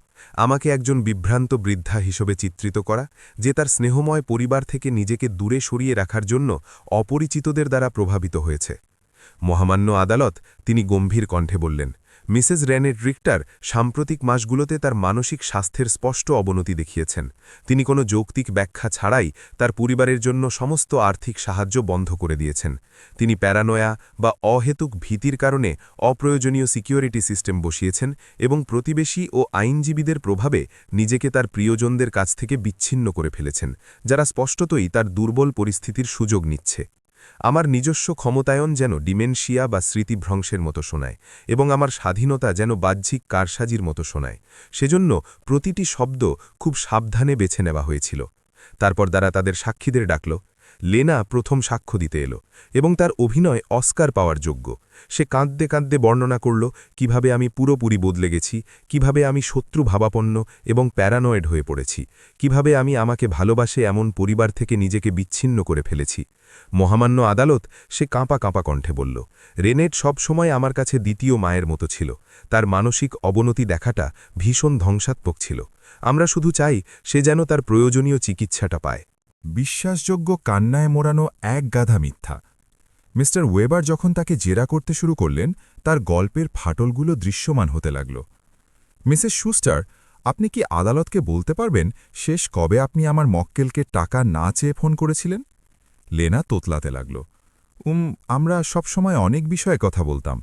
আমাকে একজন বিভ্রান্ত বৃদ্ধা হিসেবে চিত্রিত করা, যে তার স্নেহময় পরিবার থেকে নিজেকে দূরে সরিয়ে রাখার জন্য অপরিচিতদের দ্বারা প্রভাবিত হয়েছে। মহামান্য আদালত, তিনি গম্ভীর কণ্ঠে বললেন, মিসেস রেনেট রিক্টার সাম্প্রতিক মাসগুলোতে তার মানসিক স্বাস্থ্যের স্পষ্ট অবনতি দেখিয়েছেন। তিনি কোনো যৌক্তিক ব্যাখ্যা ছাড়াই তার পরিবারের জন্য সমস্ত আর্থিক সাহায্য বন্ধ করে দিয়েছেন। তিনি প্যারানয়া বা অহেতুক ভীতির কারণে অপ্রয়োজনীয় সিকিউরিটি সিস্টেম বসিয়েছেন এবং প্রতিবেশী ও আইনজীবীদের প্রভাবে নিজেকে তার প্রিয়জনদের কাছ থেকে বিচ্ছিন্ন করে ফেলেছেন, যারা স্পষ্টতই তার দুর্বল পরিস্থিতির সুযোগ নিচ্ছে। আমার নিজস্ব ক্ষমতায়ন যেন ডিমেনশিয়া বা স্মৃতিভ্রংশের মতো শোনায়, এবং আমার স্বাধীনতা যেন বাহ্যিক কারসাজির মতো শোনায়। সেজন্য প্রতিটি শব্দ খুব সাবধানে বেছে নেওয়া হয়েছিল। তারপর তারা তাদের সাক্ষীদের ডাকল। লেনা প্রথম সাক্ষ্য দিতে এলো, এবং তার অভিনয় অস্কার পাওয়ার যোগ্য। সে কাঁদতে কাঁদতে বর্ণনা করল কিভাবে আমি পুরোপুরি বদলে গেছি, কিভাবে আমি শত্রু ভাবাপন্ন এবং প্যারানয়েড হয়ে পড়েছি, কিভাবে আমি আমাকে ভালোবাসে এমন পরিবার থেকে নিজেকে বিচ্ছিন্ন করে ফেলেছি। মহামান্য আদালত, সে কাঁপা কাঁপা কণ্ঠে বলল, রেনেট সব সময় আমার কাছে দ্বিতীয় মায়ের মতো ছিল। তার মানসিক অবনতি দেখাটা ভীষণ ধ্বংসাত্মক ছিল। আমরা শুধু চাই সে যেন তার প্রয়োজনীয় চিকিৎসাটা পায়।
বিশ্বাসযোগ্য কান্নায় মোড়ানো এক গাধা মিথ্যা। মিস্টার ওয়েবার যখন তাকে জেরা করতে শুরু করলেন, তার গল্পের ফাটলগুলো দৃশ্যমান হতে লাগল। মিসেস শুস্টার, আপনি কি আদালতকে বলতে পারবেন শেষ কবে আপনি আমার মক্কেলকে টাকা না চেয়ে ফোন করেছিলেন? লেনা তোতলাতে লাগল। আমরা সবসময় অনেক বিষয়ে কথা বলতাম।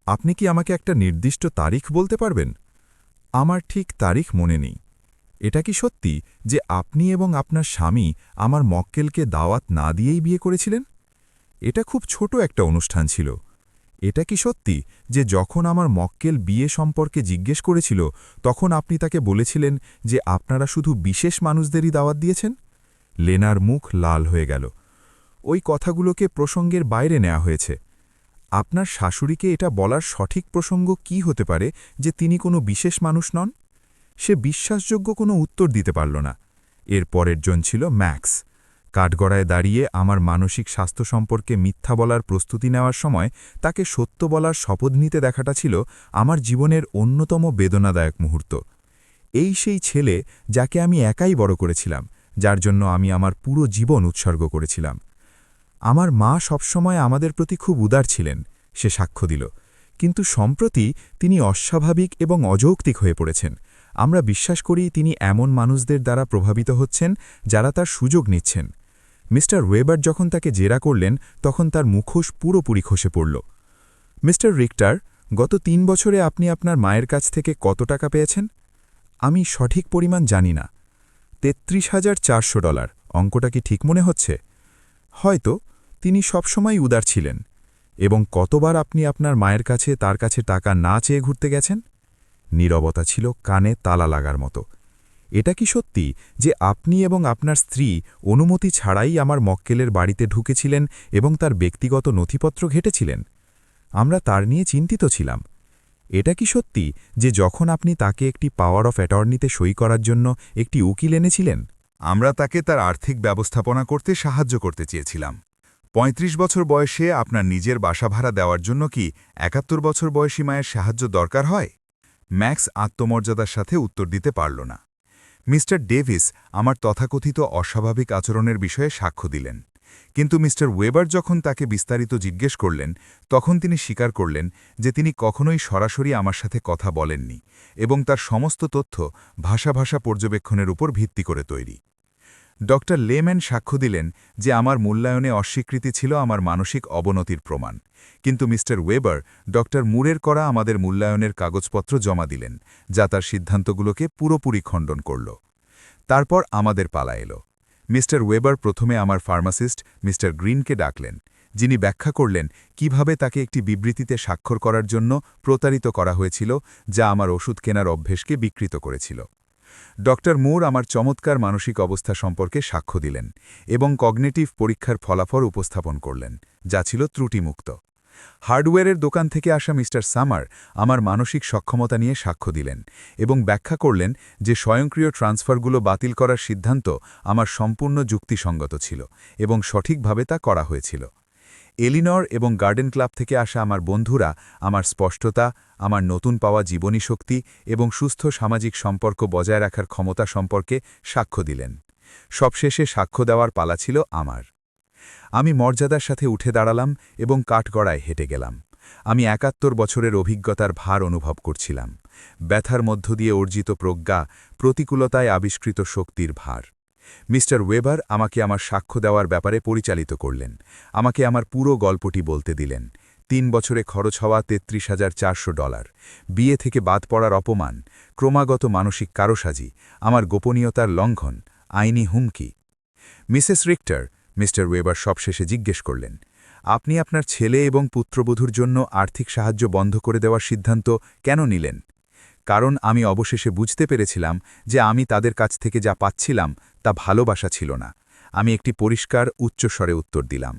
আপনি কি আমাকে একটা নির্দিষ্ট তারিখ বলতে পারবেন? আমার ঠিক তারিখ মনে নেই। এটা কি সত্যি যে আপনি এবং আপনার স্বামী আমার মক্কেলকে দাওয়াত না দিয়েই বিয়ে করেছিলেন? এটা খুব ছোট একটা অনুষ্ঠান ছিল। এটা কি সত্যি যে যখন আমার মক্কেল বিয়ে সম্পর্কে জিজ্ঞেস করেছিল, তখন আপনি তাকে বলেছিলেন যে আপনারা শুধু বিশেষ মানুষদেরই দাওয়াত দিয়েছেন? লেনার মুখ লাল হয়ে গেল। ওই কথাগুলোকে প্রসঙ্গের বাইরে নেওয়া হয়েছে। আপনার শাশুড়িকে এটা বলার সঠিক প্রসঙ্গ কি হতে পারে যে তিনি কোনো বিশেষ মানুষ নন? সে বিশ্বাসযোগ্য কোনো উত্তর দিতে পারল না। এর পরের জন ছিল ম্যাক্স। কাঠগড়ায় দাঁড়িয়ে আমার মানসিক স্বাস্থ্য সম্পর্কে মিথ্যা বলার প্রস্তুতি নেওয়ার সময় তাকে সত্য বলার শপথ নিতে দেখাটা ছিল আমার জীবনের অন্যতম বেদনাদায়ক মুহূর্ত। এই সেই ছেলে যাকে আমি একাই বড় করেছিলাম, যার জন্য আমি আমার পুরো জীবন উৎসর্গ করেছিলাম। আমার মা সবসময় আমাদের প্রতি খুব উদার ছিলেন, সে সাক্ষ্য দিল। কিন্তু সম্প্রতি তিনি অস্বাভাবিক এবং অযৌক্তিক হয়ে পড়েছেন। আমরা বিশ্বাস করি তিনি এমন মানুষদের দ্বারা প্রভাবিত হচ্ছেন যারা তার সুযোগ নিচ্ছেন। মিস্টার ওয়েবার যখন তাকে জেরা করলেন, তখন তার মুখোশ পুরোপুরি খসে পড়ল। মিস্টার রিক্টার, গত ৩ বছরে আপনি আপনার মায়ের কাছ থেকে কত টাকা পেয়েছেন? আমি সঠিক পরিমাণ জানি না। $৩৩,৪০০। অঙ্কটা কি ঠিক মনে হচ্ছে? হয়তো। তিনি সবসময় উদার ছিলেন। এবং কতবার আপনি আপনার মায়ের কাছে তার কাছে টাকা না চেয়ে ঘুরতে গেছেন? নীরবতা ছিল কানে তালা লাগার মতো। এটা কি সত্যি যে আপনি এবং আপনার স্ত্রী অনুমতি ছাড়াই আমার মক্কেলের বাড়িতে ঢুকেছিলেন এবং তার ব্যক্তিগত নথিপত্র ঘেটেছিলেন? আমরা তার নিয়ে চিন্তিত ছিলাম। এটা কি সত্যি যে যখন আপনি তাকে একটি পাওয়ার অফ অ্যাটর্নিতে সই করার জন্য একটি উকিল এনেছিলেন?
আমরা তাকে তার আর্থিক ব্যবস্থাপনা করতে সাহায্য করতে চেয়েছিলাম। ৩৫ বছর বয়সে আপনার নিজের বাসা ভাড়া দেওয়ার জন্য কি ৭১ বছর বয়সী মায়ের সাহায্য দরকার হয়? ম্যাক্স আত্মমর্যাদার সাথে উত্তর দিতে পারল না। মিস্টার ডেভিস আমার তথাকথিত অস্বাভাবিক আচরণের বিষয়ে সাক্ষ্য দিলেন, কিন্তু মিস্টার ওয়েবার যখন তাকে বিস্তারিত জিজ্ঞেস করলেন তখন তিনি স্বীকার করলেন যে তিনি কখনোই সরাসরি আমার সাথে কথা বলেননি এবং তার সমস্ত তথ্য ভাষা পর্যবেক্ষণের উপর ভিত্তি করে তৈরি। ডক্টর লেম্যান সাক্ষ্য দিলেন যে আমার মূল্যায়নে অস্বীকৃতি ছিল আমার মানসিক অবনতির প্রমাণ, কিন্তু মিস্টার ওয়েবার ডক্টর মুরের করা আমাদের মূল্যায়নের কাগজপত্র জমা দিলেন, যা তার সিদ্ধান্তগুলোকে পুরোপুরি খণ্ডন করল। তারপর আমাদের পালা এলো। মিস্টার ওয়েবার প্রথমে আমার ফার্মাসিস্ট মিস্টার গ্রিনকে ডাকলেন, যিনি ব্যাখ্যা করলেন কিভাবে তাকে একটি বিবৃতিতে স্বাক্ষর করার জন্য প্রতারিত করা হয়েছিল, যা আমার ওষুধ কেনার অভ্যেসকে বিকৃত করেছিল। ডক্টর মুর আমার চমৎকার মানসিক অবস্থা সম্পর্কে সাক্ষ্য দিলেন এবং কগনিটিভ পরীক্ষার ফলাফল উপস্থাপন করলেন, যা ছিল ত্রুটিমুক্ত। হার্ডওয়্যারের দোকান থেকে আসা মিস্টার সামার আমার মানসিক সক্ষমতা নিয়ে সাক্ষ্য দিলেন এবং ব্যাখ্যা করলেন যে স্বয়ংক্রিয় ট্রান্সফারগুলো বাতিল করার সিদ্ধান্ত আমার সম্পূর্ণ যুক্তিসঙ্গত ছিল এবং সঠিকভাবে তা করা হয়েছিল। এলিনর এবং গার্ডেন ক্লাব থেকে আসা আমার বন্ধুরা আমার স্পষ্টতা, আমার নতুন পাওয়া জীবনী শক্তি এবং সুস্থ সামাজিক সম্পর্ক বজায় রাখার ক্ষমতা সম্পর্কে সাক্ষ্য দিলেন। সবশেষে সাক্ষ্য দেওয়ার পালা ছিল আমার। আমি মর্যাদার সাথে উঠে দাঁড়ালাম এবং কাঠগড়ায় হেঁটে গেলাম। আমি ৭১ বছরের অভিজ্ঞতার ভার অনুভব করছিলাম, ব্যথার মধ্য দিয়ে অর্জিত প্রজ্ঞা, প্রতিকূলতায় আবিষ্কৃত শক্তির ভার। মিস্টার ওয়েবার আমাকে আমার সাক্ষ্য দেওয়ার ব্যাপারে পরিচালিত করলেন, আমাকে আমার পুরো গল্পটি বলতে দিলেন। ৩ বছরে খরচ হওয়া $৩৩,৪০০, বিয়ে থেকে বাদ পড়ার অপমান, ক্রমাগত মানসিক কারসাজি, আমার গোপনীয়তার লঙ্ঘন, আইনি হুমকি। মিসেস রিক্টার, মিস্টার ওয়েবার সবশেষে জিজ্ঞেস করলেন, আপনি আপনার ছেলে এবং পুত্রবধূর জন্য আর্থিক সাহায্য বন্ধ করে দেওয়ার সিদ্ধান্ত কেন নিলেন? কারণ আমি অবশেষে বুঝতে পেরেছিলাম যে আমি তাদের কাছ থেকে যা পাচ্ছিলাম তা ভালোবাসা ছিল না। আমি একটি পরিষ্কার উচ্চস্বরে উত্তর দিলাম।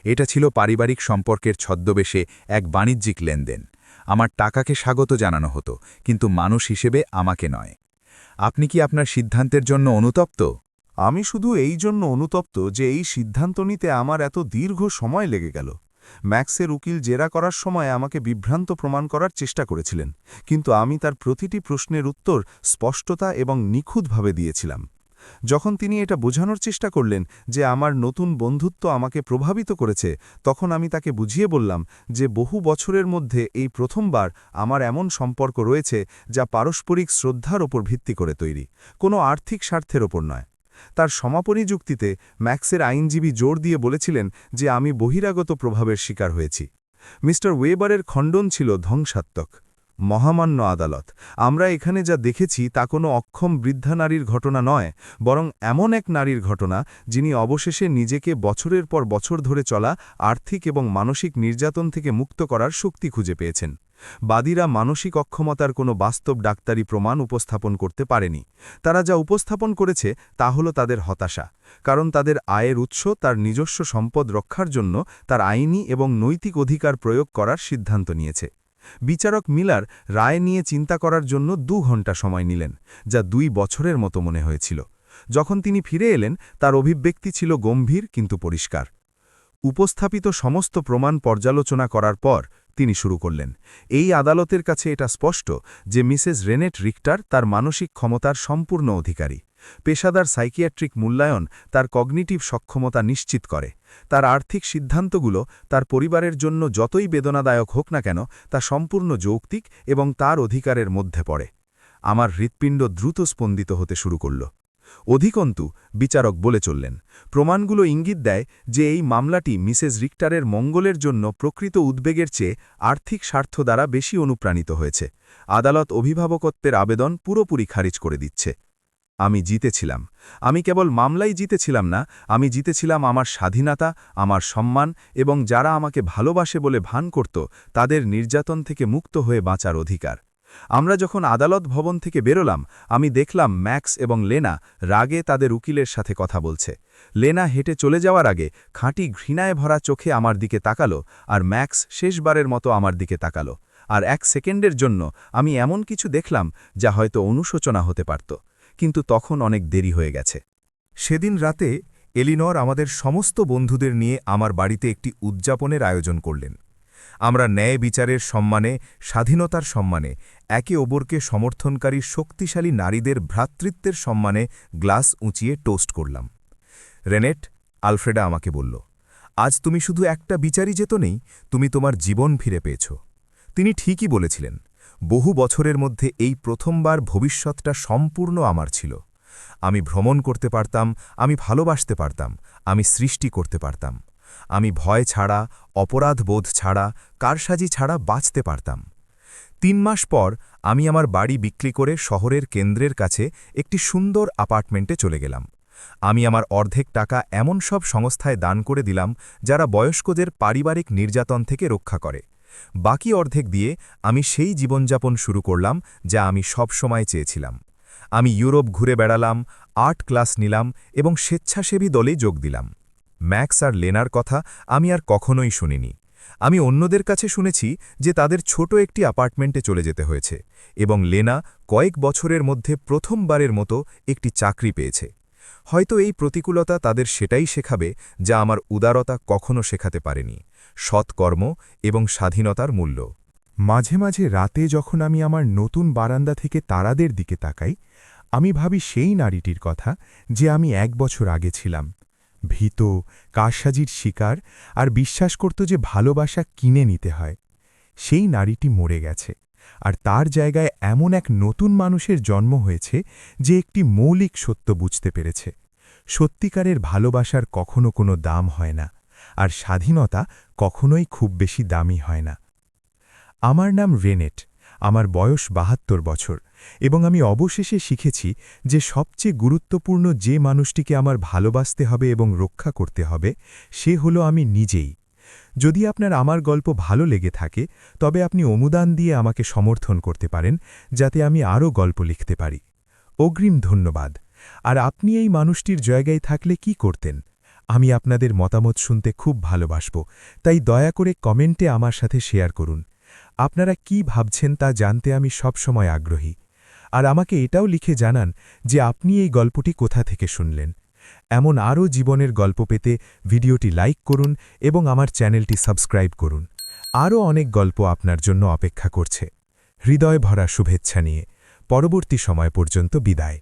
এটা ছিল পারিবারিক সম্পর্কের ছদ্মবেশে এক বাণিজ্যিক লেনদেন। আমার টাকাকে স্বাগত জানানো হতো, কিন্তু মানুষ হিসেবে আমাকে নয়। আপনি কি আপনার সিদ্ধান্তের জন্য অনুতপ্ত?
আমি শুধু এই জন্য অনুতপ্ত যে এই সিদ্ধান্ত নিতে আমার এত দীর্ঘ সময় লেগে গেল। ম্যাক্সের উকিল জেরা করার সময় আমাকে বিভ্রান্ত প্রমাণ করার চেষ্টা করেছিলেন, কিন্তু আমি তার প্রতিটি প্রশ্নের উত্তর স্পষ্টতা এবং নিখুঁতভাবে দিয়েছিলাম। যখন তিনি এটা বোঝানোর চেষ্টা করলেন যে আমার নতুন বন্ধুত্ব আমাকে প্রভাবিত করেছে, তখন আমি তাকে বুঝিয়ে বললাম যে বহু বছরের মধ্যে এই প্রথমবার আমার এমন সম্পর্ক রয়েছে যা পারস্পরিক শ্রদ্ধার ওপর ভিত্তি করে তৈরি, কোনো আর্থিক স্বার্থের ওপর নয়। তার সমাপনী যুক্তিতে ম্যাক্সের আইনজীবী জোর দিয়ে বলেছিলেন যে আমি বহিরাগত প্রভাবের শিকার হয়েছি। মিস্টার ওয়েবারের খণ্ডন ছিল ধ্বংসাত্মক। মহামান্য আদালত, আমরা এখানে যা দেখেছি তা কোনো অক্ষম বৃদ্ধা নারীর ঘটনা নয়, বরং এমন এক নারীর ঘটনা যিনি অবশেষে নিজেকে বছরের পর বছর ধরে চলা আর্থিক এবং মানসিক নির্যাতন থেকে মুক্ত করার শক্তি খুঁজে পেয়েছেন। বাদীরা মানসিক অক্ষমতার কোনো বাস্তব ডাক্তারি প্রমাণ উপস্থাপন করতে পারেনি। তারা যা উপস্থাপন করেছে তা হল তাদের হতাশা, কারণ তাদের আয়ের উৎস তার নিজস্ব সম্পদ রক্ষার জন্য তার আইনি এবং নৈতিক অধিকার প্রয়োগ করার সিদ্ধান্ত নিয়েছে। বিচারক মিলার রায় নিয়ে চিন্তা করার জন্য ২ ঘণ্টা সময় নিলেন, যা ২ বছরের মতো মনে হয়েছিল। যখন তিনি ফিরে এলেন তার অভিব্যক্তি ছিল গম্ভীর কিন্তু পরিষ্কার। উপস্থাপিত সমস্ত প্রমাণ পর্যালোচনা করার পর তিনি শুরু করলেন, এই আদালতের কাছে এটা স্পষ্ট যে মিসেস রেনেট রিক্টার তার মানসিক ক্ষমতার সম্পূর্ণ অধিকারী। পেশাদার সাইকিয়াট্রিক মূল্যায়ন তার কগনিটিভ সক্ষমতা নিশ্চিত করে। তার আর্থিক সিদ্ধান্তগুলো তার পরিবারের জন্য যতই বেদনাদায়ক হোক না কেন তা সম্পূর্ণ যৌক্তিক এবং তার অধিকারের মধ্যে পড়ে। আমার হৃৎপিণ্ড দ্রুত স্পন্দিত হতে শুরু করল।
অধিকন্তু বিচারক বলে চললেন, প্রমাণগুলো ইঙ্গিত দেয় যে এই মামলাটি মিসেস রিক্টারের মঙ্গলের জন্য প্রকৃত উদ্বেগের চেয়ে আর্থিক স্বার্থ দ্বারা বেশি অনুপ্রাণিত হয়েছে। আদালত অভিভাবকত্বের আবেদন পুরোপুরি খারিজ করে দিচ্ছে। আমি জিতেছিলাম। আমি কেবল মামলাই জিতেছিলাম না, আমি জিতেছিলাম আমার স্বাধীনতা, আমার সম্মান এবং যারা আমাকে ভালোবাসে বলে ভান করত তাদের নির্যাতন থেকে মুক্ত হয়ে বাঁচার অধিকার। আমরা যখন আদালত ভবন থেকে বেরোলাম, আমি দেখলাম ম্যাক্স এবং লেনা রাগে তাদের উকিলের সাথে কথা বলছে। লেনা হেঁটে চলে যাওয়ার আগে খাঁটি ঘৃণায় ভরা চোখে আমার দিকে তাকালো, আর ম্যাক্স শেষবারের মতো আমার দিকে তাকালো। আর 1 সেকেন্ডের জন্য আমি এমন কিছু দেখলাম যা হয়তো অনুশোচনা হতে পারত, কিন্তু তখন অনেক দেরি হয়ে গেছে। সেদিন রাতে এলিনর আমাদের সমস্ত বন্ধুদের নিয়ে আমার বাড়িতে একটি উদযাপনের আয়োজন করলেন। আমরা ন্যায় বিচারের সম্মানে, স্বাধীনতার সম্মানে, একে অপরকে সমর্থনকারী শক্তিশালী নারীদের ভ্রাতৃত্বের সম্মানে গ্লাস উঁচিয়ে টোস্ট করলাম। রেনেট, আলফ্রেডা আমাকে বলল, আজ তুমি শুধু একটা বিচারই যেত নেই, তুমি তোমার জীবন ফিরে পেয়েছ। তিনি ঠিকই বলেছিলেন। বহু বছরের মধ্যে এই প্রথমবার ভবিষ্যৎটা সম্পূর্ণ আমার ছিল। আমি ভ্রমণ করতে পারতাম, আমি ভালোবাসতে পারতাম, আমি সৃষ্টি করতে পারতাম। আমি ভয় ছাড়া, অপরাধ বোধ ছাড়া, কারসাজি ছাড়া বাঁচতে পারতাম। 3 মাস পর আমি আমার বাড়ি বিক্রি করে শহরের কেন্দ্রের কাছে একটি সুন্দর অ্যাপার্টমেন্টে চলে গেলাম। আমি আমার অর্ধেক টাকা এমন সব সংস্থায় দান করে দিলাম যারা বয়স্কদের পারিবারিক নির্যাতন থেকে রক্ষা করে। বাকি অর্ধেক দিয়ে আমি সেই জীবনযাপন শুরু করলাম যা আমি সব সময় চেয়েছিলাম। আমি ইউরোপ ঘুরে বেড়ালাম, আর্ট ক্লাস নিলাম এবং স্বেচ্ছাসেবী দলে যোগ দিলাম। ম্যাক্স আর লেনার কথা আমি আর কখনোই শুনিনি। আমি অন্যদের কাছে শুনেছি যে তাদের ছোট একটি অ্যাপার্টমেন্টে চলে যেতে হয়েছে এবং লেনা কয়েক বছরের মধ্যে প্রথমবারের মতো একটি চাকরি পেয়েছে। হয়তো এই প্রতিকূলতা তাদের সেটাই শেখাবে যা আমার উদারতা কখনো শেখাতে পারেনি, সৎকর্ম এবং স্বাধীনতার মূল্য।
মাঝে মাঝে রাতে যখন আমি আমার নতুন বারান্দা থেকে তারাদের দিকে তাকাই, আমি ভাবি সেই নারীটির কথা যে আমি 1 বছর আগে ছিলাম, ভীত, কারসাজির শিকার আর বিশ্বাস করত যে ভালোবাসা কিনে নিতে হয়। সেই নারীটি মরে গেছে, আর তার জায়গায় এমন এক নতুন মানুষের জন্ম হয়েছে যে একটি মৌলিক সত্য বুঝতে পেরেছে। সত্যিকারের ভালোবাসার কখনো কোনো দাম হয় না, আর স্বাধীনতা কখনোই খুব বেশি দামি হয় না। আমার নাম রেনেট, আমার বয়স 72 বছর, এবং আমি অবশেষে শিখেছি যে সবচেয়ে গুরুত্বপূর্ণ যে মানুষটিকে আমার ভালোবাসতে হবে এবং রক্ষা করতে হবে সে হলো আমি নিজেই। যদি আপনার আমার গল্প ভালো লেগে থাকে তবে আপনি অনুদান দিয়ে আমাকে সমর্থন করতে পারেন যাতে আমি আরও গল্প লিখতে পারি। অগ্রিম ধন্যবাদ। আর আপনি এই মানুষটির জায়গায় থাকলে কি করতেন? আমি আপনাদের মতামত শুনতে খুব ভালোবাসব, তাই দয়া করে কমেন্টে আমার সাথে শেয়ার করুন। আপনারা কি ভাবছেন তা জানতে আমি সবসময় আগ্রহী। আর আমাকে এটাও লিখে জানান যে আপনি এই গল্পটি কোথা থেকে শুনলেন। এমন আরও জীবনের গল্প পেতে ভিডিওটি লাইক করুন এবং আমার চ্যানেলটি সাবস্ক্রাইব করুন। আরও অনেক গল্প আপনার জন্য অপেক্ষা করছে। হৃদয় ভরা শুভেচ্ছা নিয়ে পরবর্তী সময় পর্যন্ত বিদায়।